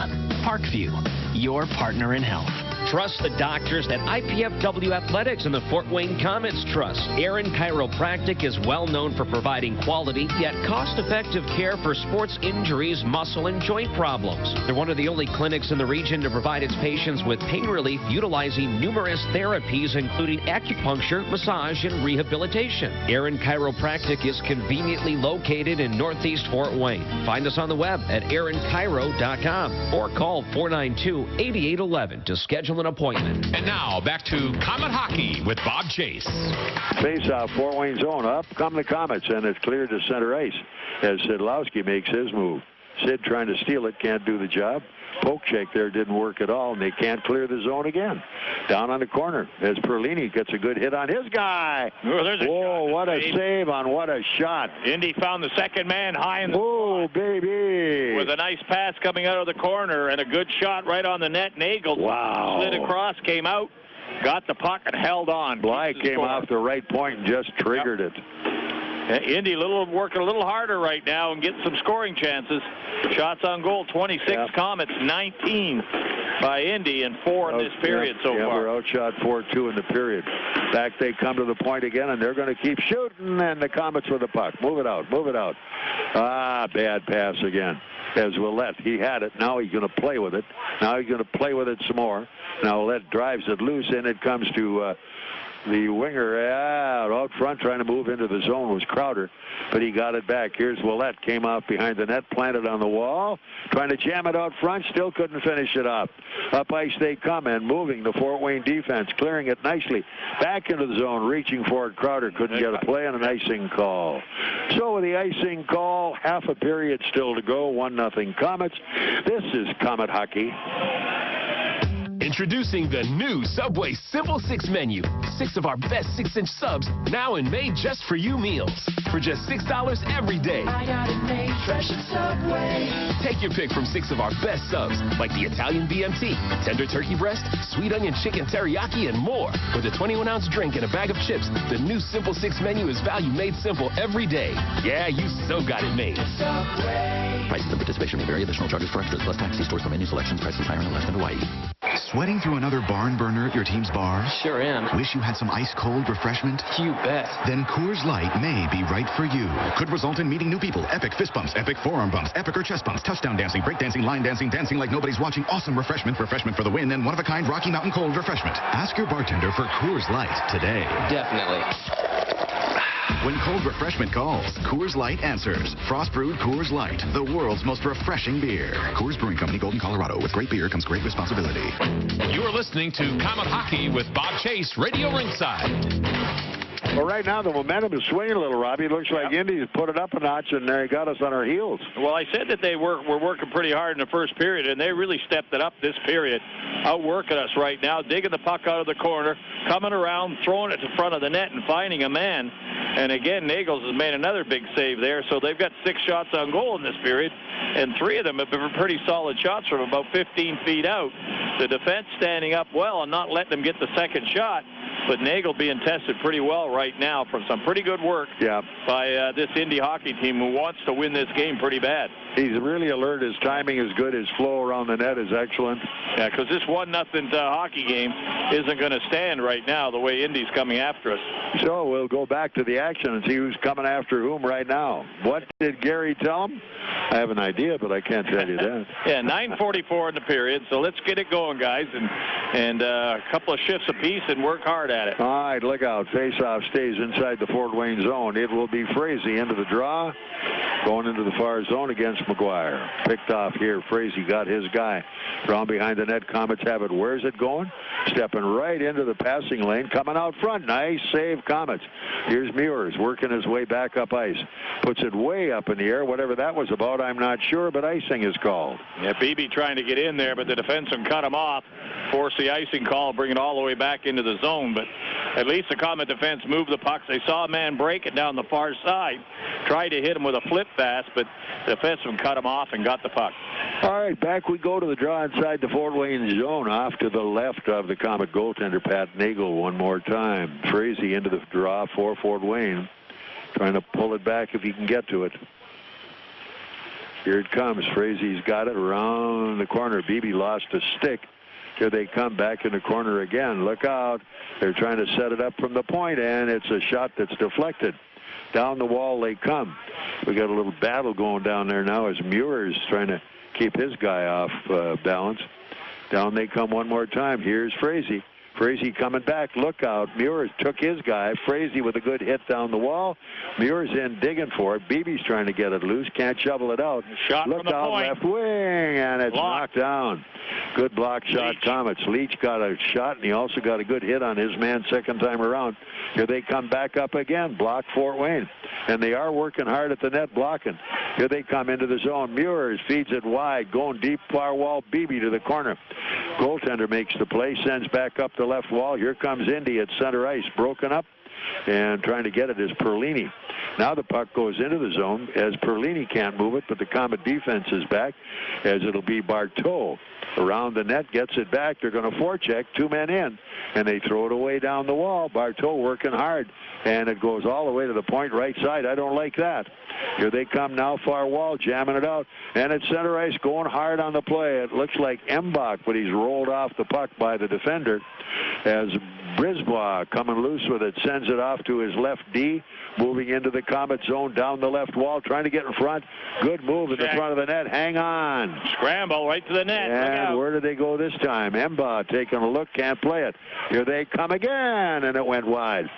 Parkview, your partner in health. Trust the doctors that IPFW Athletics and the Fort Wayne Komets trust. Aaron Chiropractic is well known for providing quality yet cost-effective care for sports injuries, muscle, and joint problems. They're one of the only clinics in the region to provide its patients with pain relief utilizing numerous therapies, including acupuncture, massage, and rehabilitation. Aaron Chiropractic is conveniently located in Northeast Fort Wayne. Find us on the web at aaronchiro.com or call 492-8811 to schedule an appointment. And now back to Komet Hockey with Bob Chase. Face-off, Fort Wayne zone. Up come the Komets, and it's cleared to center ice as Szydlowski makes his move. Sid trying to steal it, can't do the job. poke check there didn't work at all, and they can't clear the zone again. Down on the corner as Perlini gets a good hit on his guy. Oh, there's a Whoa, shot. what a save on what a shot. Indy found the second man high in the Oh, baby. with a nice pass coming out of the corner and a good shot right on the net. Nagle slid across, came out, got the puck, and held on. Bly came off the right point and just triggered it. Indy working a little harder right now and getting some scoring chances. Shots on goal, 26 Komets, 19 by Indy, and 4 in this period so far. We're outshot 4-2 in the period. Back they come to the point again, and they're going to keep shooting, and the Komets with the puck. Move it out, move it out. Bad pass again. As Willett, he had it. Now he's going to play with it. Now he's going to play with it some more. Now Willett drives it loose, and it comes to the winger out front trying to move into the zone was Crowder, but he got it back. Here's Willett, came out behind the net, planted on the wall, trying to jam it out front, still couldn't finish it up. Up ice they come, and moving the Fort Wayne defense, clearing it nicely. Back into the zone, reaching for it. Crowder couldn't get a play on an icing call. So with the icing call, half a period still to go, 1-0 Komets. This is Komet Hockey. Introducing the new Subway Simple 6 menu. 6 of our best 6-inch subs, now in made just for you meals. For just $6 every day. I got it made fresh at Subway. Take your pick from 6 of our best subs, like the Italian BMT, tender turkey breast, sweet onion chicken teriyaki, and more. With a 21-ounce drink and a bag of chips, the new Simple 6 menu is value made simple every day. Yeah, you so got it made. Subway. Prices and participation may vary. Additional charges for extras plus tax. See stores for menu selections. Prices higher in the left and Hawaii. Sweating through another barn burner at your team's bar? Sure am. Wish you had some ice-cold refreshment? You bet. Then Coors Light may be right for you. Could result in meeting new people, epic fist bumps, epic forearm bumps, epic or chest bumps, touchdown dancing, break dancing, line dancing, dancing like nobody's watching, awesome refreshment for the win, and one-of-a-kind Rocky Mountain Cold refreshment. Ask your bartender for Coors Light today. Definitely. When cold refreshment calls, Coors Light answers. Frost brewed Coors Light, the world's most refreshing beer. Coors Brewing Company, Golden, Colorado. With great beer comes great responsibility. You are listening to Komet Hockey with Bob Chase, Radio Ringside. Well, right now the momentum is swinging a little, Robbie. It looks like Indy's put it up a notch, and they got us on our heels. Well, I said that they were working pretty hard in the first period, and they really stepped it up this period. Outworking us right now, digging the puck out of the corner, coming around, throwing it to front of the net, and finding a man. And again, Nagels has made another big save there, so they've got 6 shots on goal in this period, and 3 of them have been pretty solid shots from about 15 feet out. The defense standing up well and not letting them get the second shot. But Nagle being tested pretty well right now from some pretty good work by this Indy hockey team who wants to win this game pretty bad. He's really alert. His timing is good. His flow around the net is excellent. Yeah, because this 1-0 hockey game isn't going to stand right now the way Indy's coming after us. So we'll go back to the action and see who's coming after whom right now. What did Gary tell him? I have an idea, but I can't tell you that. Yeah, 9:44 in the period, so let's get it going, guys, and a couple of shifts apiece and work hard at it. All right, look out. Face-off stays inside the Fort Wayne zone. It will be Frazee into the draw, going into the far zone against McGuire. Picked off here. Frazee got his guy. Drawn behind the net. Komets have it. Where's it going? Stepping right into the passing lane. Coming out front. Nice save, Komets. Here's Muers working his way back up ice. Puts it way up in the air. Whatever that was about, I'm not sure, but icing is called. Yeah, Beebe trying to get in there, but the defenseman cut him off. Forced the icing call, bring it all the way back into the zone. But at least the Komet defense moved the pucks. They saw a man break it down the far side. Tried to hit him with a flip pass, but the defenseman cut him off and got the puck. All right, back we go to the draw inside the Fort Wayne zone. Off to the left of the Komet goaltender, Pat Nagle, one more time. Frazee into the draw for Fort Wayne. Trying to pull it back if he can get to it. Here it comes. Frazee's got it around the corner. Beebe lost a stick. Here they come back in the corner again. Look out. They're trying to set it up from the point, and it's a shot that's deflected. Down the wall they come. We got a little battle going down there now as Muers trying to keep his guy off balance. Down they come one more time. Here's Frazee. Frazee coming back. Look out. Muers took his guy. Frazee with a good hit down the wall. Muers in digging for it. Beebe's trying to get it loose. Can't shovel it out. Shot Look from the out point. left wing, and it's knocked down. Good block shot, Komets. Leach got a shot, and he also got a good hit on his man second time around. Here they come back up again. Block Fort Wayne. And they are working hard at the net blocking. Here they come into the zone. Muers feeds it wide, going deep, far wall. Beebe to the corner. Goaltender makes the play, sends back up the left wall. Here comes Indy at center ice, broken up, and trying to get it is Perlini. Now the puck goes into the zone as Perlini can't move it, but the Comet defense is back as it'll be Barteau. Around the net, gets it back. They're going to forecheck, 2 men in, and they throw it away down the wall. Barteau working hard, and it goes all the way to the point right side. I don't like that. Here they come now, far wall, jamming it out, and at center ice, going hard on the play. It looks like Mbach, but he's rolled off the puck by the defender as Brisbois coming loose with it, sends it off to his left D, moving into the Comet zone down the left wall, trying to get in front. Good move in the front of the net. Hang on. Scramble right to the net. And where did they go this time? Mbach taking a look, can't play it. Here they come again, and it went wide.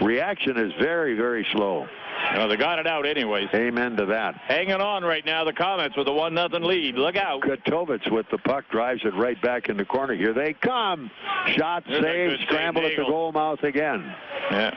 Reaction is very, very slow. Well, they got it out anyways. Amen to that. Hanging on right now, the Komets with a 1-0 lead. Look out. Kotovitz with the puck, drives it right back in the corner. Here they come. Shot, save, scramble at the goal mouth again. Yeah.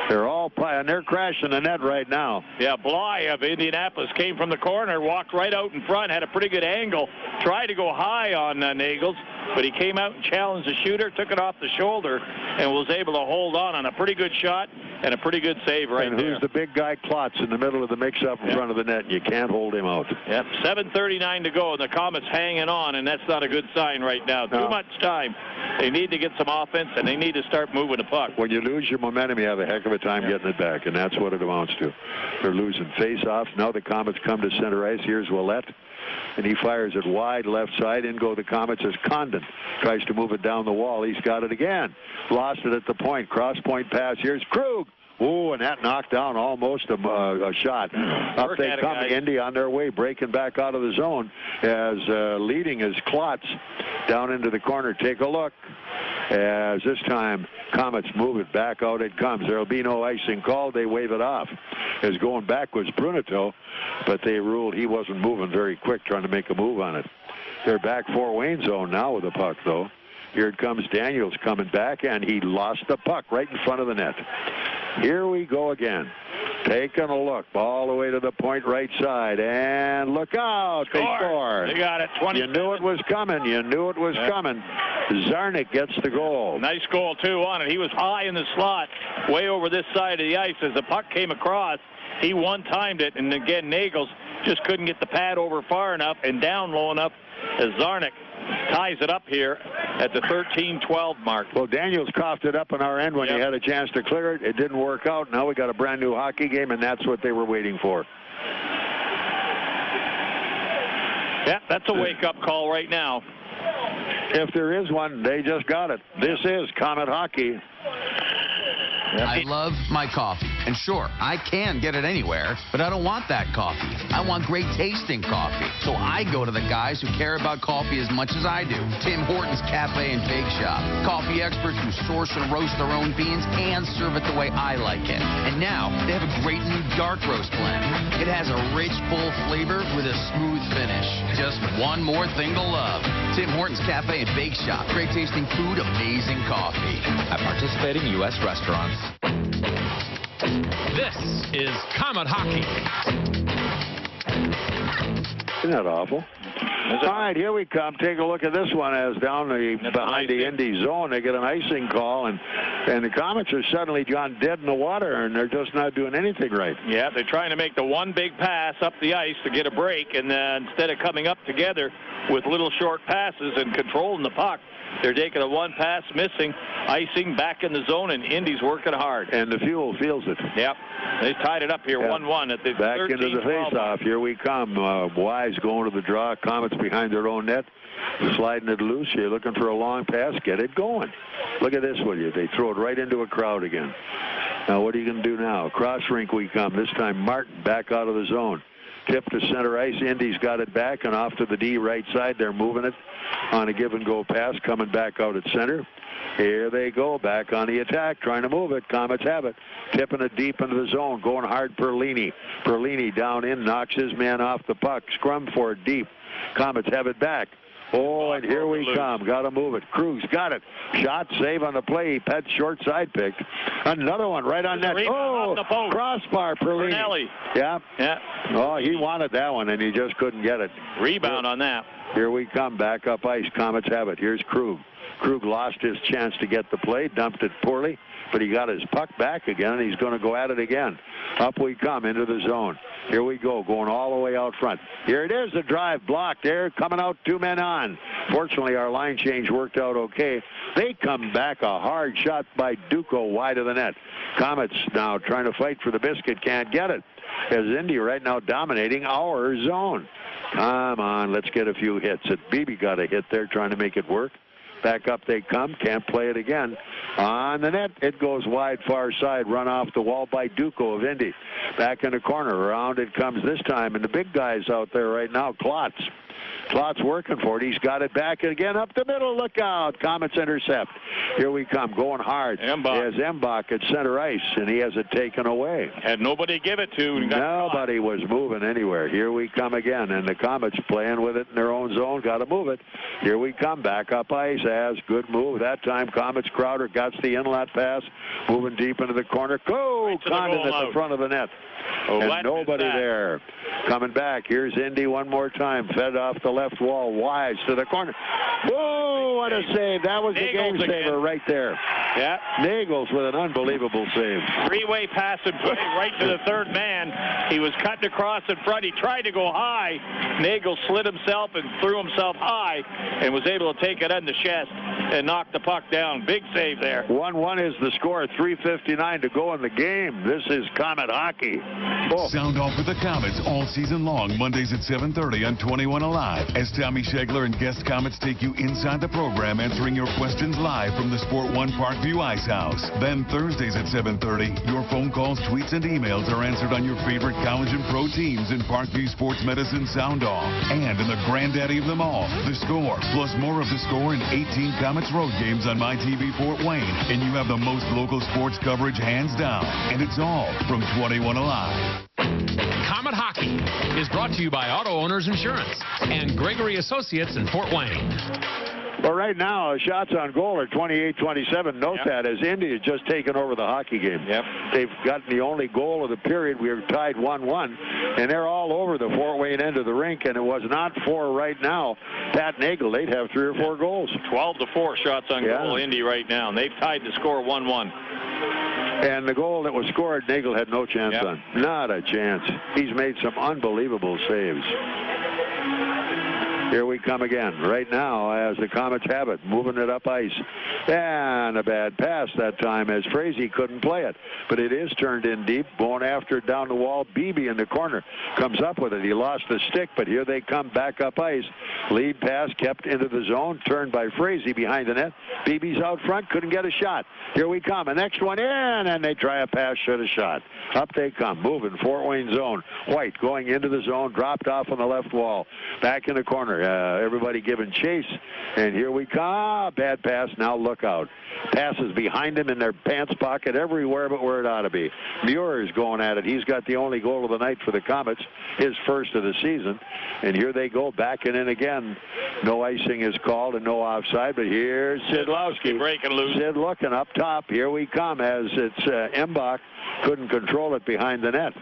They're all and they're crashing the net right now. Yeah, Bly of Indianapolis came from the corner, walked right out in front, had a pretty good angle, tried to go high on Nagels, but he came out and challenged the shooter, took it off the shoulder, and was able to hold on a pretty good shot and a pretty good save right there. And who's the big guy? Klotz in the middle of the mix-up in front of the net, and you can't hold him out. Yep, 7:39 to go, and the Komets hanging on, and that's not a good sign right now. No. Too much time. They need to get some offense, and they need to start moving the puck. When you lose your momentum, you have a heck of a time getting it back, and that's what it amounts to. They're losing face-offs. Now the Komets come to center ice. Here's Ouellette, and he fires it wide left side. In go the Komets as Condon tries to move it down the wall. He's got it again. Lost it at the point. Cross-point pass. Here's Krug. Ooh, and that knocked down almost a shot. Up they come, Indy on their way, breaking back out of the zone as leading is Klotz down into the corner. Take a look as this time Komets move it back out. It comes. There'll be no icing called. They wave it off. As going back was Brunito, but they ruled he wasn't moving very quick trying to make a move on it. They're back Fort Wayne zone now with the puck, though. Here it comes. Daniels coming back, and he lost the puck right in front of the net. Here we go again. Taking a look all the way to the point right side, and look out, they score. They got it. 20. You knew it was coming. You knew it was coming. Zarnik gets the goal. Nice goal, too, on it. He was high in the slot, way over this side of the ice. As the puck came across, he one-timed it, and again, Nagels just couldn't get the pad over far enough and down low enough as Zarnik ties it up here at the 13-12 mark. Well, Daniels coughed it up on our end when he had a chance to clear it. It didn't work out. Now we got a brand new hockey game, and that's what they were waiting for. Yeah, that's a wake-up call right now. If there is one, they just got it. This is Comet hockey. I love my coffee. And sure, I can get it anywhere, but I don't want that coffee. I want great tasting coffee. So I go to the guys who care about coffee as much as I do. Tim Hortons Cafe and Bake Shop. Coffee experts who source and roast their own beans and serve it the way I like it. And now, they have a great new dark roast blend. It has a rich, full flavor with a smooth finish. Just one more thing to love. Tim Hortons Cafe and Bake Shop. Great tasting food, amazing coffee. At participating U.S. restaurants. This is Comet Hockey. Isn't that awful? All right, here we come. Take a look at this one as down behind the Indy zone. They get an icing call, and the Komets are suddenly gone dead in the water, and they're just not doing anything right. Yeah, they're trying to make the one big pass up the ice to get a break, and instead of coming up together with little short passes and controlling the puck, they're taking a one pass, missing, icing back in the zone, and Indy's working hard. And the Fuel feels it. Yep. They tied it up here 1-1 at the back into the face-off. Here we come. Wise going to the draw. Komets behind their own net. Sliding it loose. You're looking for a long pass. Get it going. Look at this, will you? They throw it right into a crowd again. Now, what are you going to do now? Cross rink we come. This time Martin back out of the zone. Tip to center ice. Indy's got it back and off to the D right side. They're moving it on a give-and-go pass, coming back out at center. Here they go, back on the attack, trying to move it. Komets have it, tipping it deep into the zone, going hard. Perlini down in, knocks his man off the puck. Scrum for it deep. Komets have it back. Oh, and here we come. Got to move it. Krug's got it. Shot, save on the play. Pet short side pick. Another one right on net. Oh, crossbar, Perlini. Yeah. Oh, he wanted that one, and he just couldn't get it. Rebound on that. Here we come. Back up ice. Komets have it. Here's Krug. Krug lost his chance to get the play. Dumped it poorly, but he got his puck back again, and he's going to go at it again. Up we come into the zone. Here we go, going all the way out front. Here it is, the drive blocked there, coming out 2 men on. Fortunately, our line change worked out okay. They come back, a hard shot by Duco wide of the net. Komets now trying to fight for the biscuit, can't get it. As Indy right now dominating our zone. Come on, let's get a few hits. Beebe got a hit there trying to make it work. Back up they come, can't play it again. On the net, it goes wide far side, run off the wall by Duco of Indy. Back in the corner, around it comes this time, and the big guy's out there right now, Klotz. Klotz working for it. He's got it back again up the middle. Look out. Komets intercept. Here we come. Going hard. He has Mbach at center ice, and he has it taken away. Had nobody to give it to. Nobody was moving anywhere. Here we come again, and the Komets playing with it in their own zone. Got to move it. Here we come. Back up ice. As good move. That time, Komets Crowder got the inlet pass. Moving deep into the corner. Go! Right Condon at the front of the net. And nobody there. Coming back. Here's Indy one more time. Fed off the left wall. Wise to the corner. Whoa, what a save. That was the game saver right there. Yeah. Nagles with an unbelievable save. Three-way pass and put it right to the third man. He was cutting across in front. He tried to go high. Nagle slid himself and threw himself high and was able to take it on the chest and knock the puck down. Big save there. 1-1 is the score. 3:59 to go in the game. This is Komet hockey. Oh. Sound off with the Komets all season long, Mondays at 7:30 on 21 Alive, as Tommy Schegler and guest Komets take you inside the program, answering your questions live from the Sport 1 Parkview Ice House. Then Thursdays at 7:30, your phone calls, tweets, and emails are answered on your favorite college and pro teams in Parkview Sports Medicine Sound Off. And in the granddaddy of them all, The Score, plus more of The Score and 18 Komets road games on MyTV Fort Wayne. And you have the most local sports coverage hands down. And it's all from 21 Alive. Komet Hockey is brought to you by Auto Owners Insurance and Gregory Associates in Fort Wayne. Well, right now, shots on goal are 28-27. Note that as Indy has just taken over the hockey game. They've gotten the only goal of the period. We are tied 1-1, and they're all over the Fort Wayne end of the rink, and it was not for right now Pat Nagle. They'd have 3 or 4 goals. 12-4 shots on goal, Indy right now, and they've tied the score 1-1. And the goal that was scored, Nagle had no chance on. Not a chance. He's made some unbelievable saves. Here we come again. Right now, as the Komets have it, moving it up ice. And a bad pass that time as Frazee couldn't play it. But it is turned in deep, going after it down the wall. Beebe in the corner comes up with it. He lost the stick, but here they come back up ice. Lead pass kept into the zone, turned by Frazee behind the net. Beebe's out front, couldn't get a shot. Here we come. The next one in, and they try a pass, should have shot. Up they come, moving, Fort Wayne zone. White going into the zone, dropped off on the left wall. Back in the corner. Everybody giving chase, and here we come. Bad pass. Now look out. Passes behind him in their pants pocket everywhere but where it ought to be. Muers going at it. He's got the only goal of the night for the Komets, his first of the season. And here they go, backing in again. No icing is called and no offside, but here's Szydlowski. Breaking loose. Sid looking up top. Here we come as it's Mbach. Couldn't control it behind the net.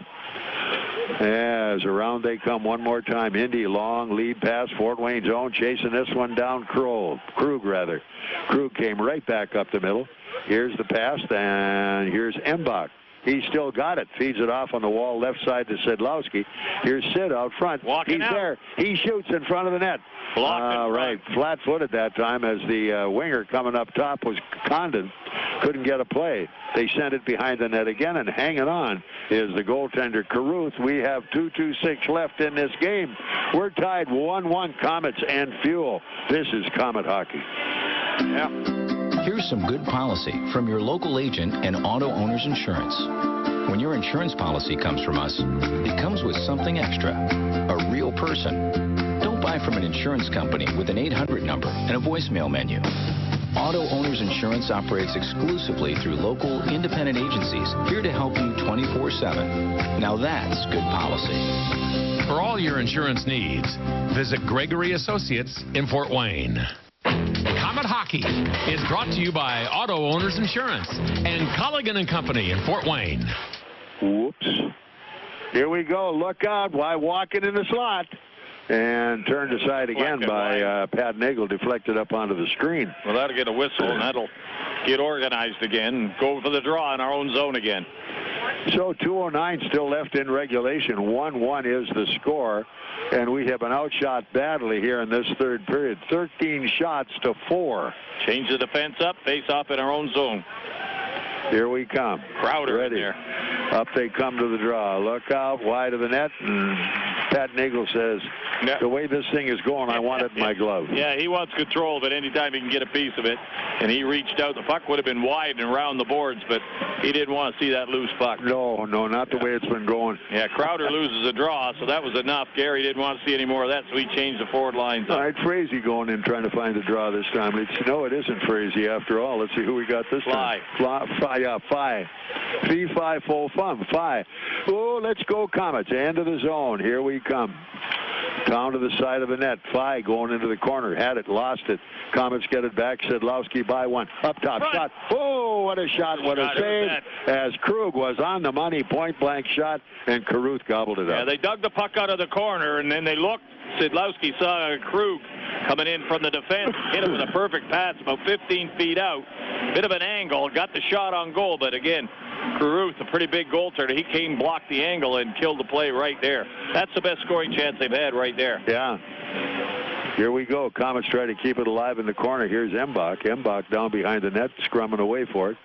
As around they come one more time. Indy long lead pass, Fort Wayne zone, chasing this one down. Krug rather. Krug came right back up the middle. Here's the pass, and here's Mbach. He's still got it. Feeds it off on the wall left side to Szydlowski. Here's Sid out front. He's there. He shoots in front of the net. Right. Flat-footed that time as the winger coming up top was Condon. Couldn't get a play. They sent it behind the net again, and hanging on is the goaltender, Caruth. We have 2:26 left in this game. We're tied 1-1, Komets and Fuel. This is Komet hockey. Here's some good policy from your local agent and Auto Owners Insurance. When your insurance policy comes from us, it comes with something extra, a real person. Don't buy from an insurance company with an 800 number and a voicemail menu. Auto Owners Insurance operates exclusively through local, independent agencies here to help you 24/7. Now that's good policy. For all your insurance needs, visit Gregory Associates in Fort Wayne. Comet Hockey is brought to you by Auto Owners Insurance and Colligan & Company in Fort Wayne. Whoops. Here we go. Look out. Why walking in the slot? And turned aside again by Pat Nagle, deflected up onto the screen. Well, that'll get a whistle, and that'll get organized again. Go for the draw in our own zone again. So 2:09 still left in regulation. 1-1 is the score. And we have been outshot badly here in this third period. 13 shots to 4. Change the defense up. Face off in our own zone. Here we come. Crowder ready. In there. Up they come to the draw. Look out, wide of the net. And Pat Nagle says, the way this thing is going, I want it in my glove. Yeah, he wants control, but anytime he can get a piece of it. And he reached out. The puck would have been wide and around the boards, but he didn't want to see that loose puck. No, not the way it's been going. Yeah, Crowder loses a draw, so that was enough. Gary didn't want to see any more of that, so he changed the forward lines up. All right, Frazee going in trying to find a draw this time. No, it isn't Frazee after all. Let's see who we got this time. Faille. 3-5 full fun. Faille. Oh, let's go Komets. End of the zone. Here we come. Down to the side of the net. Faille going into the corner. Had it, lost it. Komets get it back. Szydlowski by one. Up top. Shot. Oh, what a shot. What a save. As Krug was on the money. Point blank shot. And Caruth gobbled it up. Yeah, they dug the puck out of the corner, and then they looked. Szydlowski saw Krug coming in from the defense. Hit it with a perfect pass about 15 feet out. Bit of an angle. Got the shot on goal, but again, Caruth, a pretty big goaltender, he came, blocked the angle, and killed the play right there. That's the best scoring chance they've had right there. Yeah. Here we go. Komets try to keep it alive in the corner. Here's Mbach. Mbach down behind the net, scrumming away for it.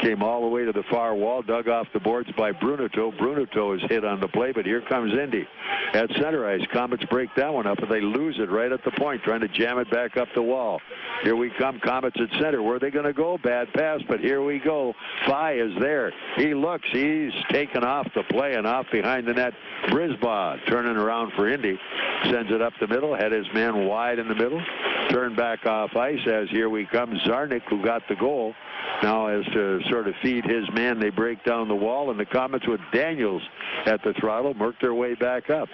Came all the way to the far wall, dug off the boards by Bruneto. Bruneto is hit on the play, but here comes Indy. At center ice, Komets break that one up, and they lose it right at the point, trying to jam it back up the wall. Here we come, Komets at center. Where are they going to go? Bad pass, but here we go. Faille is there. He looks. He's taken off the play and off behind the net. Brisbaugh turning around for Indy. Sends it up the middle. Had his man wide in the middle. Turned back off ice as here we come. Zarnik, who got the goal, now has to sort of feed his man. They break down the wall, and the Komets with Daniels at the throttle work their way back up.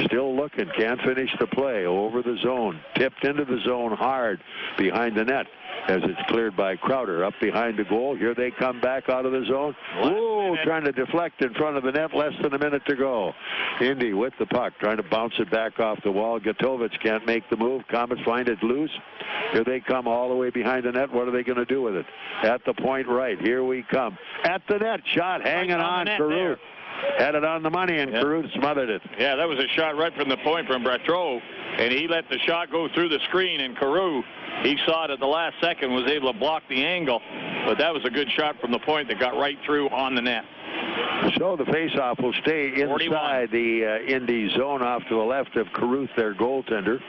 Still looking, can't finish the play. Over the zone, tipped into the zone hard behind the net as it's cleared by Crowder. Up behind the goal. Here they come back out of the zone. Ooh, trying to deflect in front of the net. Less than a minute to go. Indy with the puck, trying to bounce it back off the wall. Gatovich can't make the move. Komets find it loose. Here they come all the way behind the net. What are they going to do with it? At the point right. Here we come. At the net. Shot hanging on. Caruth had it on the money, and Caruth smothered it. Yeah, that was a shot right from the point from Brateau, and he let the shot go through the screen, and Caruth, he saw it at the last second, was able to block the angle, but that was a good shot from the point that got right through on the net. So the faceoff will stay inside 41. The Indy zone off to the left of Caruth, their goaltender.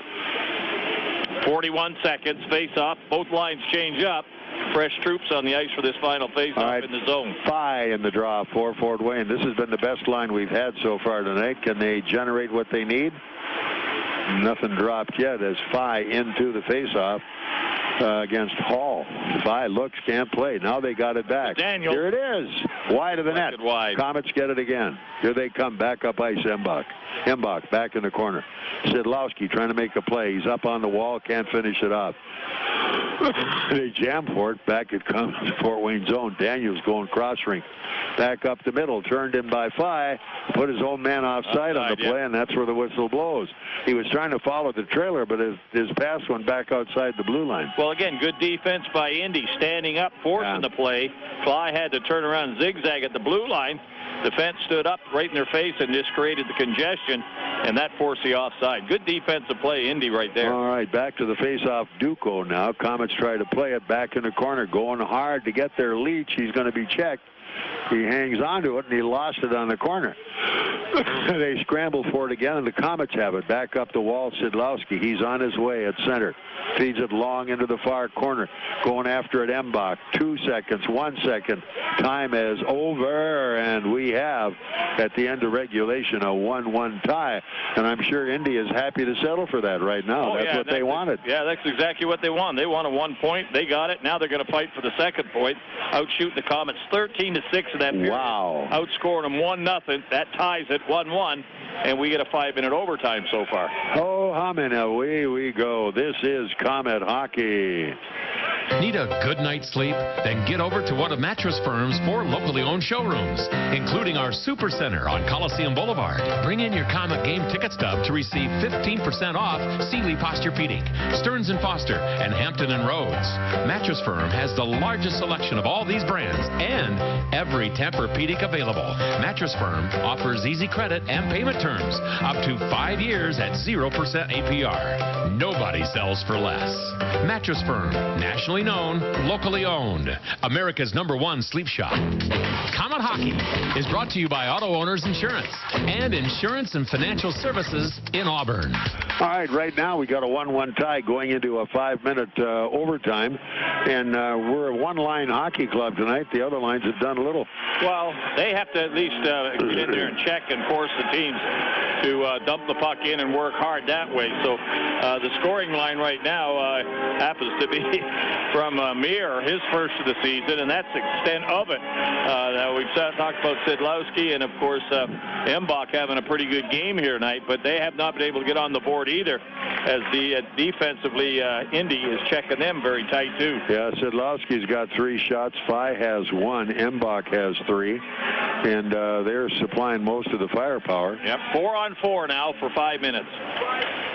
41 seconds, face-off. Both lines change up. Fresh troops on the ice for this final face-off in the zone. Faille in the draw for Fort Wayne. This has been the best line we've had so far tonight. Can they generate what they need? Nothing dropped yet as Faille into the face-off against Hall. Faille looks, can't play. Now they got it back. Daniel. Here it is. Wide of the net. Wide. Komets get it again. Here they come back up ice. Mbach back in the corner. Szydlowski trying to make a play. He's up on the wall. Can't finish it off. They jam for it. Back it comes. Fort Wayne zone. Daniels going cross rink. Back up the middle. Turned in by Faille. Put his own man offside on the play, and that's where the whistle blows. He was trying to follow the trailer, but his pass went back outside the blue line. Well, again, good defense by Indy. Standing up, forcing the play. Faille had to turn around and zigzag at the blue line. Defense stood up right in their face and just created the congestion, and that forced the offside. Good defensive play, Indy, right there. All right, back to the face-off. Duco now. Komets try to play it back in the corner, going hard to get their lead. He's going to be checked. He hangs onto it, and he lost it on the corner. They scramble for it again, and the Komets have it. Back up the wall, Szydlowski. He's on his way at center. Feeds it long into the far corner. Going after it, Mbach. 2 seconds, 1 second. Time is over, and we have, at the end of regulation, a 1-1 tie. And I'm sure Indy is happy to settle for that right now. That's what they wanted. Yeah, that's exactly what they want. They wanted 1 point. They got it. Now they're going to fight for the second point. Outshoot the Komets 13-6 in that period. Wow. Outscoring them 1-0. That ties it 1-1. And we get a 5-minute overtime so far. Oh, humming, away we go. This is Komet hockey. Need a good night's sleep? Then get over to one of Mattress Firm's 4 locally owned showrooms, including our Super Center on Coliseum Boulevard. Bring in your Komet game ticket stub to receive 15% off Sealy Posturepedic, Stearns & Foster, and Hampton & Rhodes. Mattress Firm has the largest selection of all these brands and every Tempur-Pedic available. Mattress Firm offers easy credit and payment terms up to 5 years at 0% APR. Nobody sells for less. Mattress Firm, nationally known, locally owned, America's #1 sleep shop. Komet Hockey is brought to you by Auto Owners Insurance and Insurance and Financial Services in Auburn. All right, right now we got a 1-1 tie going into a 5-minute overtime, and we're a one-line hockey club tonight. The other lines have done little. Well, they have to at least get in there and check and force the teams to dump the puck in and work hard that way. So the scoring line right now happens to be from Muers, his first of the season, and that's the extent of it. Now we've talked about Szydlowski and, of course, Mbach having a pretty good game here tonight, but they have not been able to get on the board either, as the defensively Indy is checking them very tight too. Yeah, Szydlowski's got 3 shots. Faille has 1. Mbach has 3. And they're supplying most of the firepower. Yep, 4-on-4 now for 5 minutes.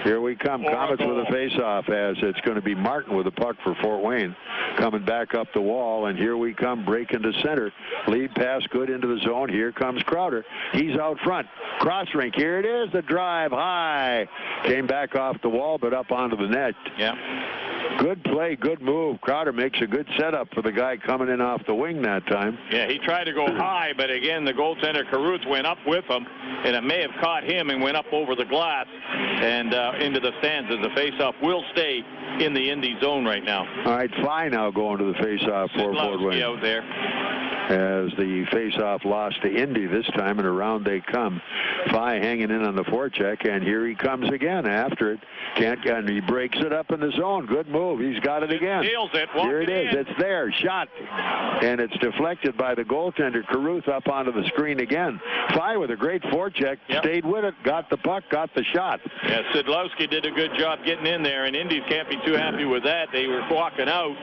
Here we come. Komets with a face-off, as it's going to be Martin with the puck for Fort Wayne. Coming back up the wall, and here we come, breaking to center. Lead pass good into the zone. Here comes Crowder. He's out front. Cross rink. Here it is. The drive high. Came back off the wall, but up onto the net. Yeah. Good play, good move. Crowder makes a good setup for the guy coming in off the wing that time. Yeah, he tried to go high, but again, the goaltender Caruth went up with him, and it may have caught him and went up over the glass and into the stands, as the faceoff will stay in the Indy zone right now. All right, Faille now going to the faceoff for Fort Wayne. Out there. As the faceoff lost to Indy this time, and around they come. Faille hanging in on the forecheck, and here he comes again after it. And he breaks it up in the zone. Good move. He's got it again. Steals it. Here it is. It's there. Shot. And it's deflected by the goaltender. Caruth up onto the screen again. Faille with a great forecheck. Yep. Stayed with it. Got the puck. Got the shot. Yeah, Szydlowski did a good job getting in there, and Indy can't be too happy with that. They were walking out.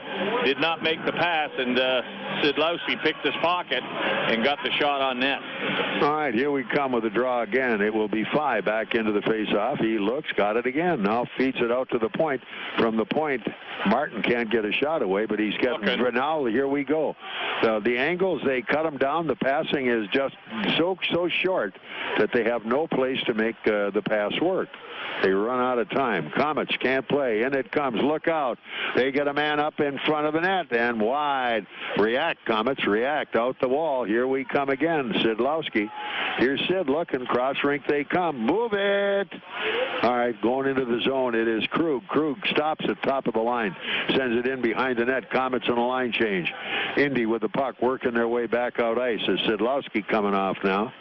Did not make the pass, and Szydlowski picked his pocket and got the shot on net. All right, here we come with a draw again. It will be Faille back into the faceoff. He looks, got it again. Now feeds it out to the point. From the point, Martin can't get a shot away, but he's getting. Now here we go. The angles, they cut him down. The passing is just so short that they have no place to make the pass work. They run out of time. Komets can't play. In it comes. Look out. They get a man up in front of the net and wide. React, Komets, react. Out the wall. Here we come again. Szydlowski. Here's Sid looking. Cross rink they come. Move it. All right, going into the zone. It is Krug. Krug stops at top of the line. Sends it in behind the net. Komets on a line change. Indy with the puck working their way back out ice. As Szydlowski coming off now.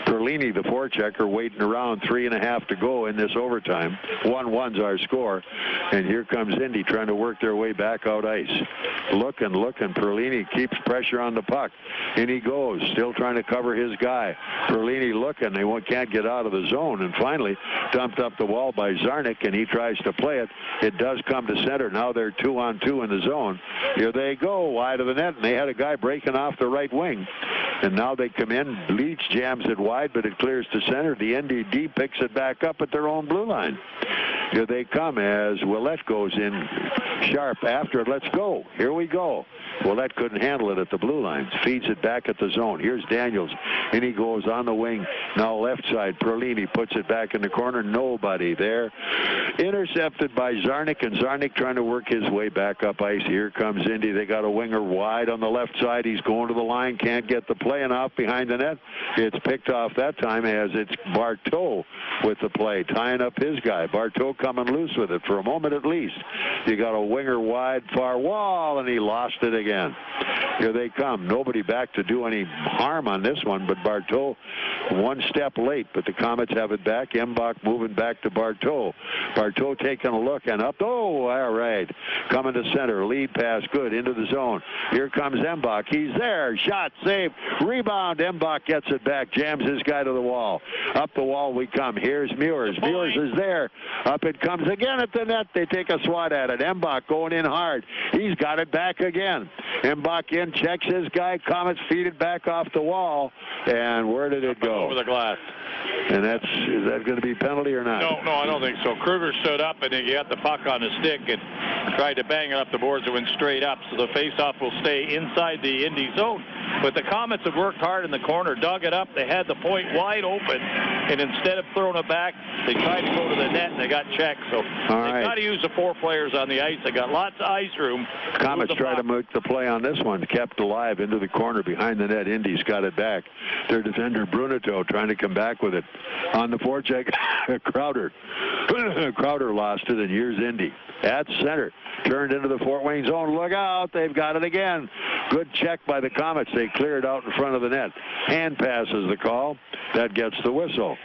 Perlini, the forechecker, waiting around. 3.5 to go in this overtime. 1-1's our score. And here comes Indy trying to work their way back out ice. Looking. Perlini keeps pressure on the puck. In he goes, still trying to cover his guy. Perlini looking. They can't get out of the zone. And finally, dumped up the wall by Zarnik, and he tries to play it. It does come to center. Now they're 2-on-2 in the zone. Here they go, wide of the net, and they had a guy breaking off the right wing. And now they come in. Leach jams it wide, but it clears to center. The NDD picks it back up at their own blue line. Here they come as Willett goes in sharp after it. Let's go. Here we go. Willett couldn't handle it at the blue lines. Feeds it back at the zone. Here's Daniels. And he goes on the wing. Now left side. Perlini puts it back in the corner. Nobody there. Intercepted by Zarnik. And Zarnik trying to work his way back up ice. Here comes Indy. They got a winger wide on the left side. He's going to the line. Can't get the play. And off behind the net. It's picked off that time as it's Barteau with the play. Tying up his guy. Barteau coming loose with it for a moment at least. You got a winger wide far wall. And he lost it again. Here they come. Nobody back to do any harm on this one, but Barteau one step late, but the Komets have it back. Mbach moving back to Barteau. Barteau taking a look and up. Oh, all right. Coming to center. Lead pass good into the zone. Here comes Mbach. He's there. Shot, save, rebound. Mbach gets it back. Jams his guy to the wall. Up the wall we come. Here's Muers. Muers is there. Up it comes again at the net. They take a swat at it. Mbach going in hard. He's got it back again. Mbach in, checks his guy. Komets feed it back off the wall. And where did it go? Over the glass. And is that going to be penalty or not? No, I don't think so. Kruger stood up and he got the puck on the stick and tried to bang it up the boards and went straight up. So the faceoff will stay inside the Indy zone. But the Komets have worked hard in the corner, dug it up. They had the point wide open, and instead of throwing it back, they tried to go to the net and they got checked. So they got to use the 4 players on the ice. They got lots of ice room. Komets try to make the play on this one. Kept alive into the corner behind the net. Indy's got it back. Their defender Brunito trying to come back with it on the forecheck. Crowder. Crowder lost it, and here's Indy at center. Turned into the Fort Wayne zone. Look out. They've got it again. Good check by the Komets. They clear it out in front of the net. Hand pass is the call. That gets the whistle.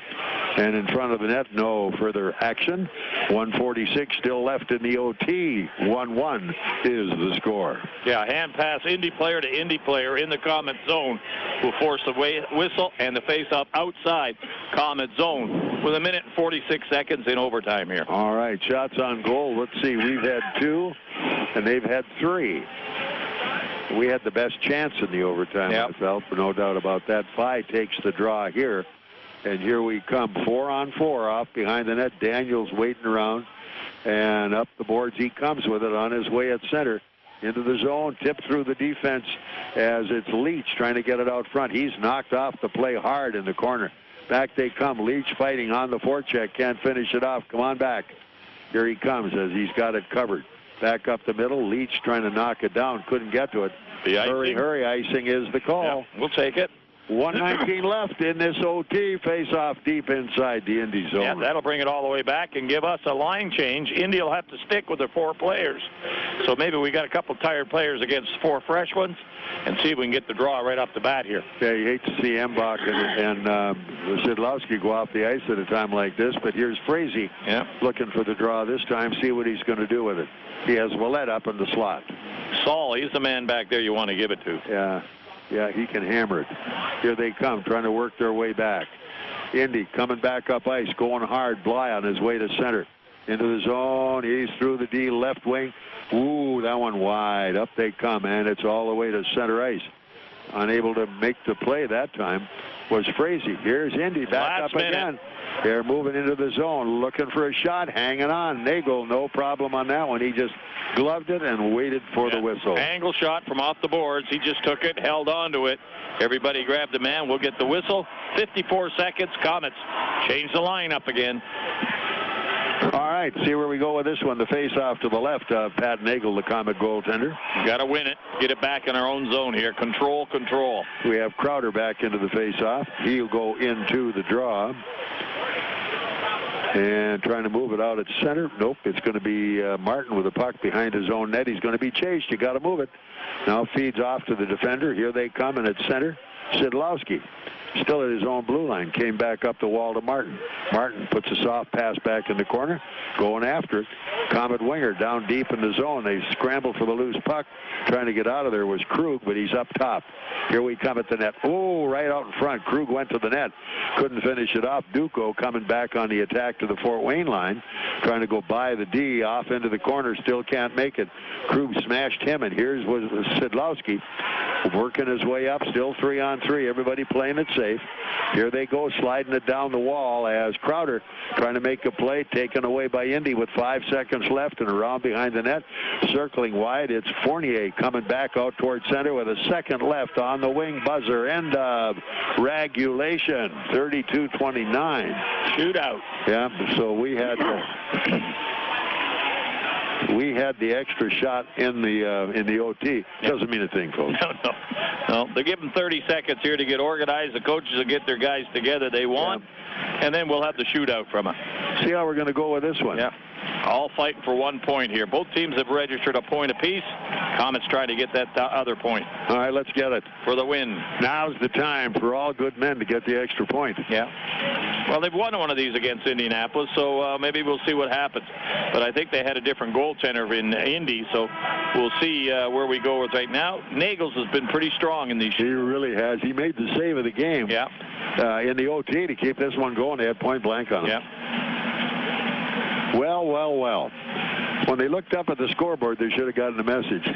And in front of the net, no further action. 1:46 still left in the OT. 1-1 is the score. Yeah, hand pass, Indy player to Indy player in the Komet zone will force the whistle and the face-off outside Komet zone with 1 minute and 46 seconds in overtime here. All right, shots on goal. Let's see. We've had 2, and they've had 3. We had the best chance in the overtime, I felt, no doubt about that. Faille takes the draw here. And here we come, 4-on-4 off behind the net. Daniels waiting around, and up the boards he comes with it on his way at center. Into the zone, tipped through the defense as it's Leach trying to get it out front. He's knocked off the play hard in the corner. Back they come, Leach fighting on the forecheck, can't finish it off. Come on back. Here he comes as he's got it covered. Back up the middle, Leach trying to knock it down, couldn't get to it. Hurry, icing is the call. Yeah, we'll take it. 1:19 left in this OT. Face-off deep inside the Indy zone. Yeah, that'll bring it all the way back and give us a line change. Indy will have to stick with their 4 players. So maybe we got a couple tired players against 4 fresh ones and see if we can get the draw right off the bat here. Yeah, you hate to see Mbach and Szydlowski go off the ice at a time like this, but here's Frazee looking for the draw this time. See what he's going to do with it. He has Willett up in the slot. Saul, he's the man back there you want to give it to. Yeah, he can hammer it. Here they come, trying to work their way back. Indy coming back up ice, going hard. Bly on his way to center. Into the zone. He's through the D, left wing. Ooh, that one wide. Up they come, and it's all the way to center ice. Unable to make the play that time was Frazee. Here's Indy back up again. They're moving into the zone, looking for a shot, hanging on. Nagle, no problem on that one. He just gloved it and waited for the whistle. Angle shot from off the boards. He just took it, held on to it. Everybody grabbed the man. We'll get the whistle. 54 seconds. Komets change the lineup again. All right, see where we go with this one. The face-off to the left of Pat Nagle, the Komet goaltender. Got to win it. Get it back in our own zone here. Control. We have Crowder back into the face-off. He'll go into the draw. And trying to move it out at center. Nope, it's going to be Martin with the puck behind his own net. He's going to be chased. You got to move it. Now feeds off to the defender. Here they come, and at center, Szydlowski. Still at his own blue line. Came back up the wall to Martin. Martin puts a soft pass back in the corner. Going after it. Komet winger down deep in the zone. They scramble for the loose puck. Trying to get out of there was Krug, but he's up top. Here we come at the net. Oh, right out in front. Krug went to the net. Couldn't finish it off. Duco coming back on the attack to the Fort Wayne line. Trying to go by the D. Off into the corner. Still can't make it. Krug smashed him, and here's was Szydlowski working his way up. Still 3-on-3. Everybody playing it safe. safe. Here they go, sliding it down the wall as Crowder trying to make a play, taken away by Indy with 5 seconds left and around behind the net. Circling wide, it's Fournier coming back out towards center with a second left on the wing buzzer. End of regulation, 32-29. Shootout. Yeah, so we had the extra shot in the OT. Doesn't mean a thing, folks. No, they're giving 30 seconds here to get organized. The coaches will get their guys together they want, and then we'll have the shootout from it. See how we're going to go with this one. Yeah. All fighting for 1 point here. Both teams have registered a point apiece. Komets trying to get that other point. All right, let's get it. For the win. Now's the time for all good men to get the extra point. Yeah. Well, they've won one of these against Indianapolis, so maybe we'll see what happens. But I think they had a different goaltender in Indy, so we'll see where we go with right now. Nagels has been pretty strong in these. He really has. He made the save of the game. Yeah. In the OT to keep this one going. They had point blank on him. Yeah. Well. When they looked up at the scoreboard, they should have gotten the message.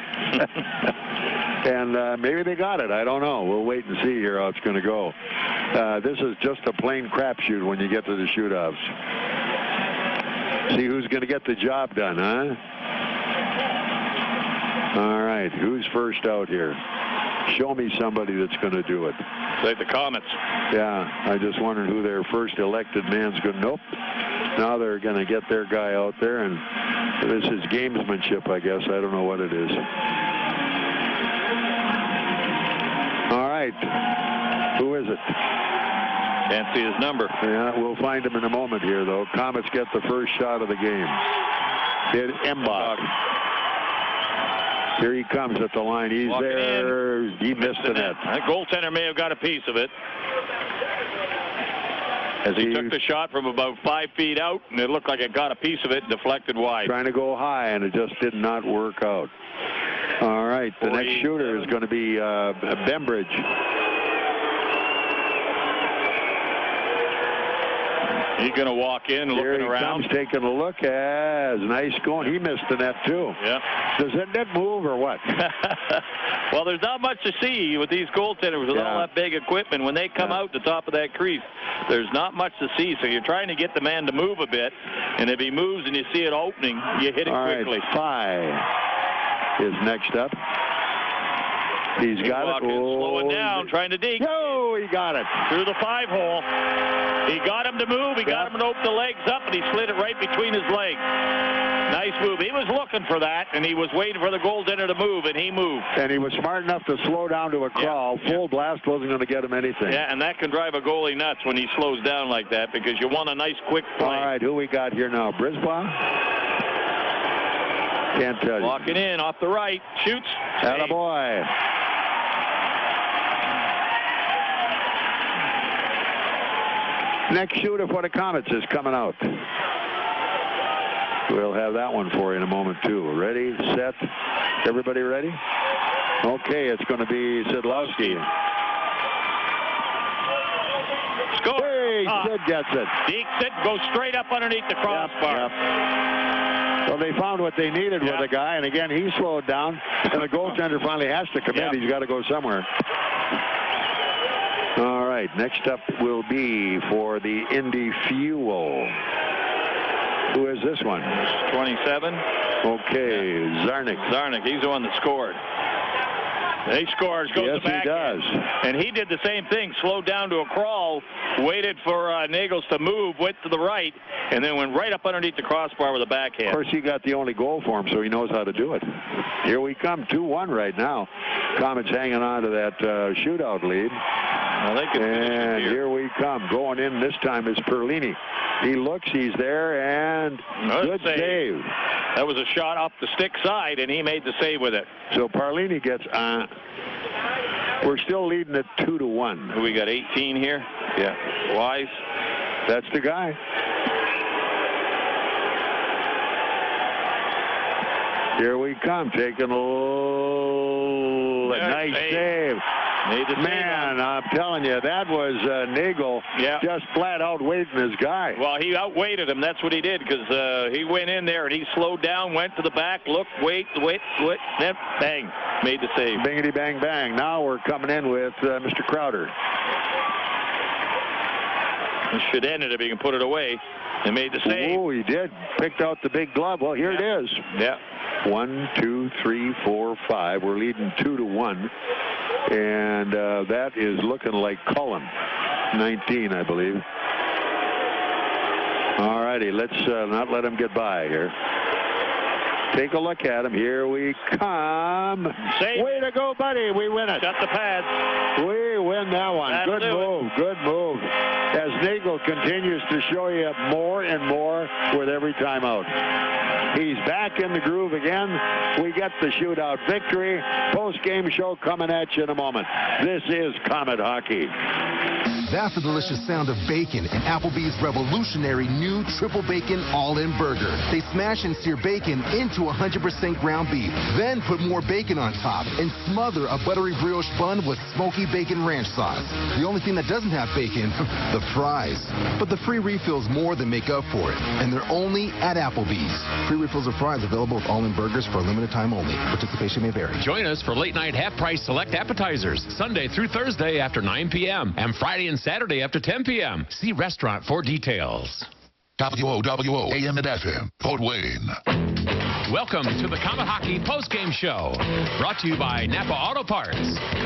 And maybe they got it. I don't know. We'll wait and see here how it's going to go. This is just a plain crapshoot when you get to the shootouts. See who's going to get the job done, huh? All right. Who's first out here? Show me somebody that's going to do it. Like the Komets. Yeah. I just wondered who their first elected man's going to. Nope. Now they're going to get their guy out there, and this is gamesmanship, I guess. I don't know what it is. All right. Who is it? Can't see his number. Yeah, we'll find him in a moment here, though. Komets get the first shot of the game. Hit Embach. Here he comes at the line. He's Walking there. In. He missed the net. The goaltender may have got a piece of it. As he took the shot from about 5 feet out, and it looked like it got a piece of it, deflected wide. Trying to go high, and it just did not work out. All right, the next shooter is going to be Bembridge. He's going to walk in, looking around. Comes, taking a look. As nice going. He missed the net, too. Yeah. Does that net move or what? Well, there's not much to see with these goaltenders with all that big equipment. When they come out the top of that crease, there's not much to see. So you're trying to get the man to move a bit. And if he moves and you see it opening, you hit it quickly. Faille is next up. He's got it. Slowing down, trying to dig. No, he got it. Through the 5-hole. He got him to move. He got him to open the legs up, and he slid it right between his legs. Nice move. He was looking for that, and he was waiting for the goaltender to move, and he moved. And he was smart enough to slow down to a crawl. Full blast wasn't going to get him anything. Yeah, and that can drive a goalie nuts when he slows down like that, because you want a nice quick play. All right, who we got here now? Brisbaugh? Can't tell you. Walking in off the right. Shoots. Attaboy. Next shooter for the Komets is coming out. We'll have that one for you in a moment, too. Ready, set, everybody ready? Okay, it's going to be Szydlowski. Score! Hey, Sid gets it. Deeks it, goes straight up underneath the crossbar. Well, they found what they needed with the guy, and again, he slowed down, and the goaltender finally has to commit. He's got to go somewhere. All right, next up will be for the Indy Fuel. Who is this one? 27. Okay, Zarnik. Zarnik, he's the one that scored. He scores, goes to back. Yes, he does. And he did the same thing, slowed down to a crawl, waited for Nagels to move, went to the right, and then went right up underneath the crossbar with a backhand. Of course, he got the only goal for him, so he knows how to do it. Here we come, 2-1 right now. Komets hanging on to that shootout lead. Well, they can and here we come. Going in this time is Perlini. He looks, he's there, and good save. That was a shot off the stick side, and he made the save with it. So Perlini gets we're still leading at 2-1. We got 18 here. Yeah. Wise. That's the guy. Here we come, taking a nice save. Man, I'm telling you, that was Nagle just flat out waiting his guy. Well, he outweighted him. That's what he did, because he went in there and he slowed down, went to the back, looked, wait, then bang, made the save. Bingity bang bang. Now we're coming in with Mr. Crowder. Should end it if he can put it away. He made the save. Oh, he did. Picked out the big glove. Well, here it is. Yeah. 1, 2, 3, 4, 5. We're leading 2-1. And that is looking like Cullen. 19, I believe. All righty, let's not let him get by here. Take a look at him. Here we come. Save. Way to go, buddy. We win it. Shut the pads. We win that one. That'll Good move. Good move. As Nagle continues to show you more and more with every timeout. He's back in the groove again. We get the shootout victory. Post-game show coming at you in a moment. This is Komet Hockey. That's the delicious sound of bacon in Applebee's revolutionary new triple bacon all-in burger. They smash and sear bacon into 100% ground beef, then put more bacon on top and smother a buttery brioche bun with smoky bacon ranch sauce. The only thing that doesn't have bacon, the fries. But the free refills more than make up for it, and they're only at Applebee's. Free refills of fries available with all-in burgers for a limited time only. Participation may vary. Join us for late-night half-price select appetizers, Sunday through Thursday after 9 p.m. and Friday and Saturday after 10 p.m. See restaurant for details. WOWO AM and FM, Fort Wayne. Welcome to the Komet Hockey postgame show, brought to you by Napa Auto Parts.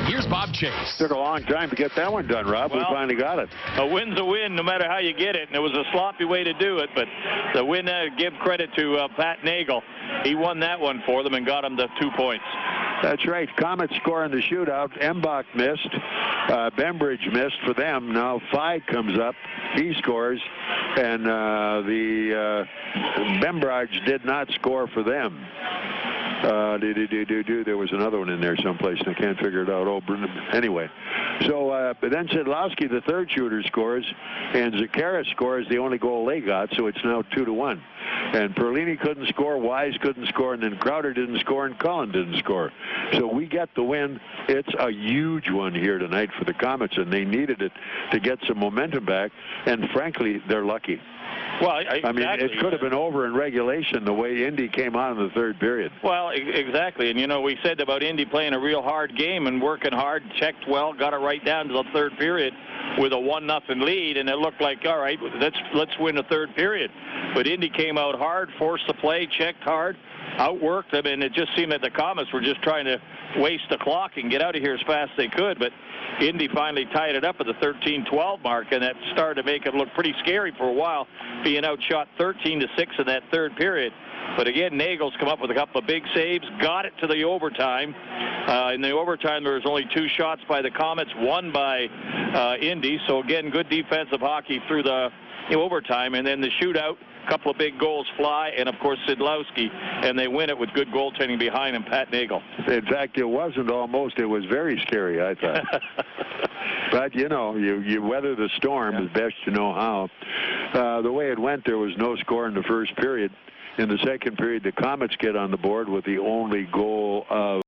Here's Bob Chase. Took a long time to get that one done, Rob. Well, we finally got it. A win's a win, no matter how you get it, and it was a sloppy way to do it. But the win, give credit to Pat Nagle. He won that one for them and got them the 2 points. That's right. Komets score in the shootout. Embach missed. Bembridge missed for them. Now Faille comes up. He scores. And Bembridge did not score for them. There was another one in there someplace, and I can't figure it out. Anyway. So, but then Szydlowski, the third shooter, scores, and Zakaris scores the only goal they got, so it's now 2-1. And Perlini couldn't score, Wise couldn't score, and then Crowder didn't score, and Cullen didn't score. So we get the win. It's a huge one here tonight for the Komets, and they needed it to get some momentum back, and frankly, they're lucky. Well, I mean, it could have been over in regulation the way Indy came on in the third period. Well, exactly. And, you know, we said about Indy playing a real hard game and working hard, checked well, got it right down to the third period with a 1-0 lead, and it looked like, all right, let's win the third period. But Indy came out hard, forced the play, checked hard, outworked them, and it just seemed that the Komets were just trying to waste the clock and get out of here as fast as they could. But Indy finally tied it up at the 13-12 mark, and that started to make it look pretty scary for a while, being outshot 13-6 in that third period. But again, Nagle's come up with a couple of big saves, got it to the overtime. In the overtime, there was only 2 shots by the Komets, 1 by Indy. So again, good defensive hockey through the overtime, and then the shootout. A couple of big goals fly, and of course Szydlowski, and they win it with good goaltending behind him, Pat Nagle. In fact, it wasn't almost, it was very scary, I thought. But, you know, you weather the storm as best you know how. The way it went, there was no score in the first period. In the second period, the Komets get on the board with the only goal of